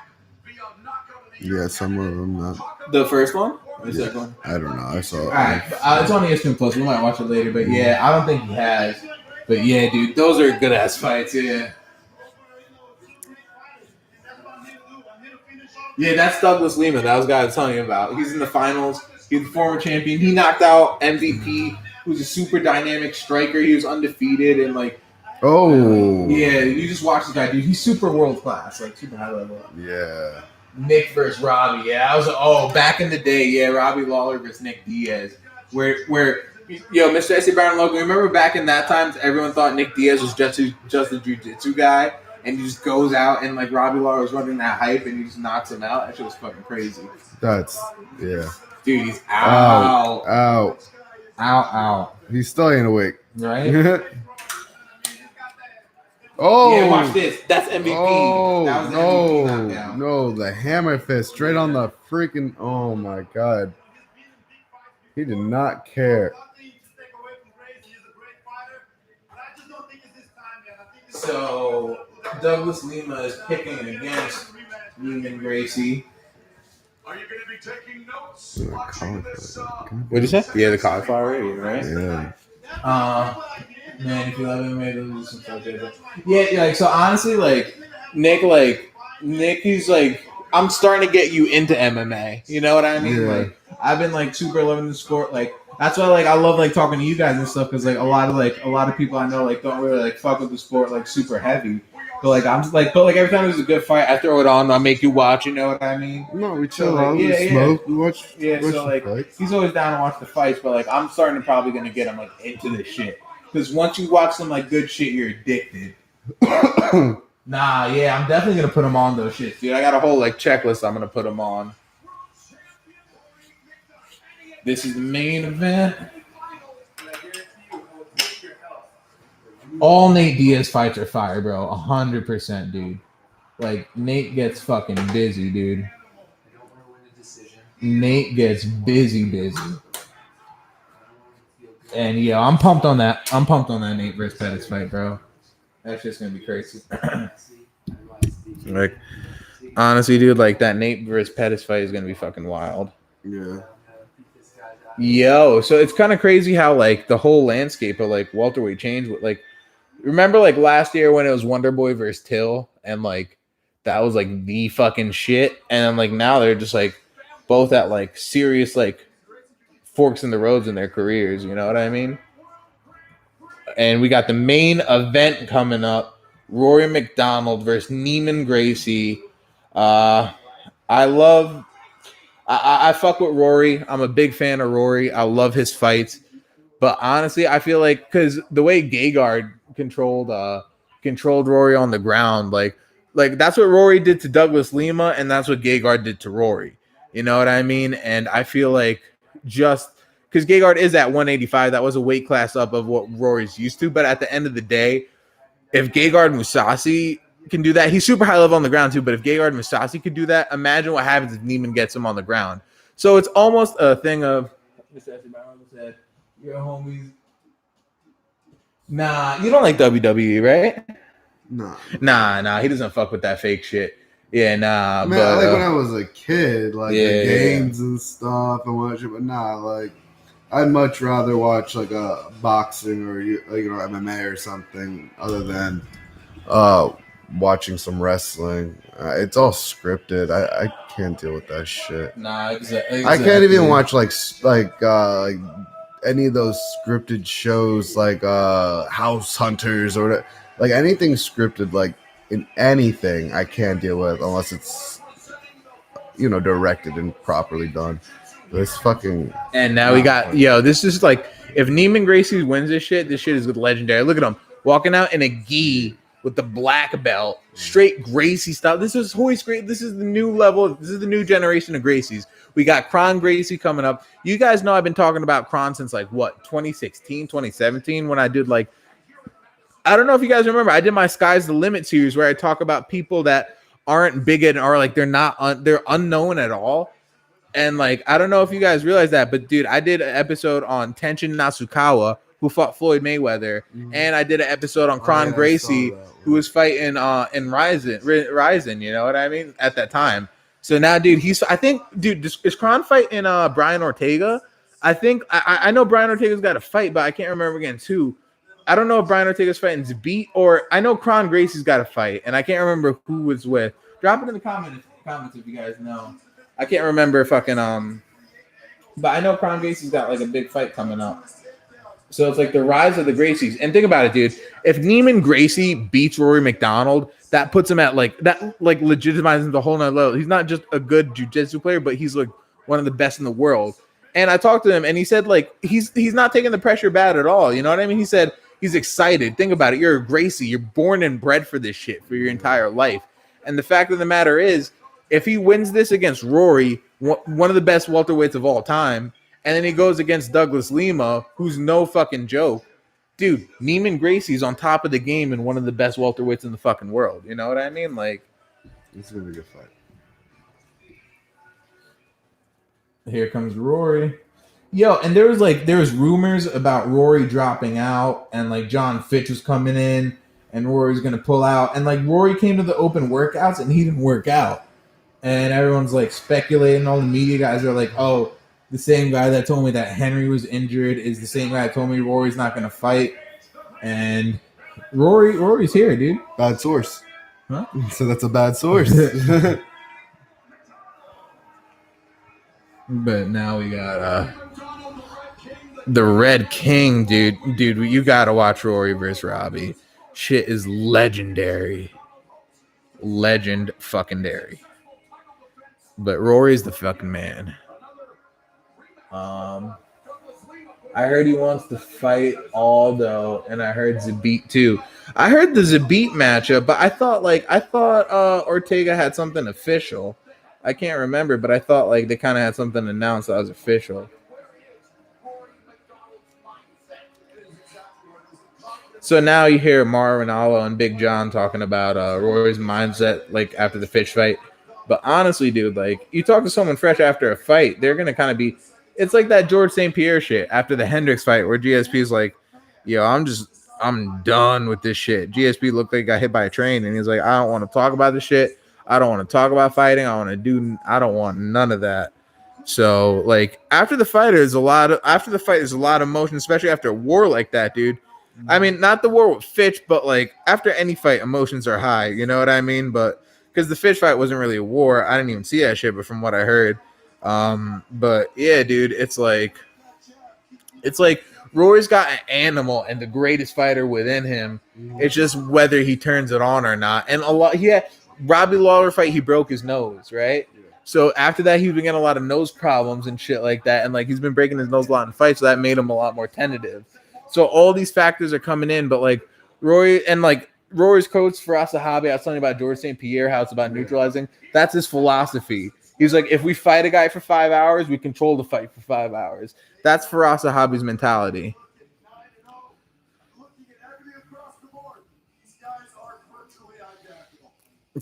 Yeah, some of them not. The first one? Or the Yeah, second one? I don't know. I saw it. All right, it's on ESPN Plus. We might watch it later, but yeah, I don't think he has. But yeah, dude, those are good ass fights. Yeah. Yeah, that's Douglas Lima. That was the guy I was telling you about. He's in the finals. He's the former champion. He knocked out MVP, who's a super dynamic striker. He was undefeated and like. Oh. Yeah, you just watch this guy, dude. He's super world class, like super high level. Yeah. Nick versus Robbie. Yeah, I was back in the day. Yeah, Robbie Lawler versus Nick Diaz. Where Mr. S.A. Brown Logan. Remember back in that time, everyone thought Nick Diaz was just a jiu-jitsu guy, and he just goes out and like Robbie Lawler was running that hype, and he just knocks him out. That shit was fucking crazy. Yeah. Dude, he's out. Ow. He's still ain't awake. Right? Oh, yeah, watch this. That's MVP. Oh, that was the MVP knockdown. No, the hammer fist straight on the freaking. Oh my god, he did not care. So Douglas Lima is picking against Neiman Gracie. Are you going to be taking notes? Yeah, Watching this? What'd you say? Yeah, the cauliflower rating, right? Yeah. Man, if you love MMA, those are some stuff. Yeah, like so. Honestly, Nick, he's like, I'm starting to get you into MMA. You know what I mean? Yeah. Like, I've been like super loving the sport. Like, that's why like I love like talking to you guys and stuff because like a lot of people I know like don't really like fuck with the sport like super heavy. But like I'm just like, but like every time there's a good fight, I throw it on. I make you watch. You know what I mean? No, we chill So, like, out. yeah, We smoke. We watch. Yeah, watch so the like fights. he's always down to watch the fights, but like I'm starting to probably gonna get him like into this shit because once you watch some like good shit, you're addicted. Nah, yeah, I'm definitely gonna put him on those shits, dude. I got a whole like checklist I'm gonna put him on. This is the main event. All Nate Diaz fights are fire, bro. 100%, dude. Like Nate gets fucking busy, dude. Nate gets busy. And yeah, I'm pumped on that. I'm pumped on that Nate versus Pettis fight, bro. That's just gonna be crazy. Like, honestly, dude, like that Nate versus Pettis fight is gonna be fucking wild. Yeah. Yo, so it's kind of crazy how like the whole landscape of like welterweight changed. Like, remember like last year when it was Wonder Boy versus Till, and like that was like the fucking shit, and then like now they're just like both at like serious like forks in the roads in their careers. You know what I mean? And we got the main event coming up: Rory MacDonald versus Neiman Gracie. I fuck with Rory. I'm a big fan of Rory. I love his fights. But honestly, I feel like because the way Gegard controlled Rory on the ground, like that's what Rory did to Douglas Lima, and that's what Gegard did to Rory. You know what I mean? And I feel like just because Gegard is at 185, that was a weight class up of what Rory's used to. But at the end of the day, if Gegard Mousasi can do that, he's super high level on the ground too. But if Gegard Mousasi could do that, imagine what happens if Neiman gets him on the ground. So it's almost a thing of said, your homies. Nah, you don't like WWE, right? Nah, he doesn't fuck with that fake shit. Yeah, nah. Man, but, like when I was a kid, like the games and stuff and watch it, but nah, like I'd much rather watch like a boxing or MMA or something other than watching some wrestling. It's all scripted. I can't deal with that shit. Nah, exactly. I can't even watch like any of those scripted shows like House Hunters or whatever. Like anything scripted, like in anything, I can't deal with unless it's directed and properly done. This fucking and now we got this is like if Neiman Gracie wins this shit is legendary. Look at him walking out in a gi with the black belt, straight Gracie style. This is Hoist Gracie. This is the new level. This is the new generation of Gracies. We got Kron Gracie coming up. You guys know I've been talking about Kron since like what 2016, 2017 when I did like I don't know if you guys remember. I did my Sky's the Limit series where I talk about people that aren't big and are like they're unknown at all. And like I don't know if you guys realize that, but dude, I did an episode on Tenshin Nasukawa, who fought Floyd Mayweather, and I did an episode on Kron Gracie, who was fighting in Ryzen. You know what I mean? At that time. So now, dude, is Kron fighting Brian Ortega? I think I know Brian Ortega's got a fight, but I can't remember against who. I don't know if Brian Ortega's fighting Zabit or I know Kron Gracie's got a fight, and I can't remember who was with. Drop it in the comments if you guys know. I can't remember fucking but I know Kron Gracie's got like a big fight coming up. So it's like the rise of the Gracies. And think about it, dude. If Neiman Gracie beats Rory MacDonald, that puts him at like that like legitimizes the whole nother level. He's not just a good jiu-jitsu player, but he's like one of the best in the world. And I talked to him and he said like he's not taking the pressure bad at all. You know what I mean? He said he's excited. Think about it. You're a Gracie. You're born and bred for this shit for your entire life. And the fact of the matter is, if he wins this against Rory, one of the best welterweights of all time, and then he goes against Douglas Lima, who's no fucking joke, dude, Neiman Gracie's on top of the game and one of the best welterweights in the fucking world. You know what I mean? Like, it's gonna be a good fight. Here comes Rory. Yo, and there was rumors about Rory dropping out, and like John Fitch was coming in, and Rory's gonna pull out, and like Rory came to the open workouts and he didn't work out. and everyone's like speculating. All the media guys are like, "Oh, the same guy that told me that Henry was injured is the same guy that told me Rory's not going to fight." And Rory's here, dude. Bad source. Huh? So that's a bad source. But now we got the Red King, dude. Dude, you gotta watch Rory versus Robbie. Shit is legendary. Legend fucking dairy. But Rory's the fucking man. I heard he wants to fight Aldo, and I heard Zabit too. I heard the Zabit matchup, but I thought Ortega had something official. I can't remember, but I thought like they kind of had something announced that was official. So now you hear Mauro Ranallo and Big John talking about Rory's mindset like after the Fitch fight. But honestly, dude, like you talk to someone fresh after a fight, they're gonna kind of be. It's like that George St. Pierre shit after the Hendricks fight, where GSP is like, "Yo, I'm done with this shit." GSP looked like he got hit by a train, and he's like, "I don't want to talk about this shit. I don't want to talk about fighting. I don't want none of that." So like after the fight, there's a lot of emotion, especially after a war like that, dude. I mean, not the war with Fitch, but like after any fight, emotions are high. You know what I mean? But because the Fitch fight wasn't really a war, I didn't even see that shit. But from what I heard, but yeah, dude, it's like Rory's got an animal and the greatest fighter within him. It's just whether he turns it on or not. And Robbie Lawler fight, he broke his nose, right? So after that, he's been getting a lot of nose problems and shit like that, and like he's been breaking his nose a lot in fights, so that made him a lot more tentative. So all these factors are coming in, but like Rory's coach for Asahabi, I was telling you about George St. Pierre, how it's about neutralizing. That's his philosophy. He's like, if we fight a guy for 5 hours, we control the fight for 5 hours. That's for Asahabi's mentality.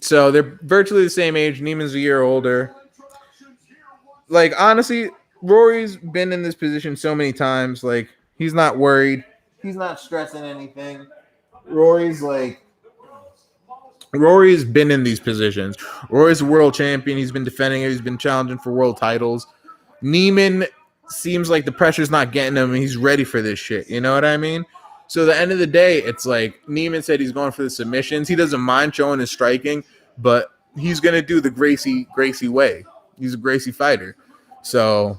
So they're virtually the same age. Neiman's a year older. Like, honestly, Rory's been in this position so many times. Like, he's not worried. He's not stressing anything. Rory's been in these positions. Rory's a world champion. He's been defending it. He's been challenging for world titles. Neiman seems like the pressure's not getting him, and he's ready for this shit. You know what I mean? So at the end of the day, it's like Neiman said he's going for the submissions. He doesn't mind showing his striking, but he's going to do the Gracie way. He's a Gracie fighter. So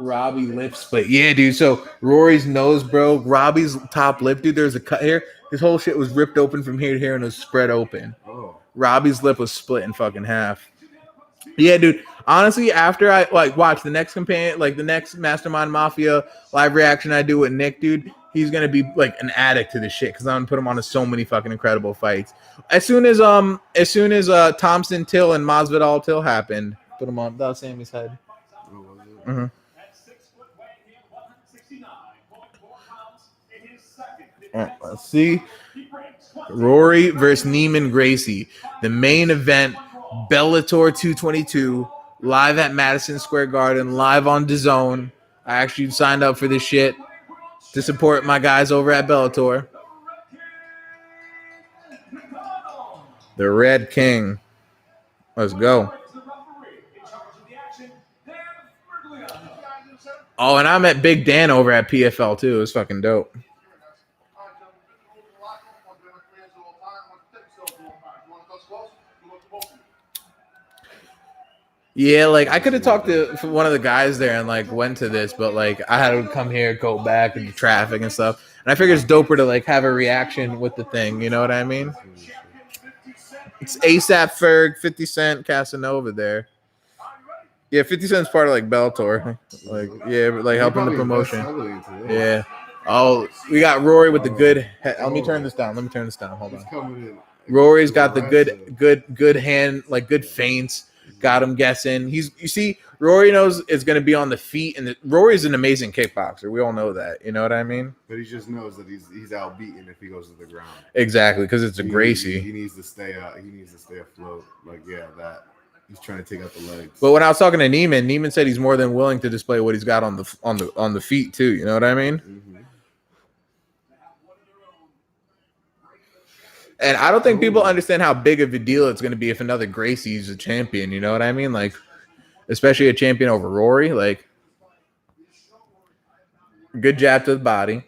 Robbie lip split. Yeah, dude. So Rory's nose broke. Robbie's top lip, dude. There's a cut here. His whole shit was ripped open from here to here and it was spread open. Oh. Robbie's lip was split in fucking half. Yeah, dude. Honestly, after I watch the next campaign, like the next Mastermind Mafia live reaction I do with Nick, dude, he's gonna be like an addict to this shit because I'm gonna put him on so many fucking incredible fights. As soon as Thompson Till and Masvidal Till happened, put him on. That was Sammy's head. Mm-hmm. All right, let's see. Rory versus Neiman Gracie, the main event, Bellator 222, live at Madison Square Garden, live on DAZN. I actually signed up for this shit to support my guys over at Bellator. The Red King. Let's go. Oh, and I met Big Dan over at PFL too. It was fucking dope. Yeah, like I could have talked to one of the guys there and like went to this, but like I had to come here, go back, and the traffic and stuff. And I figured it's doper to like have a reaction with the thing. You know what I mean? It's ASAP Ferg, 50 Cent, Casanova there. Yeah, 50 Cent's part of like Bellator, like yeah, like helping the promotion. Yeah. Oh, we got Rory with the good. Let me turn this down. Hold on. Rory's got the good hand, like good feints. Got him guessing. You see, Rory knows it's going to be on the feet, and Rory's an amazing kickboxer. We all know that. You know what I mean? But he just knows that he's outbeaten if he goes to the ground. Exactly, because it's a Gracie. He needs to stay out. He needs to stay afloat. Like that. He's trying to take out the legs. But when I was talking to Neiman said he's more than willing to display what he's got on the feet too. You know what I mean? Mm-hmm. And I don't think people understand how big of a deal it's going to be if another Gracie's a champion. You know what I mean? Like, especially a champion over Rory. Like, good jab to the body.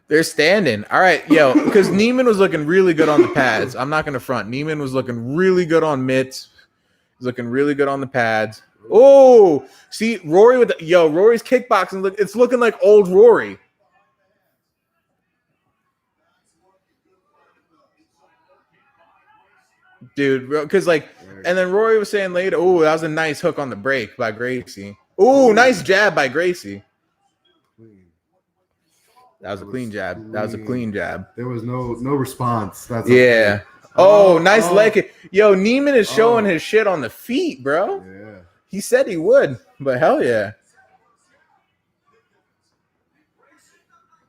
They're standing. All right, yo, because Neiman was looking really good on the pads. I'm not going to front. Neiman was looking really good on mitts. He's looking really good on the pads. Oh, see, Rory with Rory's kickboxing. Look, it's looking like old Rory. Dude, because and then Rory was saying later, oh, that was a nice hook on the break by Gracie. Oh, nice jab by Gracie. That was a clean jab. That was a clean jab. There was no response. That's yeah. Nice leg kick. Yo, Neiman is showing his shit on the feet, bro. Yeah. He said he would, but hell yeah.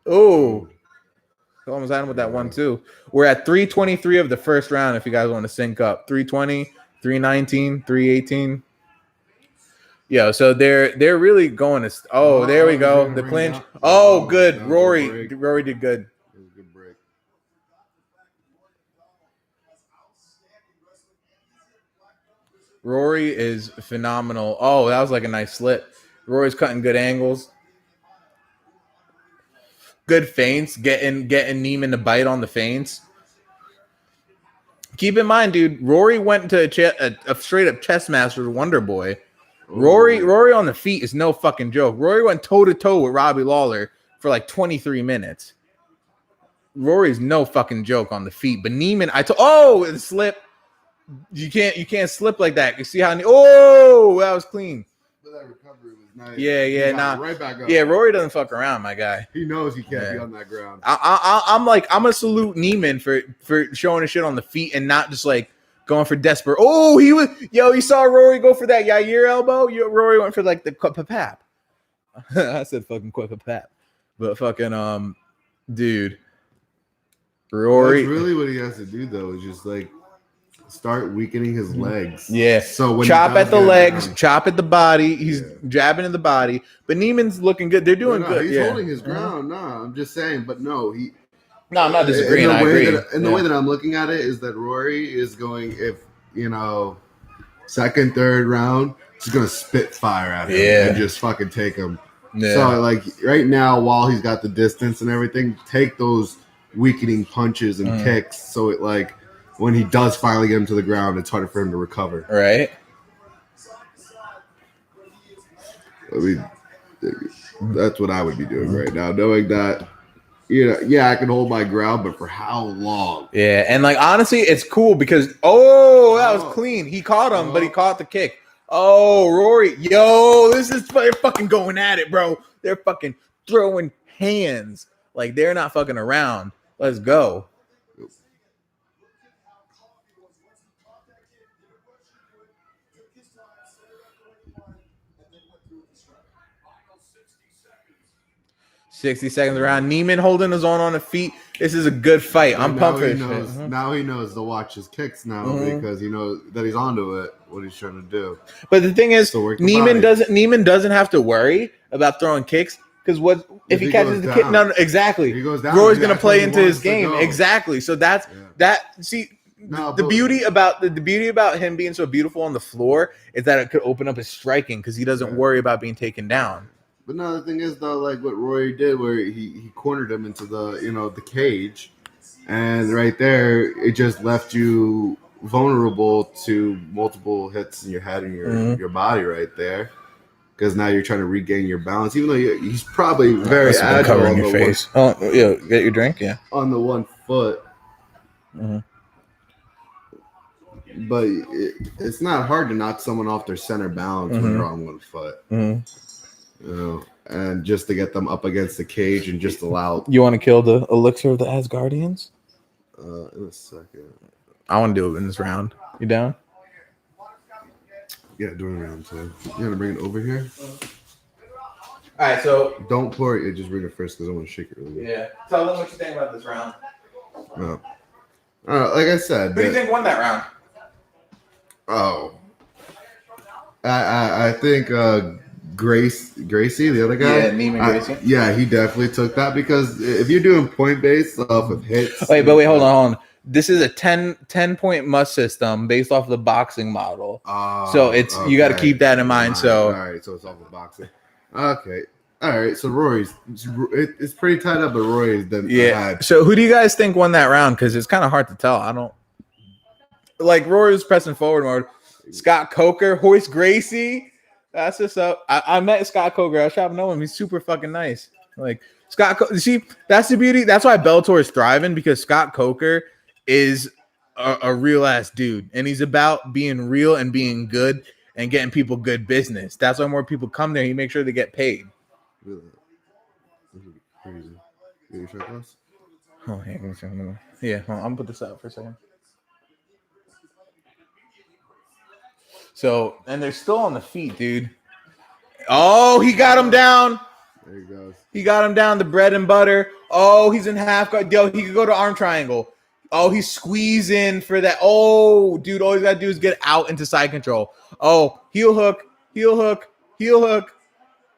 Oh. Almost had him with that 1-2. We're at 3:23 of the first round if you guys want to sync up. 3:20, 3:19, 3:18. Yeah, so they're really going to. Oh, there we go. The clinch. Oh, good. Rory did good. It was a good break. Rory is phenomenal. Oh, that was like a nice slip. Rory's cutting good angles. Good feints. Getting Neiman to bite on the feints. Keep in mind, dude, Rory went to a straight up chess master Wonder Boy. Rory on the feet is no fucking joke. Rory went toe to toe with Robbie Lawler for like 23 minutes. Rory's no fucking joke on the feet. But Neiman, the slip. You can't slip like that. You see how? That was clean. But that recovery was nice. Yeah. Right back up. Yeah, Rory doesn't fuck around, my guy. He knows he can't be on that ground. I'm gonna salute Neiman for showing his shit on the feet and not just like going for desperate. Oh, you saw Rory go for that Yair elbow. Rory went for like the quapapap. I said fucking quapapap, but fucking dude, Rory. That's really what he has to do though is just like start weakening his legs. Yeah. So when chop at the legs, chop at the body. He's jabbing in the body, but Neiman's looking good. They're doing good. He's holding his ground. No, I'm just saying, but no, No, I'm not disagreeing. I agree. The way that I'm looking at it is that Rory is going, if second, third round, he's gonna spit fire at him and just fucking take him. Yeah. So like right now, while he's got the distance and everything, take those weakening punches and kicks. So it like when he does finally get him to the ground, it's harder for him to recover. Right. I mean, that's what I would be doing right now, knowing that. I can hold my ground, but for how long? Yeah, and like honestly, it's cool because that was clean. He caught him, but he caught the kick. Oh, Rory, this is they're fucking going at it, bro. They're fucking throwing hands like they're not fucking around. Let's go. 60 seconds around. Neiman holding his own on the feet. This is a good fight. I'm pumped for this shit. Now he knows to watch his kicks now because he knows that he's onto it, what he's trying to do. But the thing is, Neiman doesn't have to worry about throwing kicks because if he catches the kick? No, exactly. He goes down. Rory's going to play into his game. Exactly. So that's that. See, the beauty about him being so beautiful on the floor is that it could open up his striking because he doesn't worry about being taken down. But no, the thing is though, like what Rory did, where he cornered him into the cage, and right there it just left you vulnerable to multiple hits in your head and your body right there, because now you're trying to regain your balance. Even though he's probably very agile covering your face. Get your drink, on the 1 foot. But it's not hard to knock someone off their center balance when you're on 1 foot. And just to get them up against the cage and just allow. You want to kill the elixir of the Asgardians? In a second. I want to do it in this round. You down? Yeah, doing round 2. You want to bring it over here? All right, so don't pour it. Just bring it first because I want to shake it really. Yeah. Tell them what you think about this round. Like I said. Who do you think won that round? I think Gracie, the other guy. Yeah, Neiman Gracie. Yeah, he definitely took that because if you're doing point based stuff with hits. Wait, hold on. This is a 10 point must system based off the boxing model. So it's you got to keep that in mind. So all right, so it's off the boxing. Okay. All right, so Rory's it's pretty tied up, but Rory's then So who do you guys think won that round? Because it's kind of hard to tell. I don't like Rory was pressing forward mode. Scott Coker, Royce Gracie. That's just up. I met Scott Coker. I was trying to know him. He's super fucking nice. Like Scott. See, that's the beauty. That's why Bellator is thriving because Scott Coker is a real ass dude, and he's about being real and being good and getting people good business. That's why more people come there. He makes sure they get paid. Really? This is crazy. You check this? Oh, yeah, hold on, I'm gonna put this out for a second. So, and they're still on the feet, dude. Oh, he got him down. There he goes. He got him down. The bread and butter. Oh, he's in half guard. Yo, he could go to arm triangle. Oh, he's squeezing for that. Oh, dude, all he's got to do is get out into side control. Oh, heel hook, heel hook, heel hook.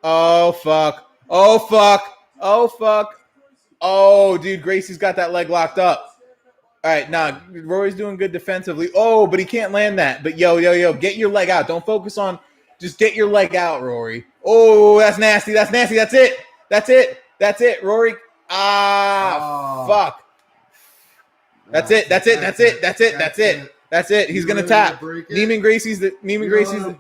Oh, fuck. Oh, fuck. Oh, fuck. Oh, dude, Gracie's got that leg locked up. All right, now Rory's doing good defensively. Oh, but he can't land that. But yo, get your leg out. Don't focus on. Just get your leg out, Rory. Oh, that's nasty. That's nasty. That's it. That's it. That's it, Rory. Fuck. That's it. That's it. That's it. That's it. That's it. That's it. He's gonna tap. Neiman Gracie's.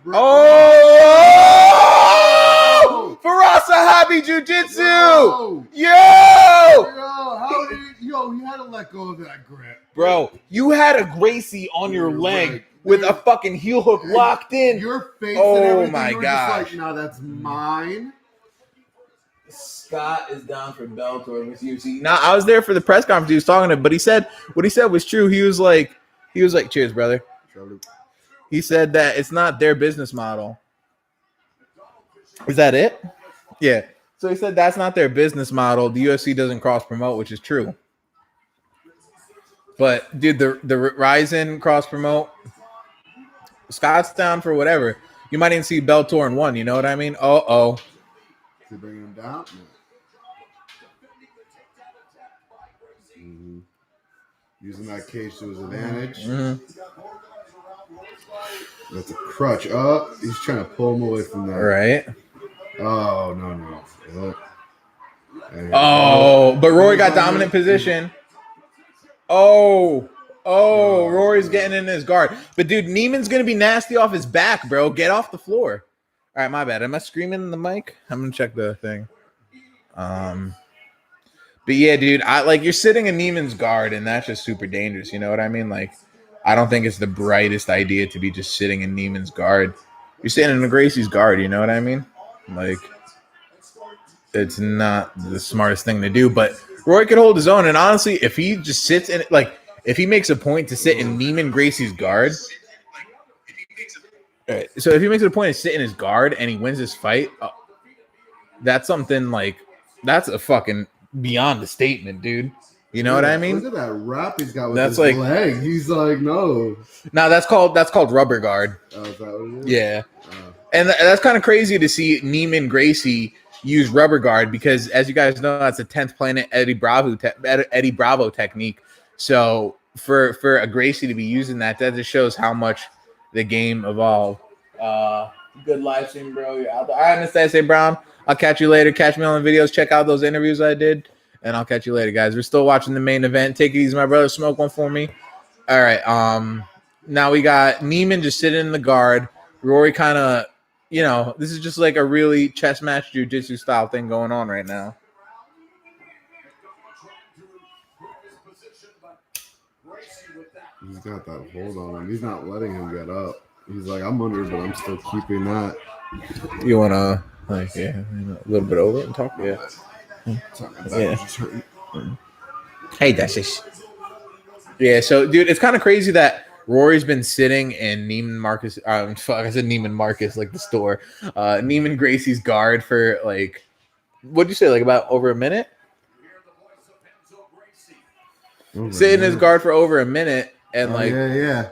Oh! Farasa Happy Jiu-Jitsu! Yo! How did he had to let go of that grip. Bro, you had a Gracie on your leg with a fucking heel hook locked in. Your face and everything. Oh my gosh. Just like, no, that's mine. Scott is down for Bellator with UFC. Now, I was there for the press conference. He was talking to him, but he said what he said was true. He was like, cheers, brother. He said that it's not their business model. Is that it? Yeah. So he said that's not their business model. The UFC doesn't cross promote, which is true. But dude, the Ryzen cross promote, Scott's down for whatever. You might even see Bellator in one. You know what I mean? Oh. Is he bringing him down? No. Mm-hmm. Using that cage to his advantage. Mm-hmm. That's a crutch. Oh, he's trying to pull him away from that. Right. Oh, no. Oh, but Rory got dominant position. Oh, Rory's getting in his guard. But, dude, Neiman's going to be nasty off his back, bro. Get off the floor. All right, my bad. Am I screaming in the mic? I'm going to check the thing. But, yeah, dude, you're sitting in Neiman's guard, and that's just super dangerous. You know what I mean? Like, I don't think it's the brightest idea to be just sitting in Neiman's guard. You're sitting in Gracie's guard. You know what I mean? Like, it's not the smartest thing to do, but Roy could hold his own. And honestly, if he just sits in, if he makes a point to sit in Neiman Gracie's guard, so if he makes it a point to sit in his guard and he wins this fight, that's something that's a fucking beyond a statement, dude. You know what I mean? Look at that wrap he's got with his leg. He's like, no. No, that's called rubber guard. Oh, is that what it is? Yeah. And that's kind of crazy to see Neiman Gracie use rubber guard because, as you guys know, that's a 10th Planet Eddie Bravo technique. So for a Gracie to be using that just shows how much the game evolved. Good live stream, bro. You're out there. All right, Anastasia Brown. I'll catch you later. Catch me on the videos. Check out those interviews I did, and I'll catch you later, guys. We're still watching the main event. Take it easy, my brother. Smoke one for me. All right. Now we got Neiman just sitting in the guard. Rory kind of. This is just like a really chess match jiu-jitsu style thing going on right now. He's got that hold on him. He's not letting him get up. He's like, I'm under, but I'm still keeping that. You want to, a little bit over and talk? Yeah. Hey, that's just. Yeah, so, dude, it's kind of crazy that Rory's been sitting in Neiman Marcus. I said Neiman Marcus, like the store. Neiman Gracie's guard for what'd you say? About over a minute? Sitting in his guard for over a minute, and yeah.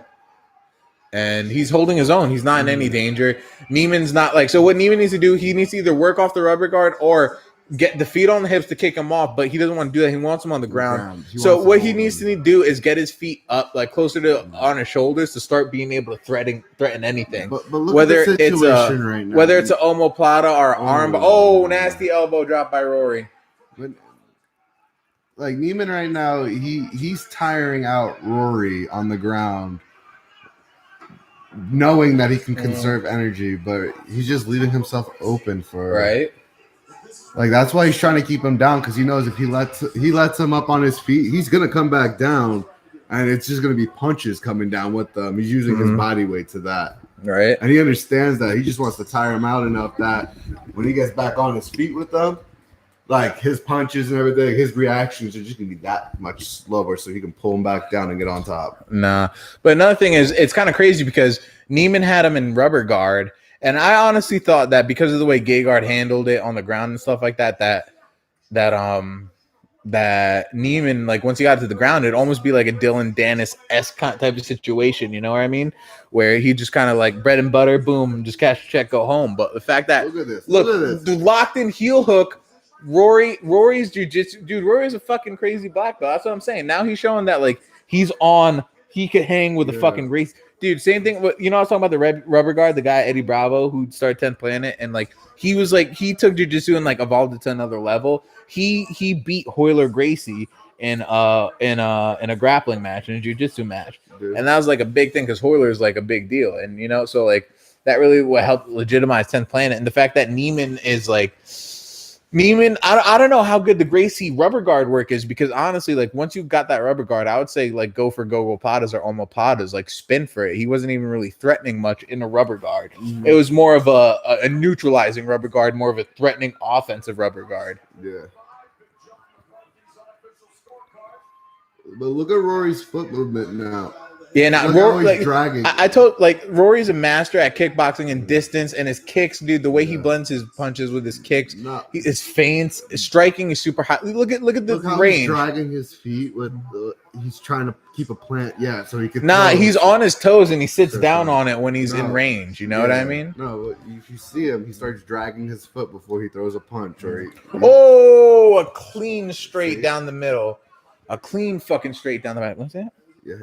and he's holding his own. He's not in any danger. Neiman's not like, so what Neiman needs to do, he needs to either work off the rubber guard or get the feet on the hips to kick him off, but he doesn't want to do that. He wants him on the ground. So what he needs to do is get his feet up, like closer to on his shoulders, to start being able to threaten anything. But look whether at the it's situation right now. whether it's an omoplata or arm. Oh, nasty elbow drop by Rory. But like Neiman right now, he's tiring out Rory on the ground, knowing that he can conserve energy, but he's just leaving himself open for right. Like that's why he's trying to keep him down, because he knows if he lets him up on his feet, he's gonna come back down, and it's just gonna be punches coming down with them. He's using his body weight to that, right? And he understands that. He just wants to tire him out enough that when he gets back on his feet with them, like his punches and everything, his reactions are just gonna be that much slower, so he can pull him back down and get on top. Nah, but another thing is, it's kind of crazy because Neiman had him in rubber guard. And I honestly thought that because of the way Gegard handled it on the ground and stuff like that Neiman, like once he got to the ground, it'd almost be like a Dylan Dennis-esque type of situation, you know what I mean? Where he just kind of like bread and butter, boom, just cash a check, go home. But the fact that look at this, the locked in heel hook, Rory's jiu-jitsu, dude, Rory's a fucking crazy black belt. That's what I'm saying. Now he's showing that like he could hang with a fucking race. Dude, same thing. I was talking about the rubber guard, the guy Eddie Bravo who started 10th Planet, and like he was like he took jiu-jitsu and like evolved it to another level. He beat Hoyler Gracie in a grappling match, in a jiu-jitsu match, and that was like a big thing because Hoyler is like a big deal, and so like that really what helped legitimize 10th Planet, and the fact that Neiman is like. I don't know how good the Gracie rubber guard work is, because honestly, like once you got that rubber guard, I would say like go for gogopatas or omopatas, like spin for it. He wasn't even really threatening much in a rubber guard. It was more of a neutralizing rubber guard, more of a threatening offensive rubber guard. Yeah. But look at Rory's foot movement now. Yeah, now Rory, like, dragging. I told like Rory's a master at kickboxing and distance, and his kicks, dude. The way he blends his punches with his kicks, his feints, his striking is super high. Look at the range. He's dragging his feet with. He's trying to keep a plant. Yeah, so he could. He's on his toes and he sits down on it when he's in range. You know what I mean? No, if you see him, he starts dragging his foot before he throws a punch. Or a clean straight down the middle, a clean fucking straight down the back. What's that? Yeah.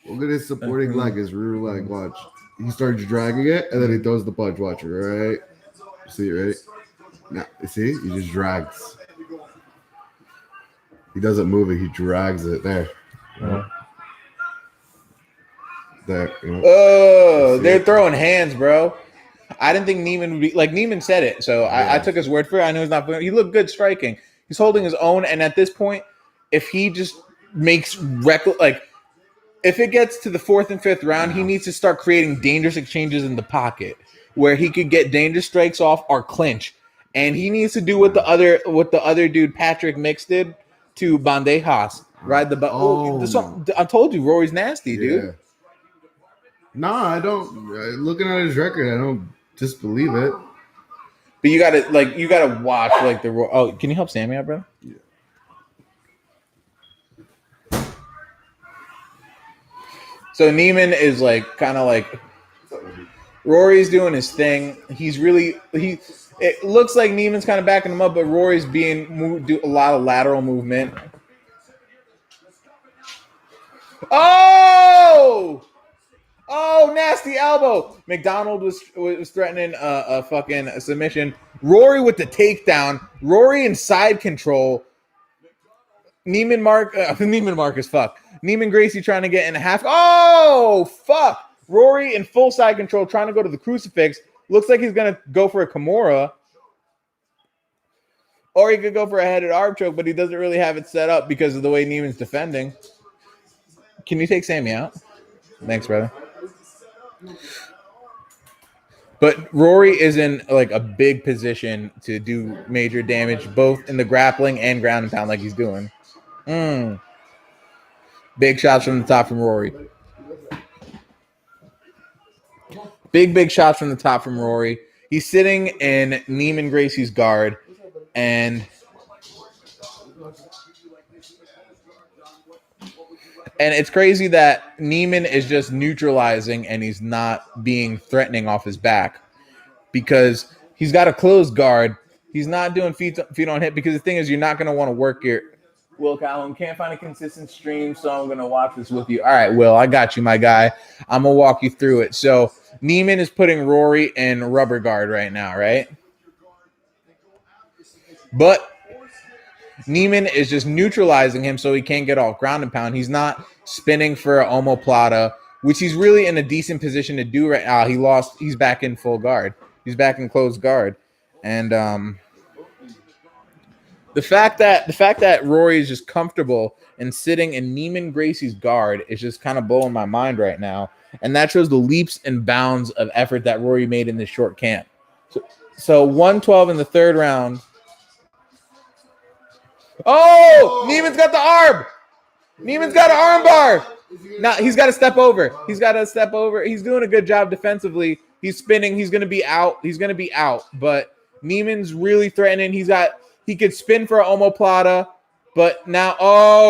Look at his supporting leg, his rear leg. Watch. He starts dragging it, and then he throws the punch. Watch it, right? See it, right? Now, see? He just drags. He doesn't move it. He drags it. There. There. Oh, they're throwing hands, bro. I didn't think Neiman would be... Like, Neiman said it, so I took his word for it. I knew he's not... He looked good striking. He's holding his own, and at this point, if he just makes like... If it gets to the 4th and 5th round, he needs to start creating dangerous exchanges in the pocket where he could get dangerous strikes off or clinch. And he needs to do what the other dude Patrick Mix did to Bandejas. Ride the I told you Rory's nasty, dude. Yeah. No, I don't. Looking at his record, I don't disbelieve it. But you gotta watch like the. Oh, can you help Sammy out, bro? Yeah. So Neiman is like kind of like Rory's doing his thing. He's really It looks like Neiman's kind of backing him up, but Rory's do a lot of lateral movement. Oh, nasty elbow! MacDonald was threatening a fucking submission. Rory with the takedown. Rory in side control. Neiman Gracie trying to get in a half. Oh, fuck. Rory in full side control trying to go to the crucifix. Looks like he's going to go for a Kimura. Or he could go for a headed arm choke, but he doesn't really have it set up because of the way Neiman's defending. Can you take Sammy out? Thanks, brother. But Rory is in like a big position to do major damage, both in the grappling and ground and pound like he's doing. Big shots from the top from Rory. Big shots from the top from Rory. He's sitting in Neiman Gracie's guard, and And it's crazy that Neiman is just neutralizing and he's not being threatening off his back because he's got a closed guard. He's not doing feet on hip because the thing is, you're not going to want to work your Will Calhoun can't find a consistent stream, so I'm going to watch this with you. All right, Will, I got you, my guy. I'm going to walk you through it. So Neiman is putting Rory in rubber guard right now, right? But Neiman is just neutralizing him so he can't get off ground and pound. He's not spinning for an omoplata, which he's really in a decent position to do right now. He lost. He's back in full guard. He's back in closed guard. And the fact that Rory is just comfortable and sitting in Neiman Gracie's guard is just kind of blowing my mind right now. And that shows the leaps and bounds of effort that Rory made in this short camp. So 112 in the third round. Oh, Neiman's got the arm. Neiman's got an arm bar. Now he's got to step over. He's got to step over. He's doing a good job defensively. He's spinning. He's going to be out. He's going to be out. But Neiman's really threatening. He could spin for an omoplata, but now,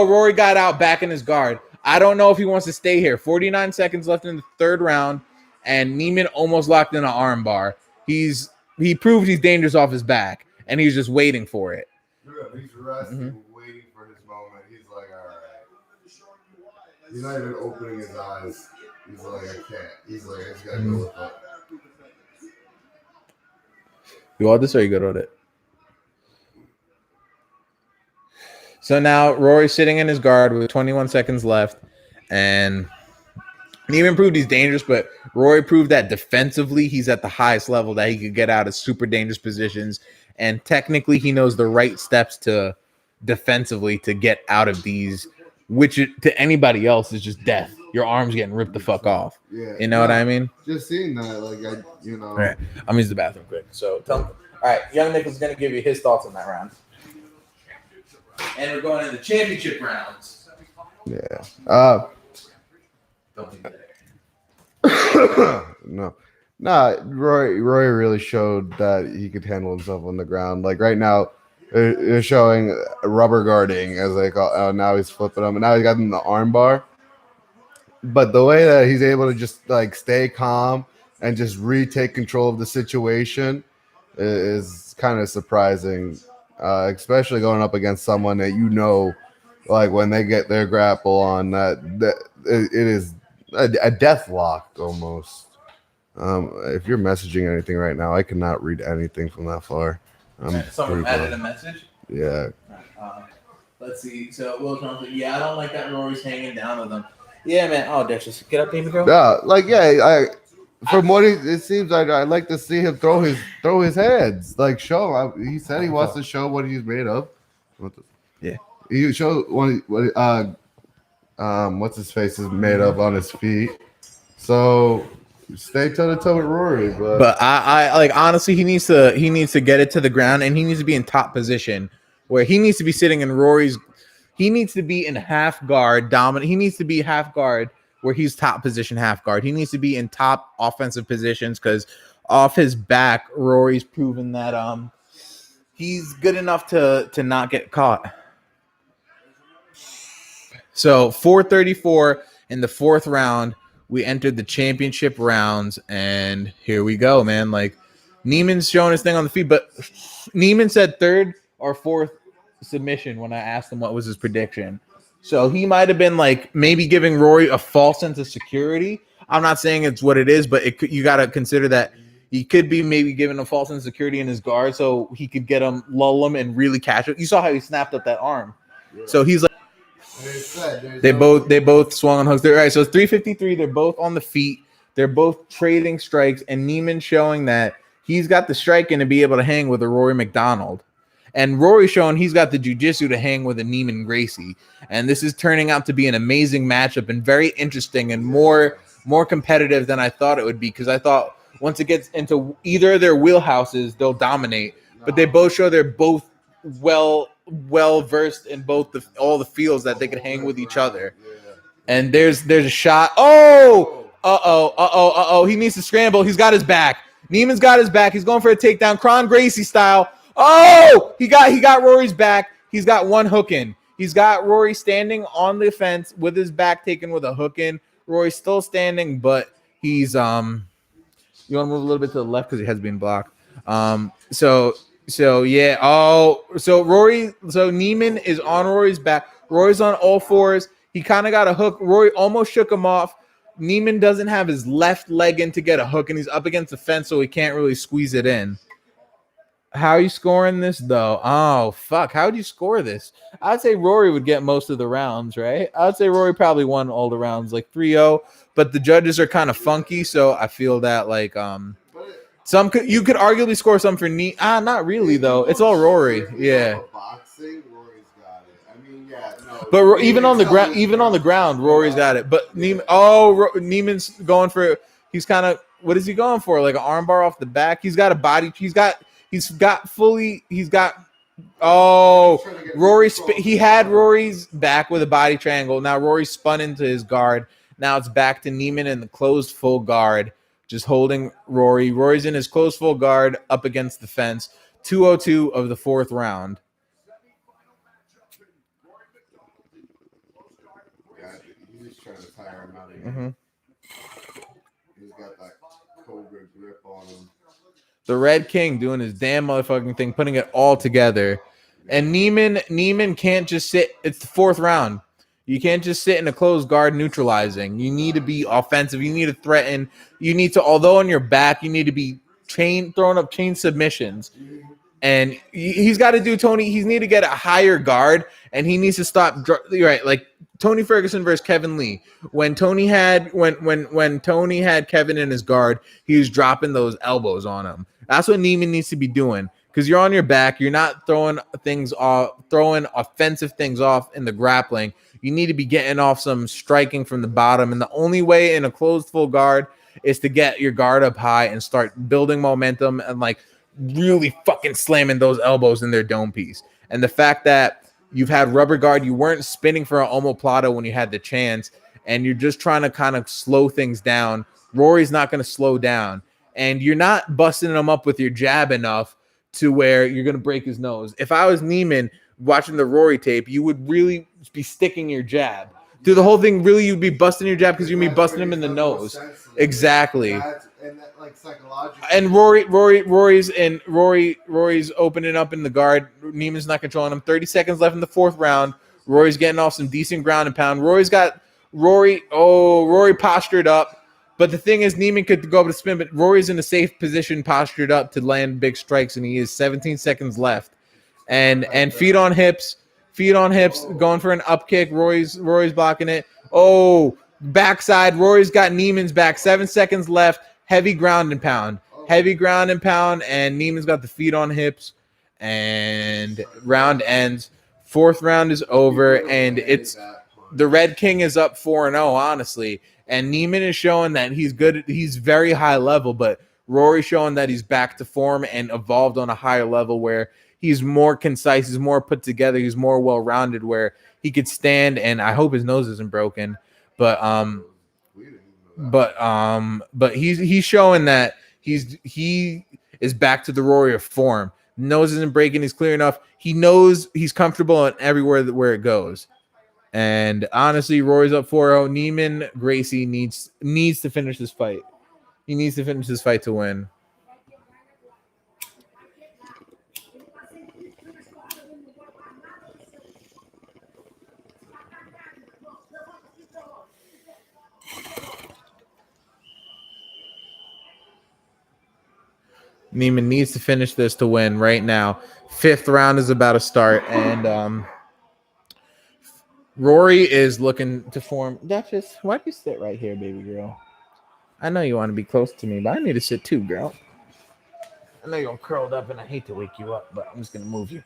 Rory got out back in his guard. I don't know if he wants to stay here. 49 seconds left in the third round, and Neiman almost locked in an arm bar. He proved he's dangerous off his back, and he's just waiting for it. He's resting, waiting for his moment. He's like, all right. He's not even opening his eyes. He's like, I can't. He's like, I just gotta go with it. You want this or you good with it? So now Rory's sitting in his guard with 21 seconds left, and Neiman proved he's dangerous, but Rory proved that defensively he's at the highest level that he could get out of super dangerous positions, and technically he knows the right steps to defensively to get out of these, which to anybody else is just death. Your arm's getting ripped the fuck off. Yeah, you know what I mean? Just seeing that, All right, I'm gonna use the bathroom quick. So tell me. All right, Young Nick is gonna give you his thoughts on that round. And we're going into the championship rounds. Yeah. Don't be there. No. Nah, Roy really showed that he could handle himself on the ground. Like right now, they're showing rubber guarding as they call. Now he's flipping them, and now he's got him in the arm bar. But the way that he's able to just like stay calm and just retake control of the situation is kind of surprising. Especially going up against someone that like when they get their grapple on, that it is a death lock almost. If you're messaging anything right now, I cannot read anything from that far. Someone added a message? Yeah. Let's see. So Will Trump said, yeah, I don't like that Rory's hanging down with him. Yeah, man. Oh, Dex, just get up, baby girl. Yeah, from what it seems like, I'd like to see him throw his hands. Like show. He said he wants to show what he's made of. Yeah. He showed what what's his face is made of on his feet. So stay toe to toe with Rory. But I like honestly, he needs to get it to the ground, and he needs to be in top position where he needs to be sitting in Rory's. He needs to be in half guard dominant. He needs to be half guard where he's top position half guard. He needs to be in top offensive positions because off his back, Rory's proven that he's good enough to not get caught. So 4:34 in the fourth round, we entered the championship rounds, and here we go, man. Like Neiman's showing his thing on the feet, but Neiman said third or fourth submission when I asked him what was his prediction. So he might have been like maybe giving Rory a false sense of security. I'm not saying it's what it is, but you got to consider that he could be maybe giving a false sense of security in his guard so he could get him, lull him, and really catch it. You saw how he snapped up that arm. Yeah. So he's like, they both swung on hooks. All right, so it's 3:53. They're both on the feet. They're both trading strikes, and Neiman showing that he's got the striking to be able to hang with a Rory MacDonald. And Rory showing he's got the jiu-jitsu to hang with a Neiman Gracie. And this is turning out to be an amazing matchup and very interesting and more competitive than I thought it would be, because I thought once it gets into either of their wheelhouses, they'll dominate. But they both show they're both well versed in all the fields that they can hang with each other. And there's a shot. He needs to scramble. He's got his back. Neiman's got his back. He's going for a takedown, Kron Gracie style. Oh, he got Rory's back. He's got one hook in. He's got Rory standing on the fence with his back taken with a hook in. Rory's still standing, but he's you want to move a little bit to the left because he has been blocked. So yeah. Oh, so Neiman is on Rory's back. Rory's on all fours. He kind of got a hook. Rory almost shook him off. Neiman doesn't have his left leg in to get a hook, and he's up against the fence, so he can't really squeeze it in. How are you scoring this, though? Oh, fuck. How would you score this? I'd say Rory would get most of the rounds, right? I'd say Rory probably won all the rounds, like 3-0, but the judges are kind of funky, so I feel that, like, you could arguably score some for not really, though. It's all Rory. Yeah. Boxing, Rory's got it. I mean, yeah, no. But even on the ground, Rory's got it. But Neiman's going for. He's kind of. What is he going for? Like an armbar off the back. He's got a body. He's got. Rory. He had Rory's back with a body triangle. Now Rory spun into his guard. Now it's back to Neiman in the closed full guard, just holding Rory. Rory's in his closed full guard up against the fence. 2:02 of the fourth round. He's trying to tire him out again. Mm-hmm. He's got that cobra grip on him. The Red King doing his damn motherfucking thing, putting it all together. And Neiman can't just sit. It's the fourth round. You can't just sit in a closed guard neutralizing. You need to be offensive. You need to threaten. You need to, although on your back, you need to be throwing up chain submissions. And he's got to do Tony. He's need to get a higher guard, and he needs to stop. Right, like Tony Ferguson versus Kevin Lee. When Tony had Kevin in his guard, he was dropping those elbows on him. That's what Neiman needs to be doing, because you're on your back. You're not throwing offensive things off in the grappling. You need to be getting off some striking from the bottom, and the only way in a closed full guard is to get your guard up high and start building momentum and like really fucking slamming those elbows in their dome piece. And the fact that you've had rubber guard, you weren't spinning for an omoplata when you had the chance, and you're just trying to kind of slow things down. Rory's not going to slow down, and you're not busting him up with your jab enough to where you're going to break his nose. If I was Neiman watching the Rory tape, you would really be sticking your jab through the whole thing. Really, you'd be busting your jab because you'd be busting him in the nose. Exactly. And that, like, psychologically. And Rory's opening up in the guard. Neiman's not controlling him. 30 seconds left in the fourth round. Rory's getting off some decent ground and pound. Rory postured up. But the thing is, Neiman could go up to spin, but Rory's in a safe position, postured up to land big strikes, and he is 17 seconds left. And feet on hips, going for an up kick. Rory's blocking it. Oh, backside. Rory's got Neiman's back. 7 seconds left. Heavy ground and pound. And Neiman's got the feet on hips. And round ends. Fourth round is over, and it's the Red King is up 4-0, honestly. And Neiman is showing that he's good. He's very high level, but Rory's showing that he's back to form and evolved on a higher level where he's more concise, he's more put together, he's more well-rounded, where he could stand. And I hope his nose isn't broken, but he's showing that he is back to the Rory of form. Nose isn't breaking, he's clear enough. He knows he's comfortable in everywhere where it goes. And honestly, Rory's up 4-0. Neiman Gracie needs to finish this fight. He needs to finish this fight to win. Neiman needs to finish this to win right now. Fifth round is about to start, and Rory is looking to form. Duchess, why do you sit right here, baby girl? I know you want to be close to me, but I need to sit too, girl. I know you're curled up, and I hate to wake you up, but I'm just going to move you.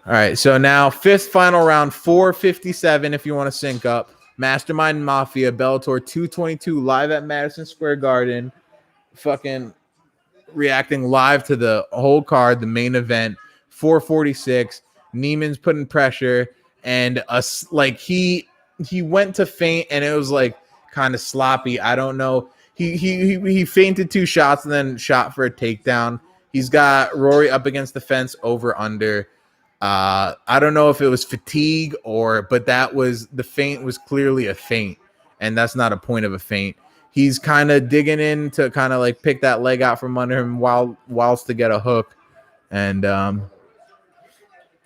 All right, so now fifth final round, 4:57 if you want to sync up. Mastermind Mafia, Bellator 222 live at Madison Square Garden. Fucking reacting live to the whole card, the main event. 4:46. Neiman's putting pressure. And he went to feint, and it was like kind of sloppy. I don't know. He feinted 2 shots and then shot for a takedown. He's got Rory up against the fence over under. I don't know if it was fatigue but the feint was clearly a feint, and that's not a point of a feint. He's kind of digging in to kind of like pick that leg out from under him whilst to get a hook. And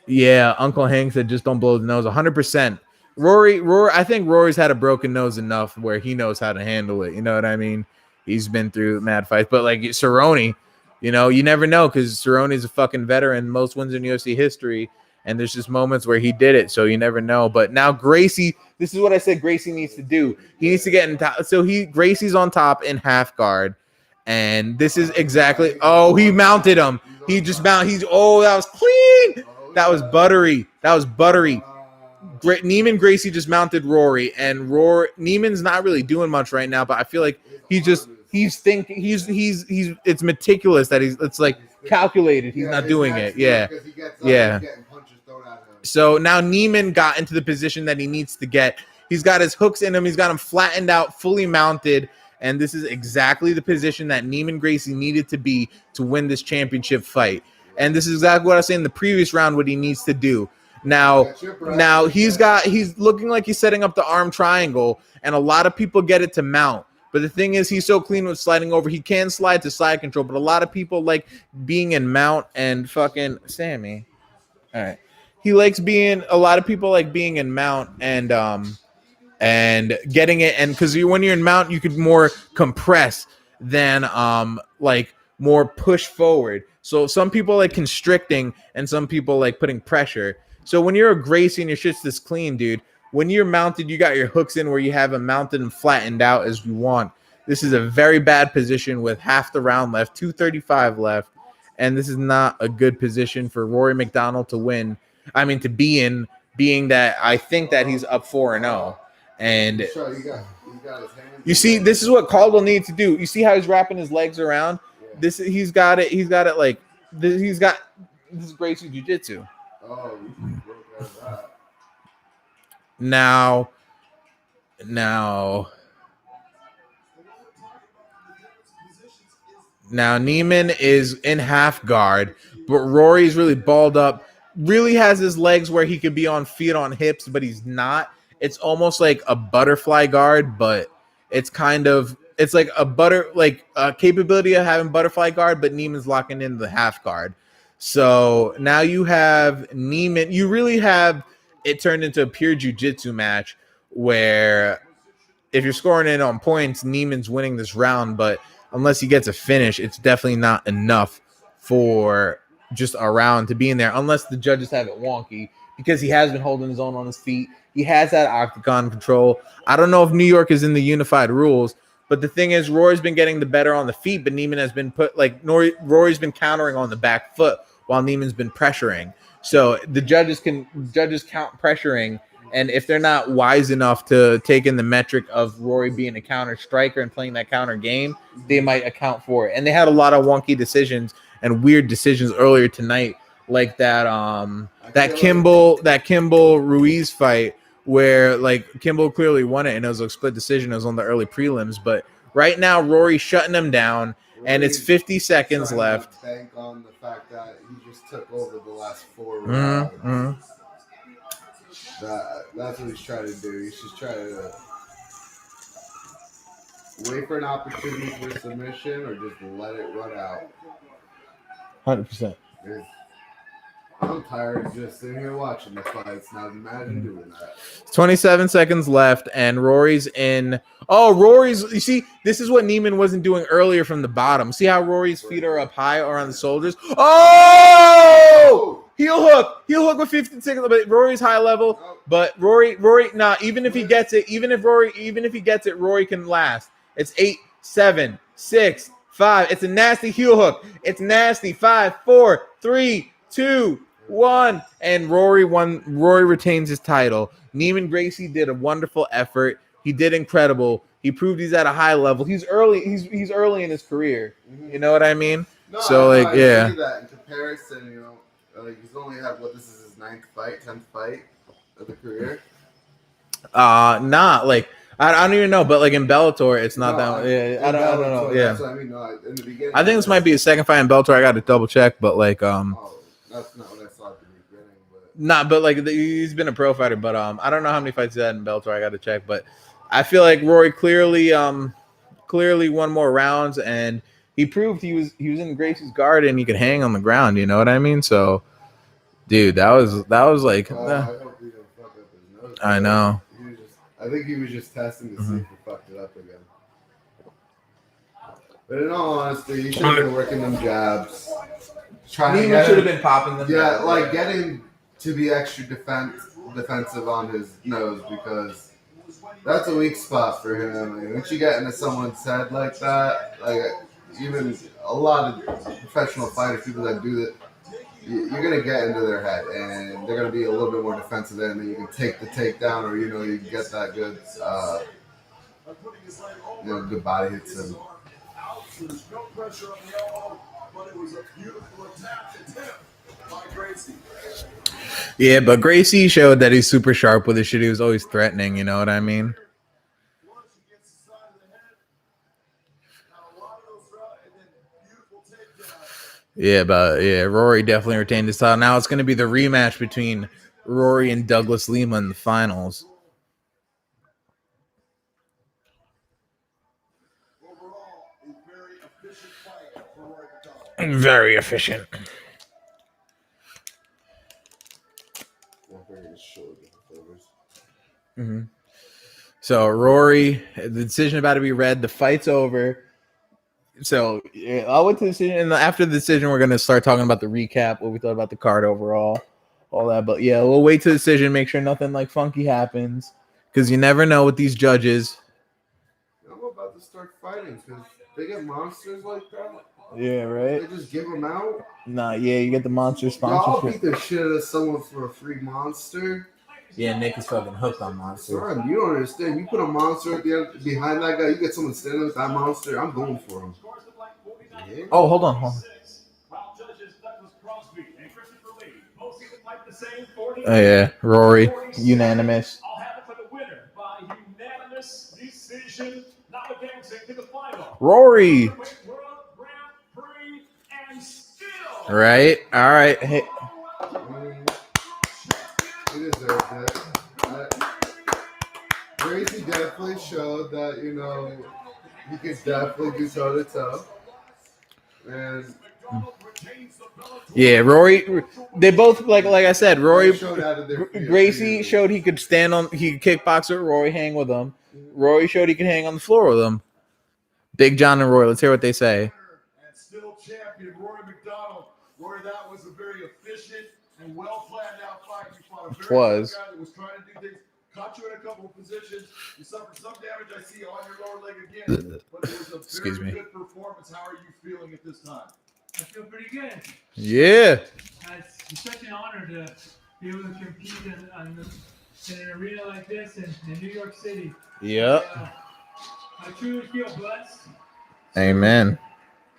yeah, Uncle Hank said just don't blow the nose. 100%. Rory, I think Rory's had a broken nose enough where he knows how to handle it. You know what I mean? He's been through mad fights. But like Cerrone, you know, you never know because Cerrone's a fucking veteran, most wins in UFC history. And there's just moments where he did it, so you never know. But now Gracie, this is what I said Gracie needs to do. He needs to get in top. So Gracie's on top in half guard. And this is exactly, he mounted him. He just mounted, that was clean. That was buttery. Neiman Gracie just mounted Rory, and Neiman's not really doing much right now, but I feel like it's meticulous that it's like calculated. He's not doing it. Yeah. So now Neiman got into the position that he needs to get. He's got his hooks in him. He's got him flattened out, fully mounted. And this is exactly the position that Neiman Gracie needed to be to win this championship fight. And this is exactly what I was saying in the previous round, what he needs to do. Now he's looking like he's setting up the arm triangle, and a lot of people get it to mount. But the thing is, he's so clean with sliding over. He can slide to side control, but a lot of people like being in mount and fucking Sammy. All right. A lot of people like being in mount and getting it. And because when you're in mount, you could more compress than like more push forward. So some people like constricting and some people like putting pressure. So when you're a Gracie and your shit's this clean, dude, when you're mounted, you got your hooks in where you have them mounted and flattened out as you want. This is a very bad position with half the round left, 2:35 left. And this is not a good position for Rory MacDonald to win. I mean, to be in, being that I think that he's up 4-0. And you see, this is what Caldwell needs to do. You see how he's wrapping his legs around? He's got it like this. This is Gracie Jiu-Jitsu. Now Neiman is in half guard, but Rory's really balled up. Really has his legs where he could be on feet on hips, but he's not. It's almost like a butterfly guard, but it's like a capability of having butterfly guard, but Neiman's locking in the half guard. So now you have Neiman. You really have it turned into a pure jiu-jitsu match where if you're scoring it on points, Neiman's winning this round, but unless he gets a finish, it's definitely not enough for just a round to be in there, unless the judges have it wonky, because he has been holding his own on his feet. He has that octagon control. I don't know if New York is in the unified rules, but the thing is, Rory's been getting the better on the feet, but Neiman has been Rory's been countering on the back foot while Neiman's been pressuring. So the judges count pressuring, and if they're not wise enough to take in the metric of Rory being a counter striker and playing that counter game, they might account for it. And they had a lot of wonky decisions and weird decisions earlier tonight, like that Kimble Ruiz fight where like Kimble clearly won it and it was a split decision. It was on the early prelims, but right now Rory's shutting him down, and it's 50 seconds left. Bank on the fact that he just took over the last 4 rounds. That's what he's trying to do. He's just trying to wait for an opportunity for submission or just let it run out. 100%. I'm tired of just sitting here watching the fights. Now imagine doing that. 27 seconds left, and Rory's in. You see, this is what Neiman wasn't doing earlier from the bottom. See how Rory's feet are up high or on the shoulders? Oh! Heel hook with 15 seconds, but Rory's high level. But Rory, even if he gets it, Rory can last. It's 8, 7, 6, 5. It's a nasty heel hook. It's nasty. 5, 4, 3, 2, 1. And Rory won. Rory retains his title. Neiman Gracie did a wonderful effort. He did incredible. He proved he's at a high level. He's early. He's early in his career. You know what I mean? I yeah. see that in comparison, he's only had this is his 9th fight, 10th fight of the career. I don't even know, but like in Bellator, it's not that. Yeah, I don't know. Yeah, that's what I mean. No, in the beginning, I think this might be his second fight in Bellator. I got to double check, but like that's not what I saw at the beginning. Not, but like he's been a pro fighter, but I don't know how many fights he had in Bellator. I got to check, but I feel like Rory clearly won more rounds, and he proved he was in Gracie's guard and he could hang on the ground. You know what I mean? So, dude, that was like. I hope he didn't fuck up his nose. I know. I think he was just testing to see if he fucked it up again. But in all honesty, he should have been working them jabs. Lima should have been popping them. Yeah, like getting to be extra defensive on his nose, because that's a weak spot for him. I mean, once you get into someone's head like that, like even a lot of professional fighters, people that do that, you're gonna get into their head, and they're gonna be a little bit more defensive. Then you can take the takedown, or you can get that good, good body hits him. There's no pressure on the elbow, but it was a beautiful attack by Gracie. Yeah, but Gracie showed that he's super sharp with his shit. He was always threatening, you know what I mean? Yeah, but yeah, Rory definitely retained his title. Now it's going to be the rematch between Rory and Douglas Lima in the finals. Very efficient. Mm-hmm. So Rory, the decision about to be read. The fight's over. So yeah, I went to the decision, and after the decision, we're gonna start talking about the recap, what we thought about the card overall, all that. But yeah, we'll wait to the decision, make sure nothing like funky happens, because you never know with these judges. I'm about to start fighting because they get monsters like that. Yeah, right. They just give them out. Nah, yeah, you get the monster Y'all sponsorship. beat the shit out of someone for a free monster. Yeah, Nick is fucking hooked on monsters. Son, you don't understand. You put a monster at the end, behind that guy, you get someone standing with that monster, I'm going for him. Yeah. Oh, hold on. Oh yeah, Rory, unanimous. Rory. Right. All right. Hey. He deserved it. Gracie definitely showed that, he could definitely do toe to toe. And yeah, Rory. They both like I said. Rory, Gracie fear. showed he could stand on. He could kickbox with Rory, hang with him. Rory showed he could hang on the floor with him. Big John and Rory. Let's hear what they say. And still champion Rory MacDonald. Rory, that was a very efficient and well planned out fight. You fought a very good guy that was trying to do things. Caught you in a couple of positions. You suffered some damage, I see, on your lower leg again. But it was a very good performance. How are you feeling at this time? I feel pretty good. Yeah. It's such an honor to be able to compete in an arena like this in New York City. Yep. I truly feel blessed. Amen.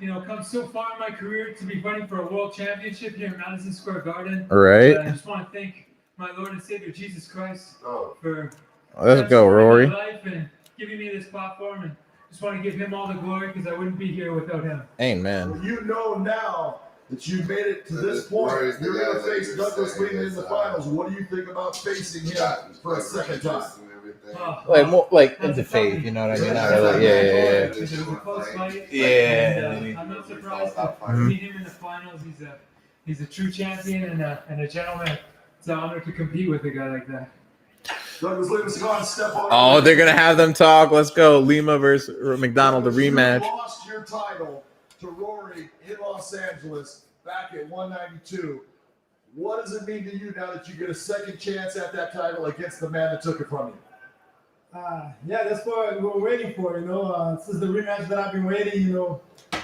Come so far in my career to be fighting for a world championship here in Madison Square Garden. Right. I just want to thank my Lord and Savior Jesus Christ for let's go, Rory. my life and giving me this platform, and just want to give him all the glory because I wouldn't be here without him. Amen. Well, you know now that you've made it to this point. You're going to face Douglas Lima in the finals. What do you think about facing him for a second time? More like into faith, you know what I mean? Not really, yeah. It was a close fight. Yeah. And, I'm not surprised to meet him in the finals. He's a true champion and a gentleman. It's an honor to compete with a guy like that. Douglas Lima's gone step on. Oh, they're gonna have them talk. Let's go, Lima versus MacDonald, the rematch. You lost your title to Rory in Los Angeles back at 192. What does it mean to you now that you get a second chance at that title against the man that took it from you? Yeah, that's what we're waiting for. This is the rematch that I've been waiting.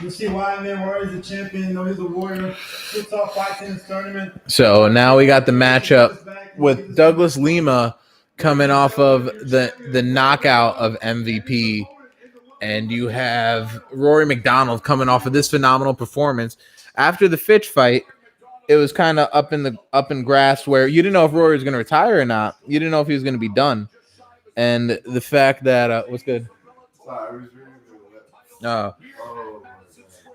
You see why Rory is the champion. He's a warrior. Two top fights in this tournament. So now we got the matchup with Douglas Lima coming off of the knockout of MVP, and you have Rory MacDonald coming off of this phenomenal performance. After the Fitch fight, it was kind of up in grass where you didn't know if Rory was going to retire or not. You didn't know if he was going to be done. And the fact that what's good?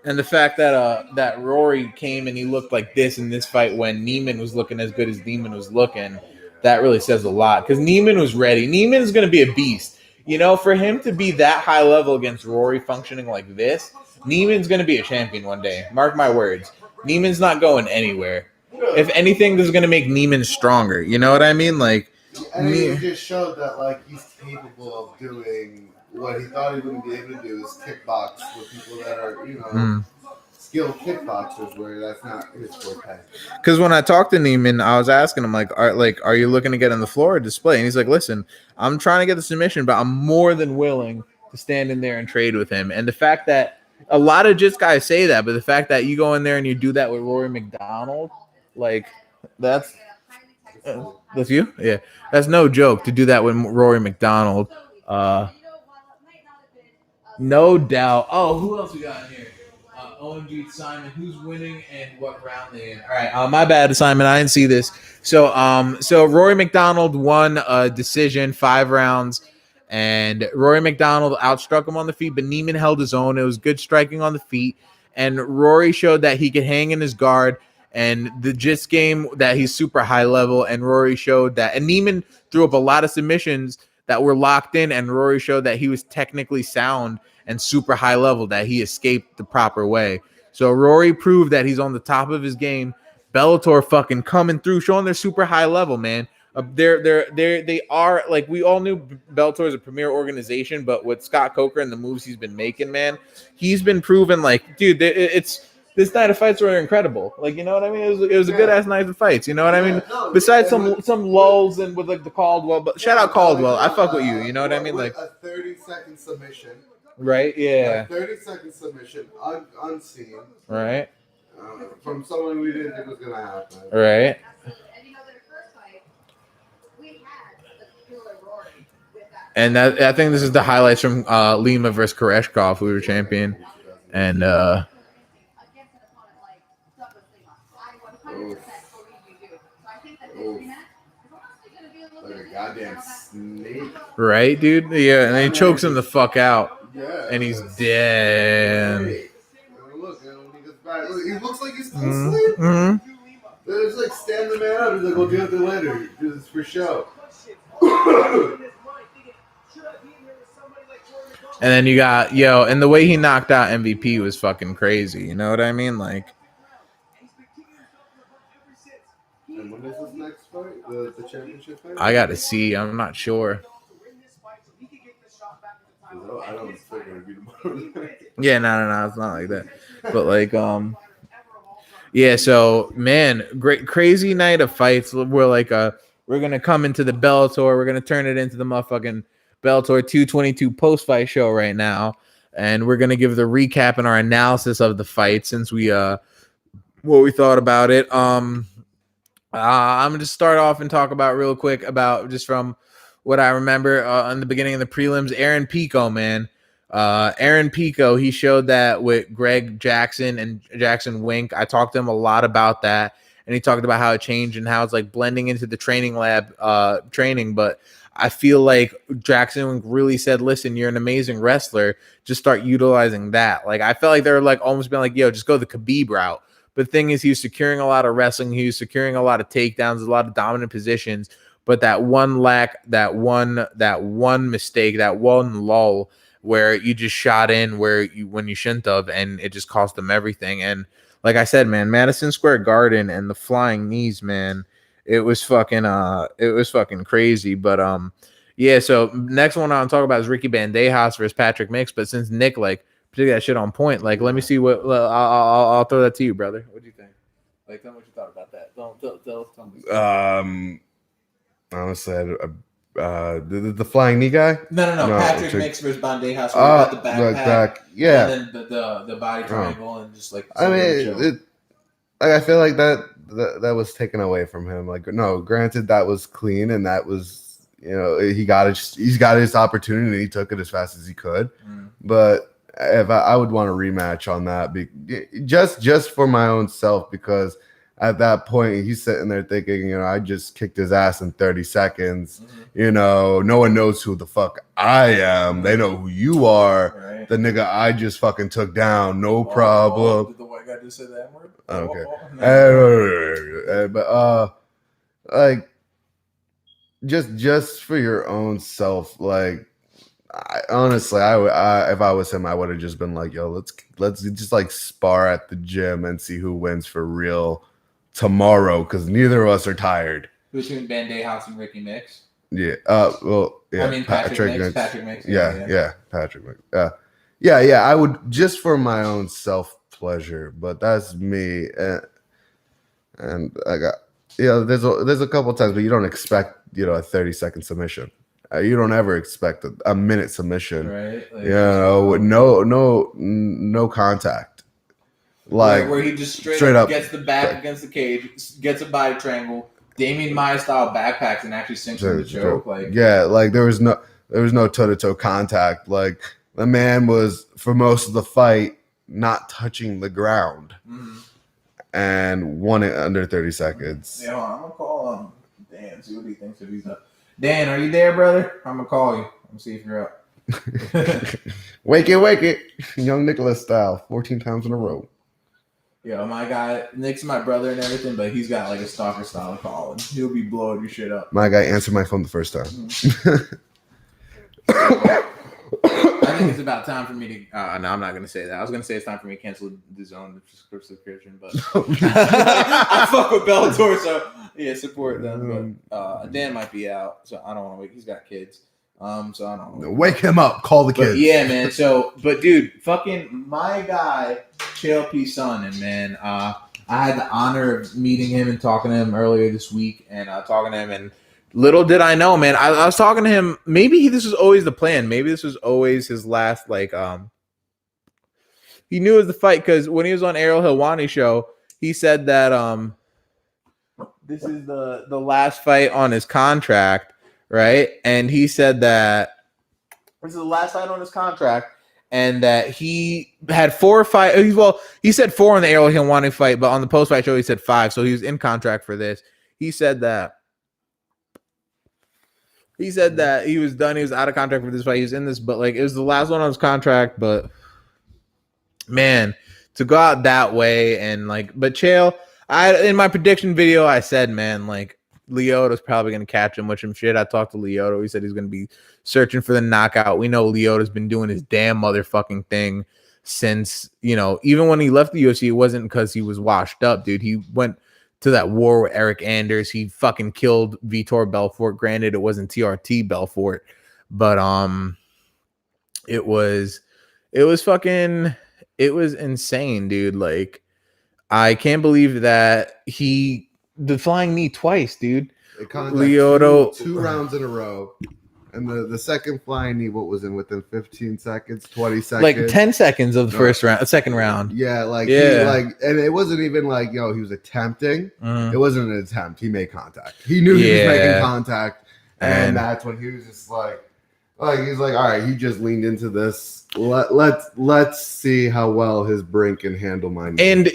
And the fact that that Rory came and he looked like this in this fight when Neiman was looking as good as Neiman was looking, that really says a lot. Because Neiman was ready. Neiman's going to be a beast. You know, for him to be that high level against Rory functioning like this, Neiman's going to be a champion one day. Mark my words. Neiman's not going anywhere. If anything, this is going to make Neiman stronger. You know what I mean? Like, And he just showed that like he's capable of doing what he thought he wouldn't be able to do is kickbox with people that are, you know, skilled kickboxers where that's not his forte. Because when I talked to Neiman, I was asking him are you looking to get on the floor or display? And he's like, listen, I'm trying to get the submission, but I'm more than willing to stand in there and trade with him. And the fact that a lot of just guys say that, but the fact that you go in there and you do that with Rory MacDonald, like that's you, yeah, that's no joke to do that with Rory MacDonald. No doubt. Oh, who else we got in here? OMG Simon, who's winning and what round they in? All right, my bad, Simon. I didn't see this. So Rory MacDonald won a decision, 5 rounds, and Rory MacDonald outstruck him on the feet, but Neiman held his own. It was good striking on the feet, and Rory showed that he could hang in his guard, and the gist game that he's super high level, and Rory showed that. And Neiman threw up a lot of submissions that were locked in, and Rory showed that he was technically sound and super high level, that he escaped the proper way. So Rory proved that he's on the top of his game. Bellator fucking coming through, showing their super high level, man. They are, like, we all knew Bellator is a premier organization, but with Scott Coker and the moves he's been making, man, he's been proven, like, dude, it's this night of fights were incredible. Like, you know what I mean? It was a good ass night of fights. You know what I mean? Besides some lulls and with like the Caldwell, but shout out Caldwell. I fuck with you. You know what I mean? Like a 30-second submission. Right? Yeah. 30-second submission, unseen. Right. From someone we didn't think was gonna happen. Right. And I think this is the highlights from Lima versus Koreshkov, who were champion, and like a goddamn snake. Right, dude? Yeah, and then he chokes him the fuck out. Yeah, And he's dead. Look, when he gets back, he looks like he's still asleep. Mm-hmm. It's like stand the man up. He's like, we'll do it later. Do this for show. And then you got, and the way he knocked out MVP was fucking crazy. You know what I mean? Like, And when is this next fight? The championship fight? I got to see. I'm not sure. I don't think it'll be tomorrow. Yeah, no, it's not like that. But like, yeah. So, man, great, crazy night of fights. We're like, we're gonna come into the Bellator. We're gonna turn it into the motherfucking Bellator 222 post-fight show right now, and we're gonna give the recap and our analysis of the fight since we what we thought about it. I'm gonna just start off and talk about real quick about just from what I remember in the beginning of the prelims. Aaron Pico, man. Aaron Pico, he showed that with Greg Jackson and Jackson Wink. I talked to him a lot about that, and he talked about how it changed and how it's like blending into the training lab training. But I feel like Jackson Wink really said, listen, you're an amazing wrestler. Just start utilizing that. Like, I felt like they were like almost being like, yo, just go the Khabib route. But the thing is, he was securing a lot of wrestling. He was securing a lot of takedowns, a lot of dominant positions. But that one mistake, that one lull where you just shot in when you shouldn't have, and it just cost them everything. And like I said, man, Madison Square Garden and the flying knees, man, it was fucking crazy. But yeah. So next one I'm talking about is Ricky Bandejas versus Patrick Mix. But since Nick like took that shit on point, like let me see what I'll throw that to you, brother. What do you think? Like, tell me what you thought about that. Tell me. Honestly, the flying knee guy? No. Patrick Mix versus Bandejas. Got the back, yeah. And then the body triangle and just like. I mean, I feel like that was taken away from him. Like, no, granted, that was clean and that was, he's got his opportunity and he took it as fast as he could. But if I would want a rematch on that, just for my own self, because at that point, he's sitting there thinking, I just kicked his ass in 30 seconds. No one knows who the fuck I am. They know who you are. the nigga I just fucking took down, no problem. Did the white guy just say that word? Okay. No. But like just for your own self, like honestly, I if I was him, I would have just been like, yo, let's just like spar at the gym and see who wins for real tomorrow, because neither of us are tired. Between Band-Aid House and Ricky Mix. Yeah. Well, yeah. I mean Patrick Mix. Patrick Mix. Yeah, Patrick Mix. Yeah. I would just for my own self pleasure, but that's me. And I got there's a couple times, but you don't expect a 30-second submission. You don't ever expect a minute submission, right? Like, with no contact, like where he just straight up gets the back against the cage, gets a body triangle, Damian Maya style backpacks, and actually sinks in the choke. Like there was no toe-to-toe contact. Like the man was for most of the fight not touching the ground, and won it under 30 seconds. Yeah, I'm gonna call Dan, see what he thinks if he's up. Dan, are you there, brother? I'm gonna call you. I'm gonna see if you're up. Wake it, young Nicholas style, 14 times in a row. Yo, my guy, Nick's my brother and everything, but he's got like a stalker style of calling. He'll be blowing your shit up. My guy answered my phone the first time. I think it's about time for me to. No, I'm not gonna say that. I was gonna say it's time for me to cancel the zone subscription, but I fuck with Bellator, so yeah, support them. But Dan might be out, so I don't want to wait. He's got kids, so I don't know. Wake him up. Call the kids. Yeah, man. So, but dude, fucking my guy, Chael son, and man, I had the honor of meeting him and talking to him earlier this week, and talking to him and. Little did I know, man. I was talking to him. Maybe this was always the plan. Maybe this was always his last, he knew it was the fight because when he was on Ariel Helwani show, he said that this is the last fight on his contract, right? And he said that this is the last fight on his contract, and that he had 4 fights. Well, he said 4 on the Ariel Helwani fight, but on the post-fight show, he said 5. So he was in contract for this. He said that he was done. He was out of contract for this fight. He was in this, but like it was the last one on his contract. But man, to go out that way and but Chael, in my prediction video, I said, man, like Leota's probably gonna catch him with some shit. I talked to Leota. He said he's gonna be searching for the knockout. We know Leota's been doing his damn motherfucking thing since even when he left the UFC, it wasn't because he was washed up, dude. He went to that war with Eric Anders. He fucking killed Vitor Belfort. Granted, it wasn't TRT Belfort, but it was insane, dude. Like, I can't believe that the flying knee twice, dude. Leota 2 rounds in a row. And the second flying knee, what was in within 15 seconds, 20 seconds? Like 10 seconds of the second round. Yeah, and it wasn't even like, he was attempting. It wasn't an attempt. He made contact. He knew he was making contact. And that's when he was just like he's like, all right, he just leaned into this. Let's see how well his brain can handle my knee. And,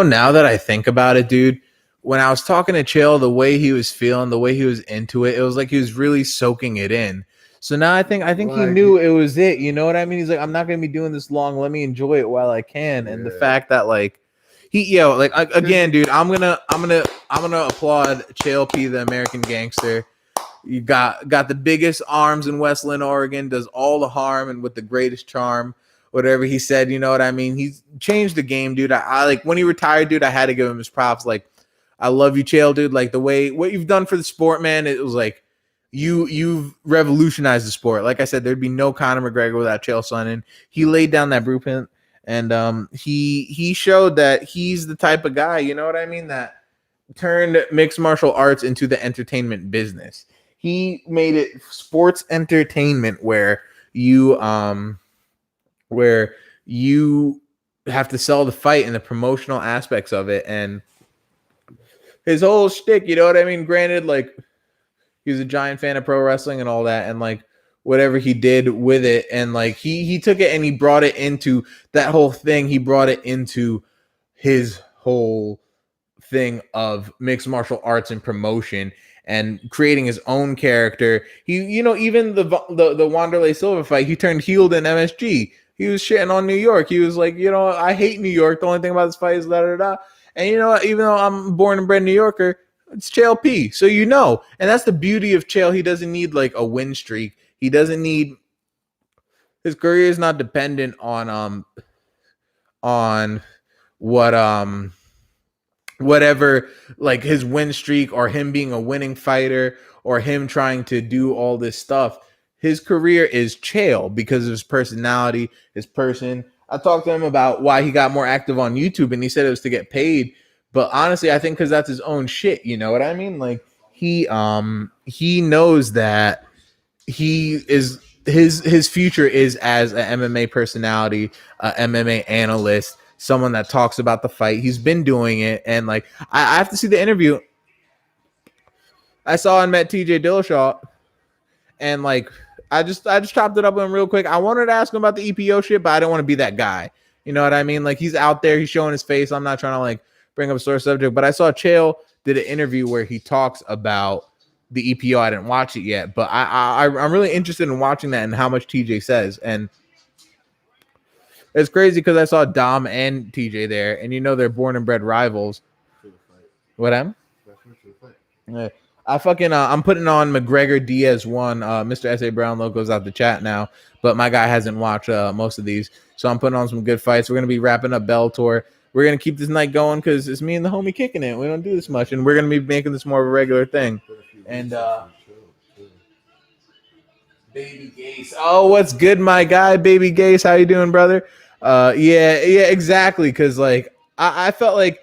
now that I think about it, dude, when I was talking to Chael, the way he was feeling, the way he was into it, it was like he was really soaking it in. So now I think he knew it was it. You know what I mean? He's like, I'm not gonna be doing this long. Let me enjoy it while I can. And the fact that again, dude, I'm gonna applaud Chael P, the American gangster. You got the biggest arms in Westland, Oregon. Does all the harm and with the greatest charm. Whatever he said, you know what I mean? He's changed the game, dude. I like when he retired, dude. I had to give him his props. Like, I love you, Chael, dude. Like the way what you've done for the sport, man. It was like you've revolutionized the sport. Like I said, there'd be no Conor McGregor without Chael Sonnen. He laid down that blueprint, and he showed that he's the type of guy, you know what I mean, that turned mixed martial arts into the entertainment business. He made it sports entertainment where you have to sell the fight and the promotional aspects of it, and his whole shtick, you know what I mean? Granted, like, he was a giant fan of pro wrestling and all that, and like whatever he did with it, and like he took it and he brought it into that whole thing. He brought it into his whole thing of mixed martial arts and promotion and creating his own character. He, even the Wanderlei Silva fight, he turned heel in MSG. he was shitting on New York. He was like, I hate New York. The only thing about this fight is da da da. And you know what? Even though I'm born and bred New Yorker, it's Chael P. So and that's the beauty of Chael. He doesn't need like a win streak. He doesn't need. His career is not dependent on what whatever, like his win streak or him being a winning fighter or him trying to do all this stuff. His career is Chael because of his personality, his person. I talked to him about why he got more active on YouTube, and he said it was to get paid. But honestly, I think because that's his own shit. You know what I mean? Like he knows that his future is as an MMA personality, MMA analyst, someone that talks about the fight. He's been doing it, and like I have to see the interview. I saw and met TJ Dillashaw, and like I just chopped it up with him real quick. I wanted to ask him about the EPO shit, but I didn't want to be that guy. You know what I mean? Like he's out there, he's showing his face. I'm not trying to like bring up a sore subject, but I saw Chael did an interview where he talks about the EPO. I didn't watch it yet, but I'm really interested in watching that and how much TJ says. And it's crazy because I saw Dom and TJ there, and they're born and bred rivals. What am? Yeah. I'm putting on McGregor Diaz 1. Mr. S.A. Brownlow goes out the chat now, but my guy hasn't watched most of these. So I'm putting on some good fights. We're going to be wrapping up Bellator. We're going to keep this night going because it's me and the homie kicking it. We don't do this much, and we're going to be making this more of a regular thing. And Baby Gase. Oh, what's good, my guy, Baby Gase? How you doing, brother? Yeah, exactly. Because like I felt like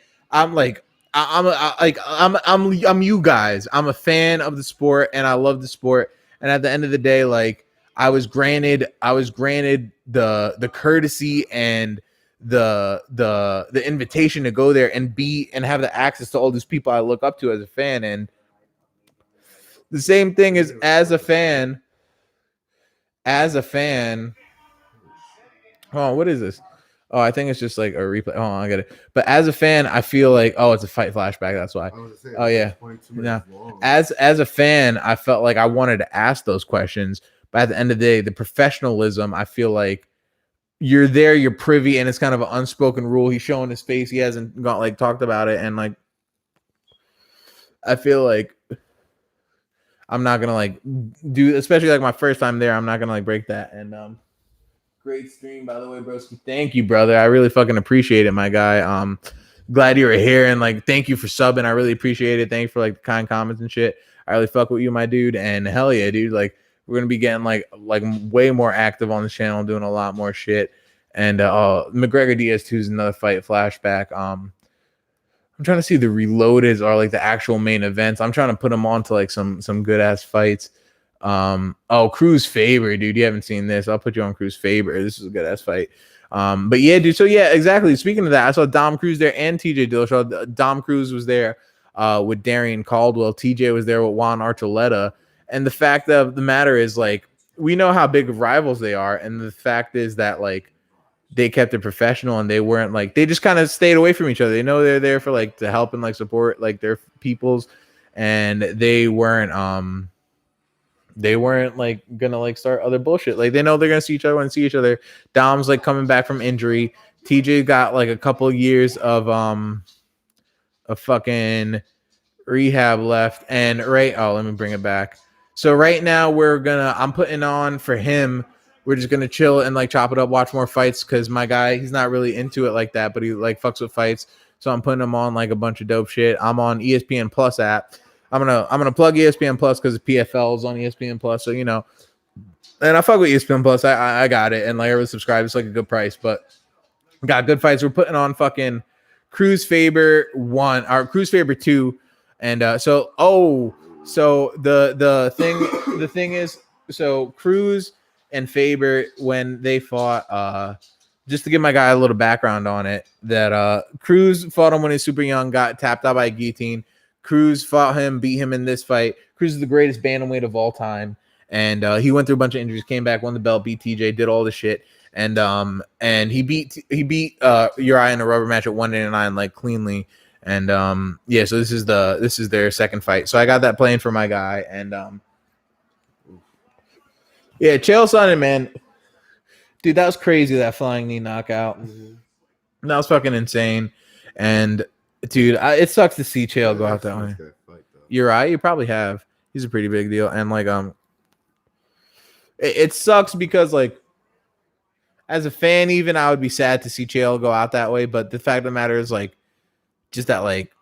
I'm you guys. I'm a fan of the sport, and I love the sport. And at the end of the day, like I was granted the courtesy and the invitation to go there and have the access to all these people I look up to as a fan. And the same thing is as a fan. Oh, what is this? Oh, I think it's just like a replay. Oh, I get it. But as a fan, I feel like, it's a fight flashback. That's why. Oh yeah. No. As a fan, I felt like I wanted to ask those questions. But at the end of the day, the professionalism, I feel like you're there, you're privy, and it's kind of an unspoken rule. He's showing his face. He hasn't talked about it, and like I feel like I'm not gonna do, especially like my first time there. I'm not gonna break that. And great stream, by the way, broski. Thank you, brother. I really fucking appreciate it, my guy. Glad you were here, and thank you for subbing. I really appreciate it. Thanks for the kind comments and shit. I really fuck with you, my dude. And hell yeah, dude. We're gonna be getting like way more active on the channel, doing a lot more shit. And McGregor Diaz 2 is another fight flashback. I'm trying to see the reloaded or the actual main events. I'm trying to put them on to some good ass fights. Cruz Faber, dude. You haven't seen this. I'll put you on Cruz Faber. This is a good ass fight. But yeah, dude. So yeah, exactly. Speaking of that, I saw Dom Cruz there and TJ Dillashaw. Dom Cruz was there with Darian Caldwell. TJ was there with Juan Archuleta. And the fact of the matter is, we know how big of rivals they are. And the fact is that, they kept it professional, and they weren't they just kind of stayed away from each other. They know they're there for to help and support their peoples, and they weren't gonna start other bullshit. They know they're gonna see each other and see each other. Dom's coming back from injury. TJ got a couple years of fucking rehab left, and let me bring it back. So right now I'm putting on for him. We're just gonna chill and chop it up, watch more fights, because my guy, he's not really into it like that, but he fucks with fights. So I'm putting him on a bunch of dope shit. I'm on ESPN Plus app. I'm gonna plug ESPN Plus because PFL is on ESPN Plus. So and I fuck with ESPN Plus. I got it, and I really subscribe. It's a good price, but we got good fights. We're putting on fucking Cruz Faber 1 or Cruz Faber 2, and so the thing is, so Cruz and Faber, when they fought, just to give my guy a little background on it, that Cruz fought him when he was super young, got tapped out by a guillotine. Cruz fought him, beat him in this fight. Cruz is the greatest bantamweight of all time, and he went through a bunch of injuries, came back, won the belt, beat TJ, did all the shit, and he beat Uriah in a rubber match at 189 cleanly, and yeah. So this is their second fight. So I got that playing for my guy, and yeah, Chael Sonnen, man. Dude, that was crazy, that flying knee knockout. That was fucking insane. And dude, it sucks to see Chael go out that way. You're right. You probably have. He's a pretty big deal. And like, it sucks because like, as a fan, even I would be sad to see Chael go out that way. But the fact of the matter is like, just that like,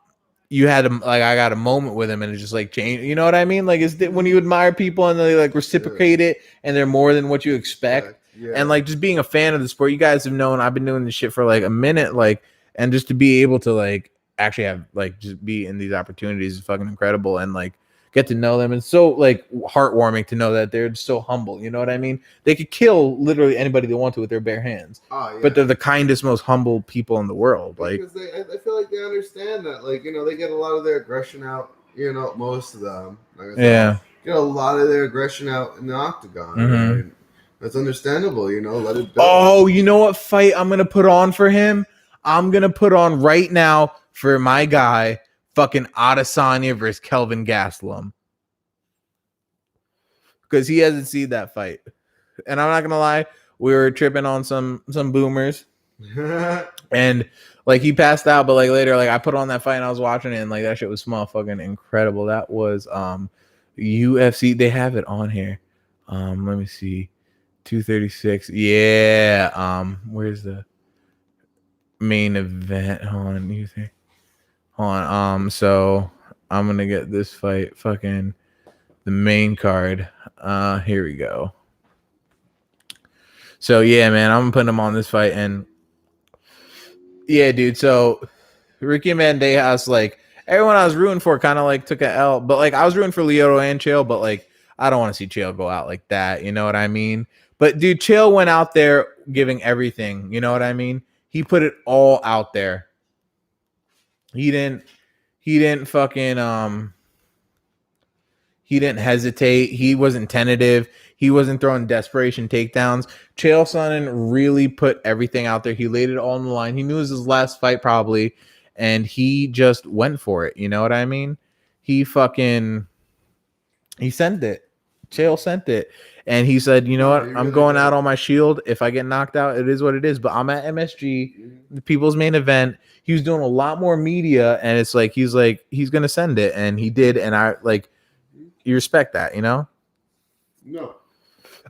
you had I got a moment with him and it just like changed. You know what I mean? Like, is when you admire people and they like reciprocate it and they're more than what you expect. Yeah. And like just being a fan of the sport, you guys have known I've been doing this shit for like a minute, like, and just to be able to like actually have like just be in these opportunities is fucking incredible and like get to know them. And so like heartwarming to know that they're just so humble. You know what I mean? They could kill literally anybody they want to with their bare hands. Oh, yeah. But they're the kindest, most humble people in the world. Like, because I feel like they understand that. Like, you know, they get a lot of their aggression out. You know, most of them. Like I said, get a lot of their aggression out in the octagon. Mm-hmm. Right? That's understandable. You know, let it go. Oh, you know what fight I'm gonna put on for him? I'm gonna put on right now for my guy, fucking Adesanya versus Kelvin Gastelum, because he hasn't seen that fight. And I'm not gonna lie, we were tripping on some boomers, and like he passed out, but like later, like I put on that fight and I was watching it, and like that shit was fucking incredible. That was UFC. They have it on here. Let me see, 236. Yeah. Where's the main event? Hold on, you think? Hold on. So I'm gonna get this fight, fucking the main card. Here we go. So yeah, man, I'm putting him on this fight, and yeah, dude. So Ricky Bandejas, like everyone I was rooting for, kind of like took a L, but like I was rooting for Lyoto and Chael, but like I don't want to see Chael go out like that. You know what I mean? But dude, Chael went out there giving everything. You know what I mean? He put it all out there. He didn't fucking he didn't hesitate. He wasn't tentative. He wasn't throwing desperation takedowns. Chael Sonnen really put everything out there. He laid it all on the line. He knew it was his last fight probably, and he just went for it. You know what I mean? He sent it. Chael sent it. And he said, you know what? I'm going out on my shield. If I get knocked out, it is what it is. But I'm at MSG, the People's Main Event. He was doing a lot more media, and it's like he's gonna send it, and he did. And I like, you respect that, you know? No.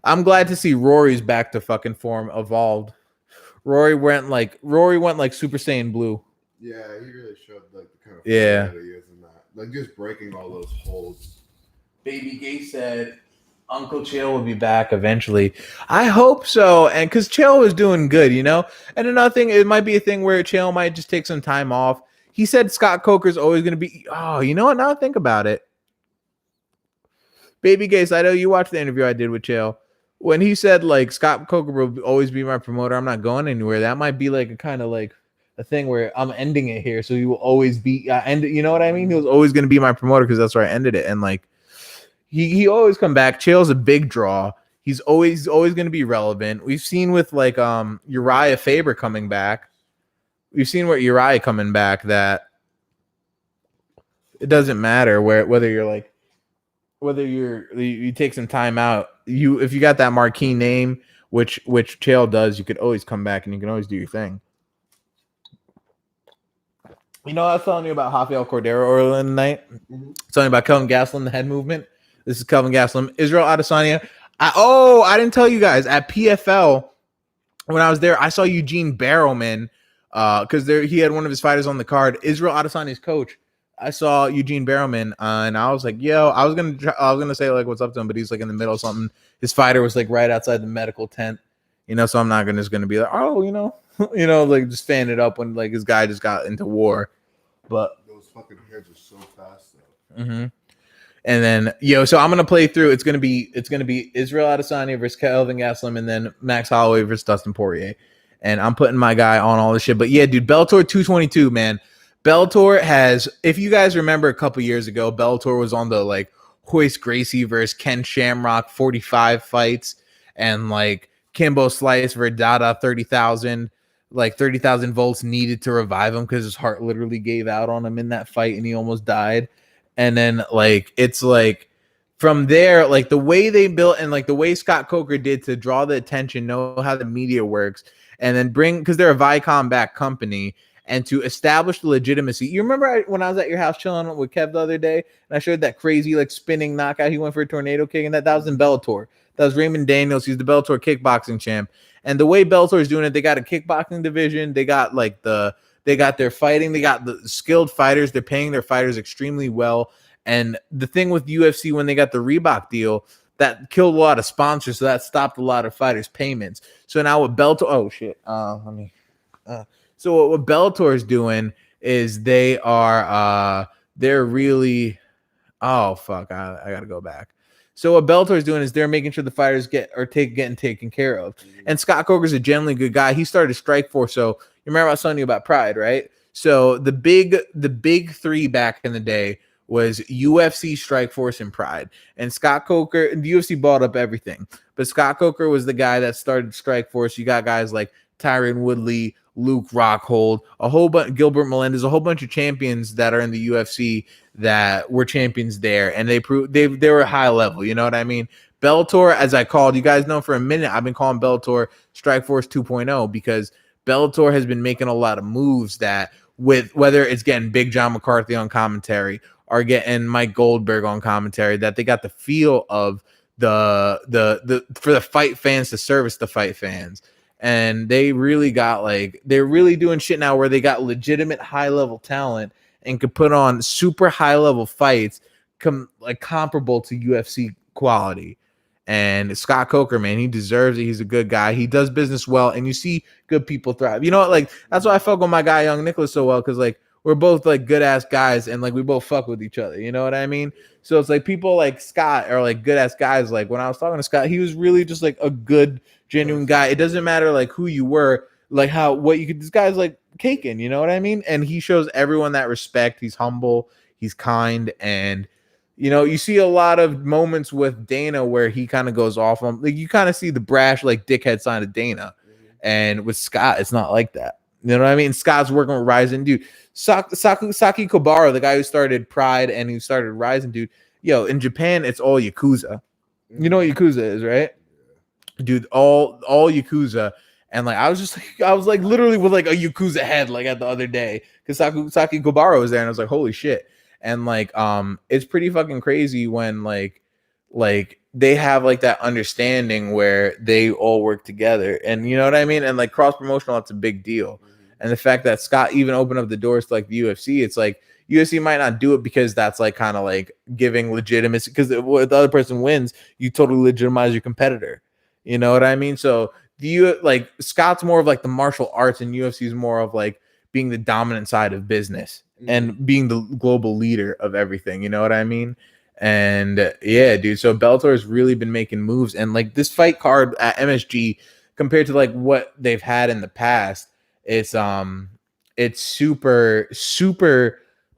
I'm glad to see Rory's back to fucking form, evolved. Rory went like Super Saiyan Blue. Yeah, he really showed like the kind of that he is in that, like just breaking all those holds. Baby Gay said Uncle Chael will be back eventually. I hope so, and because Chael was doing good, you know. And another thing, it might be a thing where Chael might just take some time off. He said Scott Coker's always going to be. Oh, you know what? Now I think about it. Baby Gay, I know you watched the interview I did with Chael. When he said like Scott Coker will always be my promoter, I'm not going anywhere. That might be like a kind of like a thing where I'm ending it here, so he will always be. And you know what I mean? He was always going to be my promoter because that's where I ended it. And like he always come back. Chael's a big draw. He's always going to be relevant. We've seen with like Uriah Faber coming back. We've seen with Uriah coming back that it doesn't matter whether you take some time out. If you got that marquee name, which Chael does, you could always come back and you can always do your thing. You know, I was telling you about Rafael Cordero earlier tonight. Mm-hmm. Telling you about Kelvin Gastelum, the head movement. This is Kelvin Gastelum. Israel Adesanya. I didn't tell you guys at PFL when I was there. I saw Eugene Barrowman because he had one of his fighters on the card. Israel Adesanya's coach. I saw Eugene Barrowman and I was like, yo, I was gonna say like what's up to him, but he's like in the middle of something. His fighter was like right outside the medical tent, you know. So I'm not just gonna be like, oh, you know, like just fan it up when like his guy just got into war. But those fucking hairs are so fast though. Mm-hmm. And then so I'm gonna play through. It's gonna be Israel Adesanya versus Kelvin Gastelum, and then Max Holloway versus Dustin Poirier. And I'm putting my guy on all this shit. But yeah, dude, Bellator 222, man. Bellator has, if you guys remember a couple years ago, Bellator was on the like Royce Gracie versus Ken Shamrock 45 fights, and like Kimbo Slice versus Dada 30,000. Like 30,000 volts needed to revive him because his heart literally gave out on him in that fight and he almost died. And then like it's like from there, like the way they built and like the way Scott Coker did to draw the attention, know how the media works, and then because they're a Viacom backed company, and to establish the legitimacy. You remember when I was at your house chilling with Kev the other day, and I showed that crazy like spinning knockout he went for a tornado kick, and that was in Bellator. That was Raymond Daniels. He's the Bellator kickboxing champ. And the way Bellator is doing it, they got a kickboxing division. They got they got their fighting. They got the skilled fighters. They're paying their fighters extremely well. And the thing with UFC, when they got the Reebok deal, that killed a lot of sponsors. So that stopped a lot of fighters' payments. So now what Bellator, so what Bellator is doing is they're really, I gotta go back. So what Bellator is doing is they're making sure the fighters getting taken care of. And Scott Coker's a generally good guy. He started Strikeforce. So you remember I was telling you about Pride, right? So the big three back in the day was UFC, Strikeforce, and Pride. And Scott Coker, and the UFC bought up everything. But Scott Coker was the guy that started Strikeforce. You got guys like Tyron Woodley, Luke Rockhold, a whole bunch, Gilbert Melendez, a whole bunch of champions that are in the UFC that were champions there, and they were high level. You know what I mean? Bellator, as I called, you guys know for a minute, I've been calling Bellator Strikeforce 2.0 because Bellator has been making a lot of moves that, with whether it's getting Big John McCarthy on commentary or getting Mike Goldberg on commentary, that they got the feel of the for the fight fans to service the fight fans. And they really got they're really doing shit now where they got legitimate high level talent and could put on super high level fights comparable to UFC quality. And Scott Coker, man, he deserves it. He's a good guy. He does business well, and you see good people thrive. You know what? That's why I fuck with my guy Young Nicholas so well, because we're both good ass guys, and we both fuck with each other. You know what I mean? So it's people like Scott are good ass guys. When I was talking to Scott, he was really just a good, genuine guy. It doesn't matter who you were, this guy's caking. You know what I mean? And he shows everyone that respect. He's humble. He's kind, and you see a lot of moments with Dana where he kind of goes off on, you kind of see the brash, dickhead side of Dana. And with Scott, it's not like that. You know what I mean? Scott's working with Ryzen, dude. Saki Kobara, the guy who started Pride and who started Ryzen, dude. Yo, in Japan, it's all Yakuza. You know what Yakuza is, right? Dude, all Yakuza. And I was literally with a Yakuza head at the other day because Saki Kobara was there, and I was like, holy shit. And it's pretty fucking crazy when they have that understanding where they all work together, and you know what I mean? And cross promotional, that's a big deal. And the fact that Scott even opened up the doors to the UFC, it's UFC might not do it because that's kind of giving legitimacy, because if the other person wins, you totally legitimize your competitor. You know what I mean? So Scott's more of the martial arts, and UFC is more of being the dominant side of business and being the global leader of everything. You know what I mean? And yeah, dude. So Bellator has really been making moves, and this fight card at MSG compared to what they've had in the past, it's super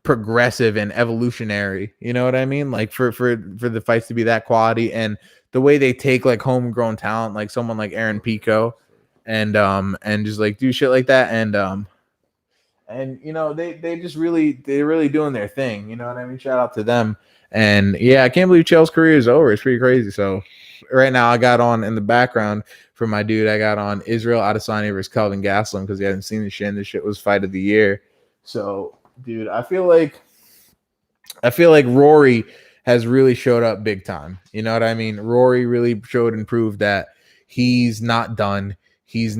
progressive and evolutionary. You know what I mean? For the fights to be that quality, and the way they take homegrown talent, someone like Aaron Pico, and just do shit like that, and they're really doing their thing. You know what I mean? Shout out to them. And yeah, I can't believe Chael's career is over. It's pretty crazy. So right now I got on in the background for my dude. I got on Israel Adesanya versus Kelvin Gastelum because he hadn't seen the shit, and this shit was fight of the year. So dude, I feel like Rory has really showed up big time. You know what I mean? Rory really showed and proved that he's not done. He's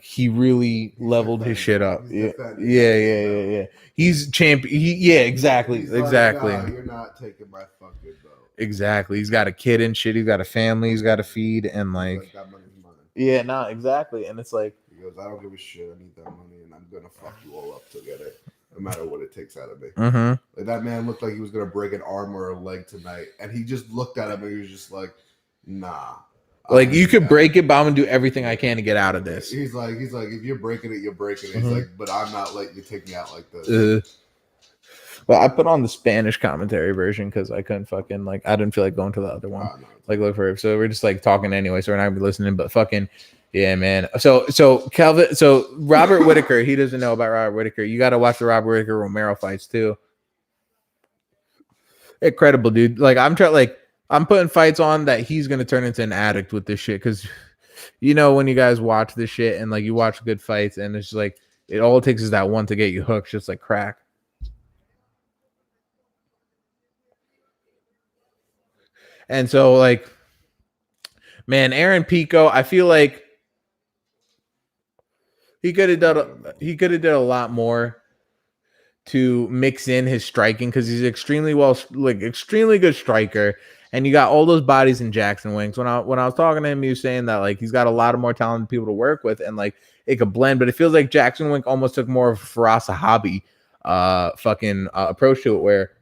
he really leveled his shit up. Yeah. He's champion. Exactly. Nah, you're not taking my fucking belt. Exactly. He's got a kid and shit. He's got a family. He's got to feed, and that money's mine. Yeah, no, exactly. And it's he goes, I don't give a shit. I need that money, and I'm gonna fuck you all up to get it, no matter what it takes out of me. Mm-hmm. That man looked like he was gonna break an arm or a leg tonight, and he just looked at him and he was just nah. You could break it, but I'm gonna do everything I can to get out of this. He's like, if you're breaking it, you're breaking it. He's but I'm not letting you take me out like this. Well, I put on the Spanish commentary version because I couldn't fucking I didn't feel like going to the other one. Look for it. So we're just talking anyway, so we're not gonna be listening. But fucking yeah, man. So Robert Whittaker, he doesn't know about Robert Whittaker. You got to watch the Robert Whittaker Romero fights too. Incredible, dude. I'm trying I'm putting fights on that he's gonna turn into an addict with this shit because when you guys watch this shit and like you watch good fights and it's just like it all takes is that one to get you hooked, just like crack. And so like, man, Aaron Pico, I feel like he could have done a lot more to mix in his striking because he's extremely good striker. And you got all those bodies in Jackson Wings. When I was talking to him, he was saying that like he's got a lot of more talented people to work with, and like it could blend. But it feels like Jackson Wink almost took more of a Firas Zahabi approach to it, where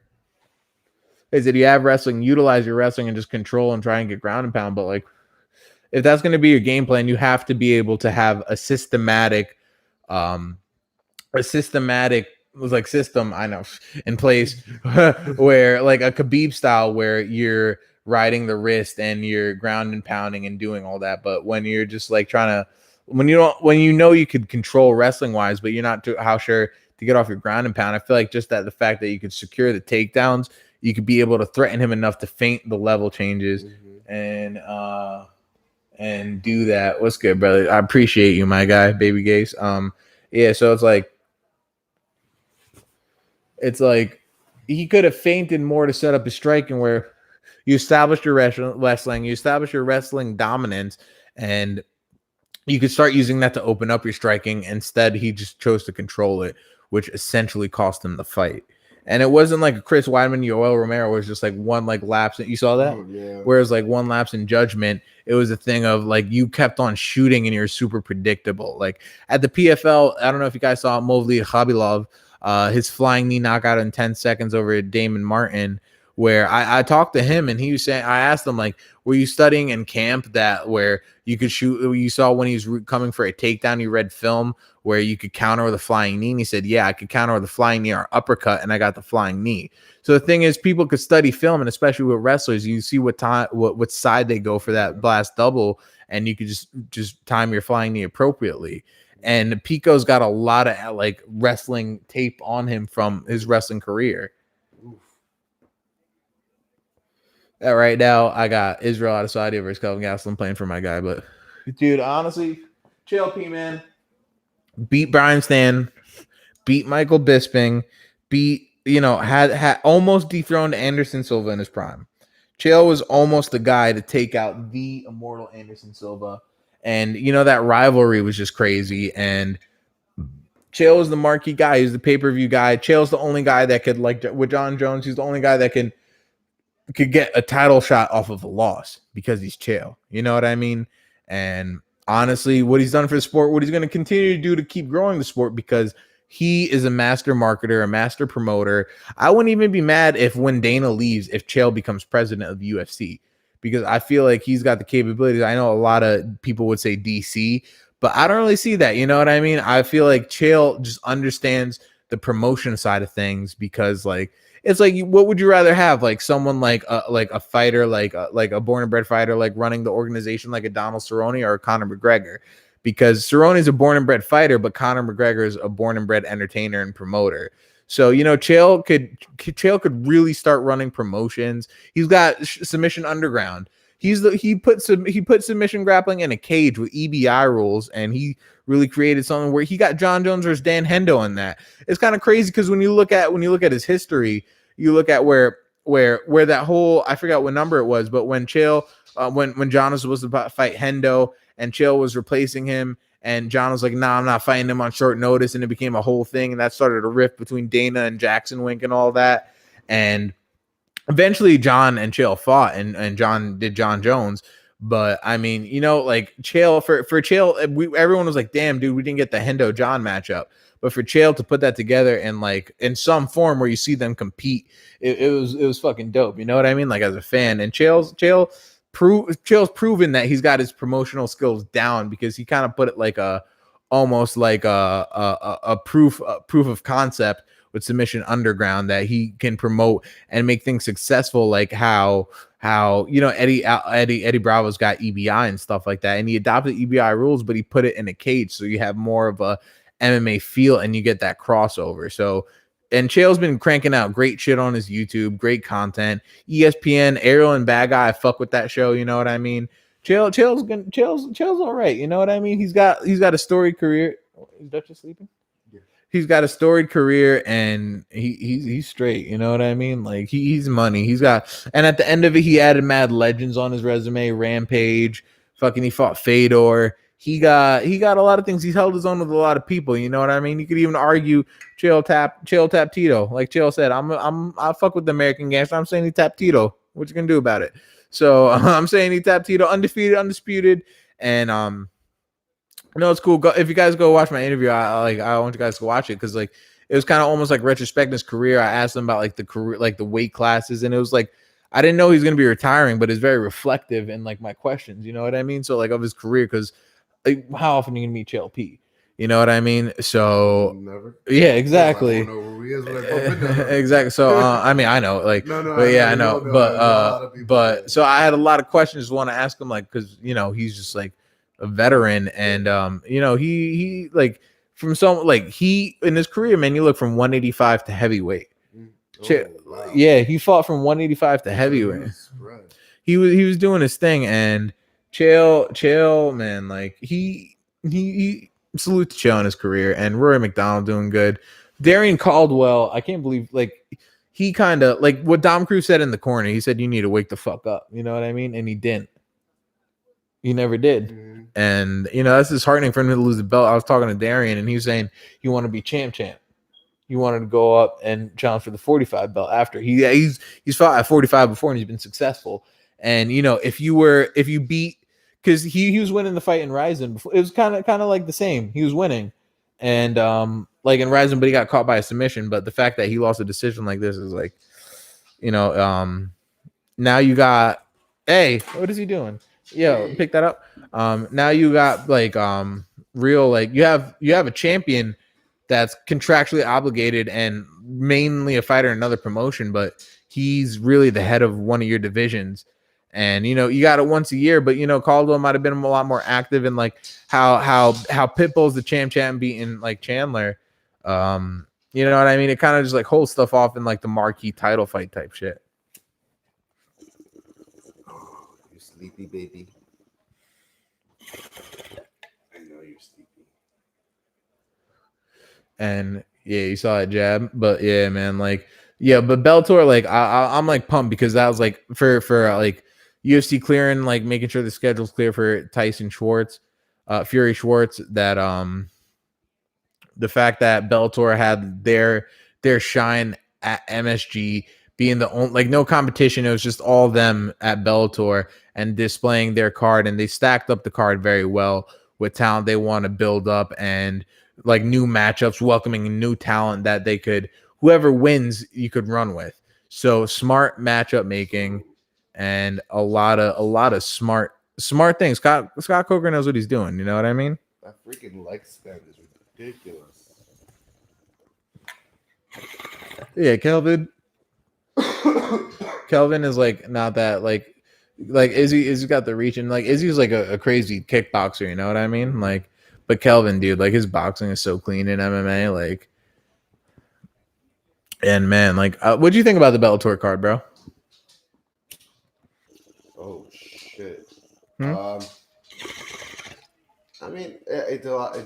is that you have wrestling, utilize your wrestling, and just control and try and get ground and pound. But like if that's going to be your game plan, you have to be able to have a systematic system I know in place where like a Khabib style where you're riding the wrist and you're ground and pounding and doing all that. But when you're just like when you could control wrestling wise, but you're not how sure to get off your ground and pound, I feel like just that the fact that you could secure the takedowns, you could be able to threaten him enough to feint the level changes and do that. What's good, brother? I appreciate you, my guy, baby Gase. Yeah, so it's like he could have feinted more to set up his striking where you establish your wrestling, you establish your wrestling dominance, and you could start using that to open up your striking. Instead, he just chose to control it, which essentially cost him the fight. And it wasn't like a Chris Weidman, Yoel Romero was just like one like lapse. You saw that? Oh, yeah. Whereas like one lapse in judgment, it was a thing of like you kept on shooting and you're super predictable. Like at the PFL, I don't know if you guys saw Movlid Khabilov, his flying knee knockout in 10 seconds over Damon Martin, where I talked to him and he was saying, I asked him like, were you studying in camp that where you could shoot, you saw when he was coming for a takedown, you read film where you could counter with a flying knee? And he said, yeah, I could counter with a flying knee or uppercut, and I got the flying knee. So the thing is, people could study film, and especially with wrestlers, you see what side they go for that blast double, and you could just time your flying knee appropriately. And Pico's got a lot of like wrestling tape on him from his wrestling career. Right now, I got Israel out of Saudi versus Kelvin Gastelum playing for my guy. But, dude, honestly, P, man. Beat Brian Stan, beat Michael Bisping, had almost dethroned Anderson Silva in his prime. Chael was almost the guy to take out the immortal Anderson Silva. And, that rivalry was just crazy. And Chael was the marquee guy. He was the pay-per-view guy. Chael's the only guy that could, like, with John Jones, he's the only guy that could get a title shot off of a loss because he's Chael. You know what I mean? And honestly, what he's done for the sport, what he's going to continue to do to keep growing the sport, because he is a master marketer, a master promoter. I wouldn't even be mad if when Dana leaves, if Chael becomes president of the UFC, because I feel like he's got the capabilities. I know a lot of people would say DC, but I don't really see that. You know what I mean? I feel like Chael just understands the promotion side of things, because like, it's like, what would you rather have? Like someone like a fighter, like a born and bred fighter, like running the organization like a Donald Cerrone or a Conor McGregor? Because Cerrone is a born and bred fighter, but Conor McGregor is a born and bred entertainer and promoter. So, Chael could really start running promotions. He's got Submission Underground. He put submission grappling in a cage with EBI rules, and he really created something where he got John Jones versus Dan Hendo in that. It's kind of crazy because when you look at his history, you look at where that whole, I forgot what number it was, but when Chael when John was supposed to fight Hendo and Chael was replacing him, and John was like, nah, I'm not fighting him on short notice, and it became a whole thing, and that started a rift between Dana and Jackson Wink and all that. And eventually John and Chael fought, and John did John Jones. But I mean, like Chael, for Chael, everyone was like, damn, dude, we didn't get the Hendo John matchup. But for Chael to put that together and like in some form where you see them compete, it was fucking dope. You know what I mean? Like as a fan, and Chael's proven that he's got his promotional skills down, because he kind of put it like almost like a proof of concept with Submission Underground, that he can promote and make things successful, like how Eddie Bravo's got EBI and stuff like that, and he adopted EBI rules, but he put it in a cage, so you have more of a MMA feel and you get that crossover. So and Chael's been cranking out great shit on his YouTube, great content. ESPN, Ariel and Bad Guy, I fuck with that show. You know what I mean? Chael's all right. You know what I mean? He's got a storied career. Is Dutch sleeping? Yeah. He's got a storied career, and he's straight. You know what I mean? Like he's money. He's got, and at the end of it, he added mad legends on his resume. Rampage, fucking, he fought Fedor. He got a lot of things. He's held his own with a lot of people. You know what I mean? You could even argue Chael tap Tito. Like Chael said, I fuck with the American gangster. I'm saying he tapped Tito. What you gonna do about it? So I'm saying he tapped Tito, undefeated, undisputed, and no, it's cool. If you guys go watch my interview, I want you guys to watch it because like it was kind of almost like retrospecting his career. I asked him about like the career, like the weight classes, and it was like I didn't know he was gonna be retiring, but it's very reflective in like my questions. You know what I mean? So like of his career, because like, how often are you gonna meet Chael P? You know what I mean? So never. Yeah, exactly. Exactly. So I mean, I know, like, but yeah, I know, but so I had a lot of questions. Want to ask him, like, because you know he's just like a veteran, and you know he like from some like he in his career, man, you look from 185 to heavyweight. Wow. Yeah, he fought from 185 to heavyweight. Right. He was doing his thing, and Chael, man, like he salute to Chael in his career, and Rory MacDonald doing good. Darian Caldwell, I can't believe, like, he kind of like what Dom Cruz said in the corner. He said, "You need to wake the fuck up." You know what I mean? And he didn't. He never did. Mm-hmm. And you know that's disheartening for him to lose the belt. I was talking to Darian, and he was saying he wanted to be champ. He wanted to go up and challenge for the 45 belt after he's fought at 45 before, and he's been successful. And you know, if you beat, because he was winning the fight in Ryzen before, it was kind of like the same. He was winning, and like in Ryzen, but he got caught by a submission. But the fact that he lost a decision like this is like, you know, now you got, hey, what is he doing? Yo, pick that up. Now you got like real, like you have a champion that's contractually obligated and mainly a fighter in another promotion, but he's really the head of one of your divisions. And you know, you got it once a year, but you know, Caldwell might have been a lot more active in like how Pitbull's the champ beating like Chandler. You know what I mean? It kind of just like holds stuff off in like the marquee title fight type shit. Oh, you sleepy, baby. I know you're sleepy. And yeah, you saw that jab, but yeah, man, like yeah, but Bellator, like I'm like pumped because that was like for like UFC clearing, like making sure the schedule's clear for Tyson Schwartz, Fury Schwartz. That the fact that Bellator had their shine at MSG, being the only, like, no competition, it was just all them at Bellator and displaying their card, and they stacked up the card very well with talent they want to build up and like new matchups, welcoming new talent that they could, whoever wins, you could run with. So smart matchup making and a lot of smart things. Scott Coker knows what he's doing. You know what I mean? That freaking leg span is ridiculous. Yeah, Kelvin is like not that like Izzy's got the reach, and like Izzy's like a crazy kickboxer. You know what I mean? Like. But Kelvin, dude, like his boxing is so clean in MMA, like, and man, like, what do you think about the Bellator card, bro? Oh shit! I mean, it's a lot.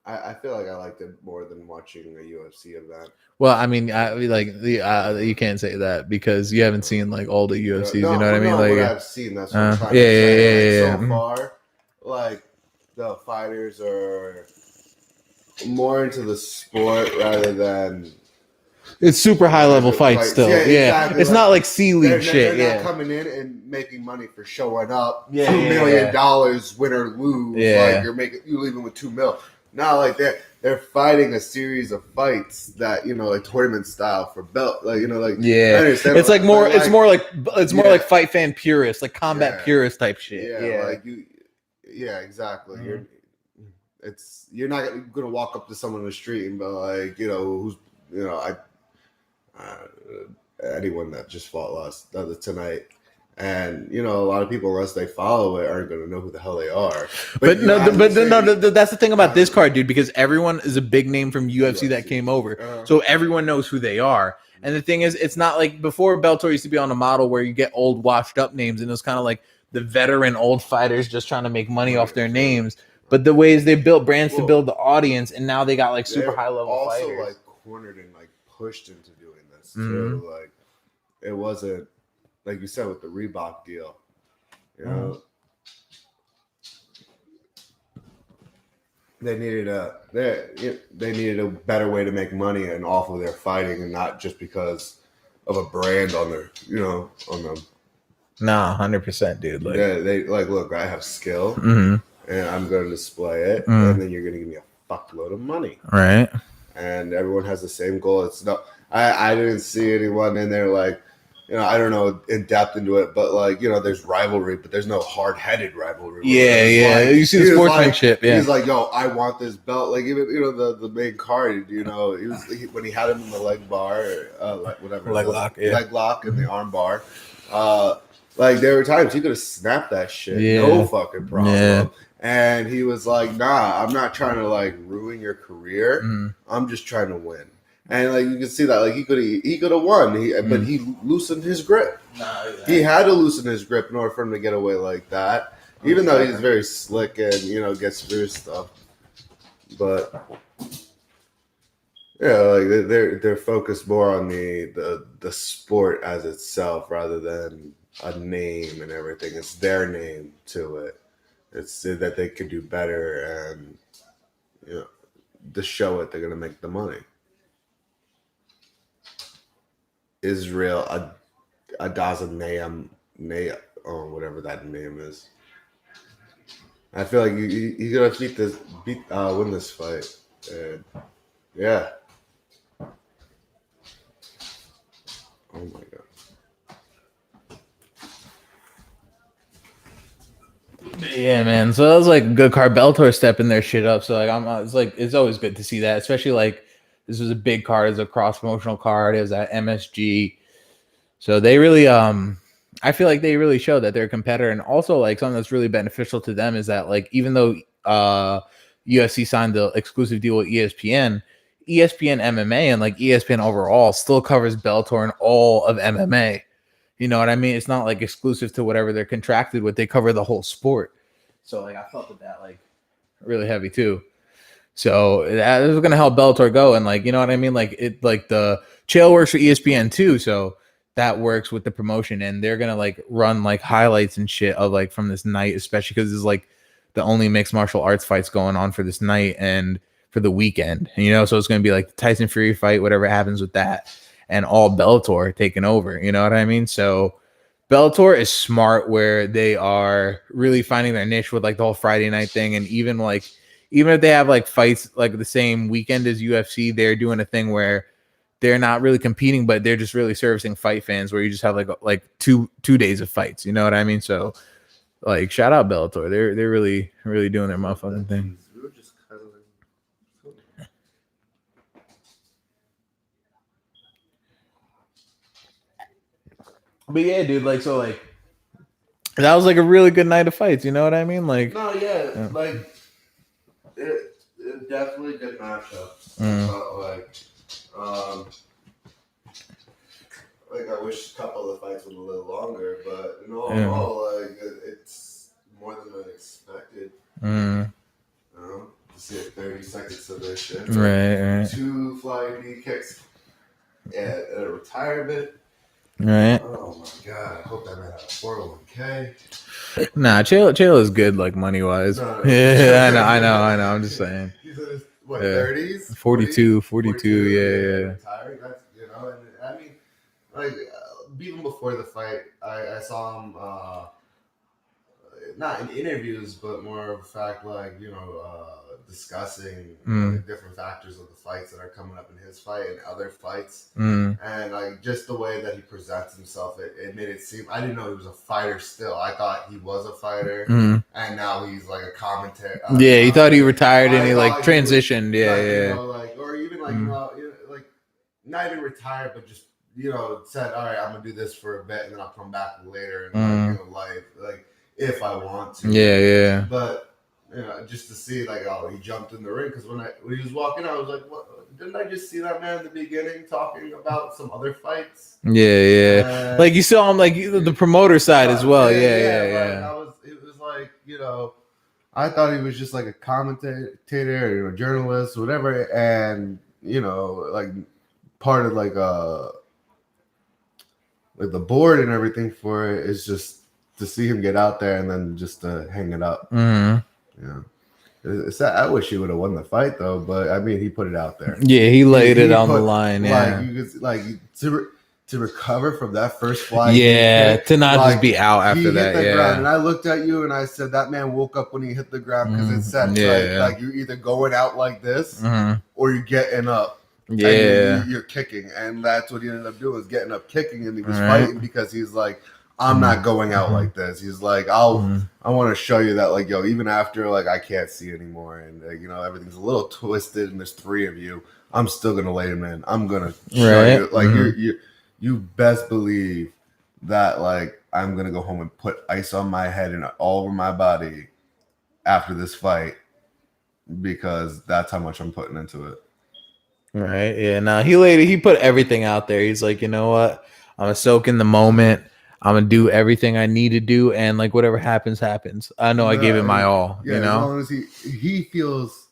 I feel like I liked it more than watching a UFC event. Well, I mean, you can't say that because you haven't seen like all the UFCs. You know what I mean? Like, what I've seen. That's what I'm trying to say. So far, like. The fighters are more into the sport rather than it's super high level fights still. Yeah. Exactly. It's like, not like C League shit. They're not coming in and making money for showing up. $2 million win or lose. Yeah. Like you're leaving with $2 million. No, like they're fighting a series of fights that, you know, like tournament style for belt. Like, you know, like I understand. It's like more it's more like fight fan purist, like combat purist type shit. Yeah. Like you. Yeah, exactly. Mm-hmm. You're not gonna walk up to someone in the street and be like, you know, who's, you know, anyone that just fought tonight, And a lot of people, unless they follow it, aren't going to know who the hell they are. But that's the thing about this card, dude, because everyone is a big name from UFC that came over, so everyone knows who they are. And the thing is, it's not like before. Bellator used to be on a model where you get old, washed up names, and it was kind of like the veteran old fighters just trying to make money off their names. But the ways they built brands to build the audience, and now they got like super high level fighters. Also, like cornered and like pushed into doing this too. Like it wasn't like you said with the Reebok deal. They needed a better way to make money and off of their fighting, and not just because of a brand on their on them. Nah, 100%, dude. Like, they like, look, I have skill, and I'm going to display it, and then you're going to give me a fuckload of money, right? And everyone has the same goal. It's not. I didn't see anyone in there like. I don't know in depth into it, but like, there's rivalry, but there's no hard-headed rivalry. Yeah. Like, you see the sportsmanship. He's like, yo, I want this belt. Like even the main card, when he had him in the leg bar, leg lock, and the arm bar. Like there were times he could have snapped that shit, no fucking problem. Yeah. And he was like, nah, I'm not trying to like ruin your career. I'm just trying to win. And like you can see that, like he could have won, but he loosened his grip. He had to loosen his grip in order for him to get away like that. Even though he's very slick and gets through stuff, but like they're focused more on the sport as itself rather than a name and everything. It's their name to it. It's that they could do better, and to show it, they're gonna make the money. Israel Adazanayam, or whatever that name is. I feel like he's gonna win this fight. And yeah. Oh my god. Yeah, man. So that was like a good card. Bellator stepping their shit up. So like it's always good to see that, especially like. This was a big card. It was a cross-promotional card. It was at MSG. So they really, I feel like they really showed that they're a competitor. And also, like, something that's really beneficial to them is that, like, even though UFC signed the exclusive deal with ESPN MMA and, like, ESPN overall still covers Bellator and all of MMA. You know what I mean? It's not, like, exclusive to whatever they're contracted with. They cover the whole sport. So, like, I felt that, like, really heavy, too. So that is going to help Bellator go, and like, you know what I mean? Like the Chael works for ESPN too, so that works with the promotion, and they're going to like run like highlights and shit of like from this night, especially because it's like the only mixed martial arts fights going on for this night and for the weekend, so it's going to be like the Tyson Fury fight, whatever happens with that, and all Bellator taking over. You know what I mean? So Bellator is smart where they are really finding their niche with like the whole Friday night thing, and even if they have like fights like the same weekend as UFC, they're doing a thing where they're not really competing, but they're just really servicing fight fans where you just have like two days of fights. You know what I mean? So like shout out Bellator. They're really, really doing their motherfucking thing. But yeah, dude, like so like that was like a really good night of fights, you know what I mean? Like like it definitely good matchup. Like I wish a couple of the fights were a little longer, but in all, like it's more than I expected. To see a 30-second submission, right. 2 flying knee kicks at a retirement. Right. Oh my god! I hope that man had a 401k. Nah, Chael is good, like money wise. No. Yeah, I know. I'm just saying. He's in his 30s, 42, 42. Yeah. Retired. That's, and I mean, like even before the fight, I saw him not in interviews, but more of a fact, like discussing different factors of the fights that are coming up in his fight and other fights, and like just the way that he presents himself, it made it seem I didn't know he was a fighter. Still, I thought he was a fighter, and now he's like a commentator. He thought he retired and he like transitioned. Or even like like not even retired, but just said, all right, I'm gonna do this for a bit, and then I'll come back later in life, like if I want to. Yeah. But just to see, like, he jumped in the ring, because when he was walking out, I was like, what? Didn't I just see that man in the beginning talking about some other fights? Yeah. Like you saw him, like the promoter side as well. Yeah. It was like, I thought he was just like a commentator, or a journalist, or whatever, and like part of like the board and everything for it is just to see him get out there and then just to hang it up. Yeah. I wish he would have won the fight though, but I mean, he put it out there. Yeah, he laid it on the line. Yeah, to recover from that first fly. Yeah, to not just be out after that. Yeah, ground, and I looked at you and I said, that man woke up when he hit the ground, because it said like you're either going out like this or you're getting up. Yeah, you're kicking, and that's what he ended up doing, was getting up, kicking, and he was fighting because he's like, I'm not going out like this. He's like, I want to show you that, like, even after, like, I can't see anymore, and everything's a little twisted, and there's 3 of you, I'm still gonna lay him in. I'm gonna show you, like, you best believe that, like, I'm gonna go home and put ice on my head and all over my body after this fight, because that's how much I'm putting into it. Right. Yeah. No, he put everything out there. He's like, you know what? I'm gonna soak in the moment. I'm gonna do everything I need to do, and like whatever happens, happens. I know I gave it my all. Yeah, as long as he feels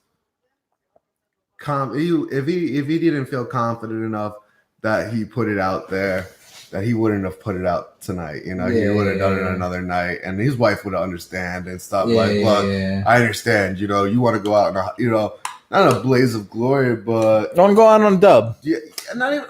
if he didn't feel confident enough that he put it out there, that he wouldn't have put it out tonight. He would have done it another night, and his wife would understand and stop. Look, I understand. You want to go out and not a blaze of glory, but don't go out on dub. Yeah, not even.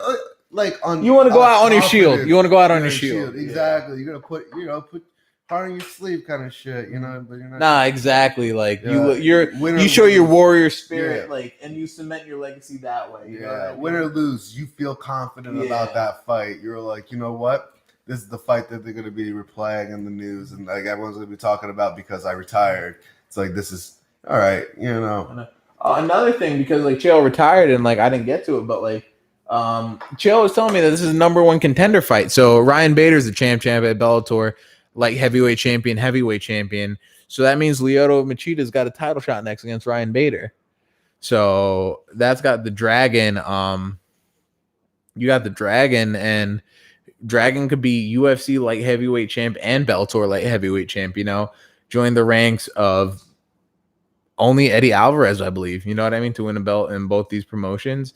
Like on, you want to go out on your shield. You want to go out on your shield. Exactly. You're gonna put heart on your sleeve, kind of shit. But you're not. Nah, exactly. Like you show your warrior spirit, like, and you cement your legacy that way. Win or lose, you feel confident about that fight. You're like, you know what? This is the fight that they're gonna be replaying in the news, and like everyone's gonna be talking about because I retired. It's like, this is all right. Another thing, because like Chael retired, and like I didn't get to it, but like. Chael was telling me that this is a number 1 contender fight. So Ryan Bader's the champ at Bellator, like heavyweight champion. So that means Lyoto Machida's got a title shot next against Ryan Bader. So that's got the Dragon. You got the Dragon, and Dragon could be UFC light heavyweight champ and Bellator light heavyweight champ. Join the ranks of only Eddie Alvarez, I believe. You know what I mean? To win a belt in both these promotions.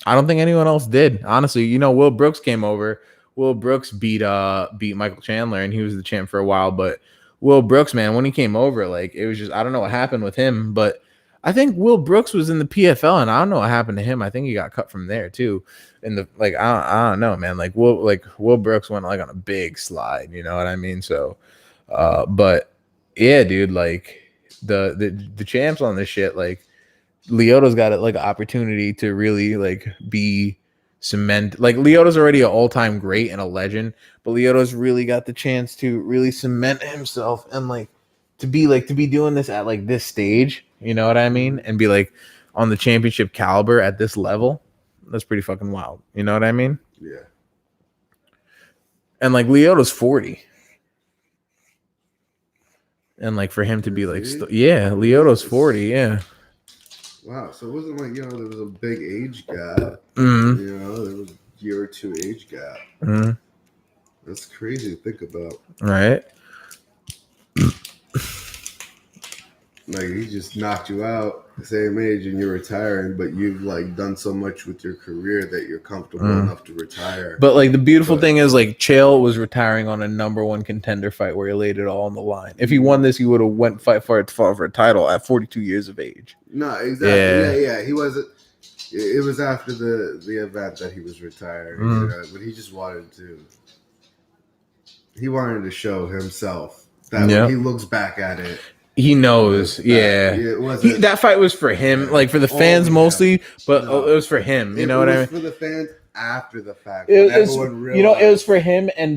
I don't think anyone else did, honestly. Will Brooks came over. Will Brooks beat Michael Chandler, and he was the champ for a while. But Will Brooks, man, when he came over, like, it was just, I don't know what happened with him, but I think Will Brooks was in the PFL, and I don't know what happened to him. I think he got cut from there too. I don't know, man. Like Will Brooks went like on a big slide. You know what I mean? So, but yeah, dude, like the champs on this shit, like. Lyoto's got like an opportunity to really like be cement. Like Lyoto's already an all-time great and a legend, but Lyoto's really got the chance to really cement himself and like to be doing this at like this stage. You know what I mean? And be like on the championship caliber at this level. That's pretty fucking wild. You know what I mean? Yeah. And like Lyoto's 40. And like for him to be like, Lyoto's 40. Yeah. Wow, so it wasn't like, there was a big age gap. Mm-hmm. There was a year or 2 age gap. Mm-hmm. That's crazy to think about. Right. Like, he just knocked you out the same age and you're retiring, but you've like done so much with your career that you're comfortable enough to retire. But like the beautiful thing is, like, Chael was retiring on a number 1 contender fight where he laid it all on the line. If he won this, he would have went fight for a title at 42 years of age. No, exactly. Yeah. He wasn't. It was after the event that he was retired, but he just wanted to. He wanted to show himself that when he looks back at it. He knows, that fight was for him, like for the fans mostly, but it was for him. You know what I mean? For the fans after the fact, it was for him and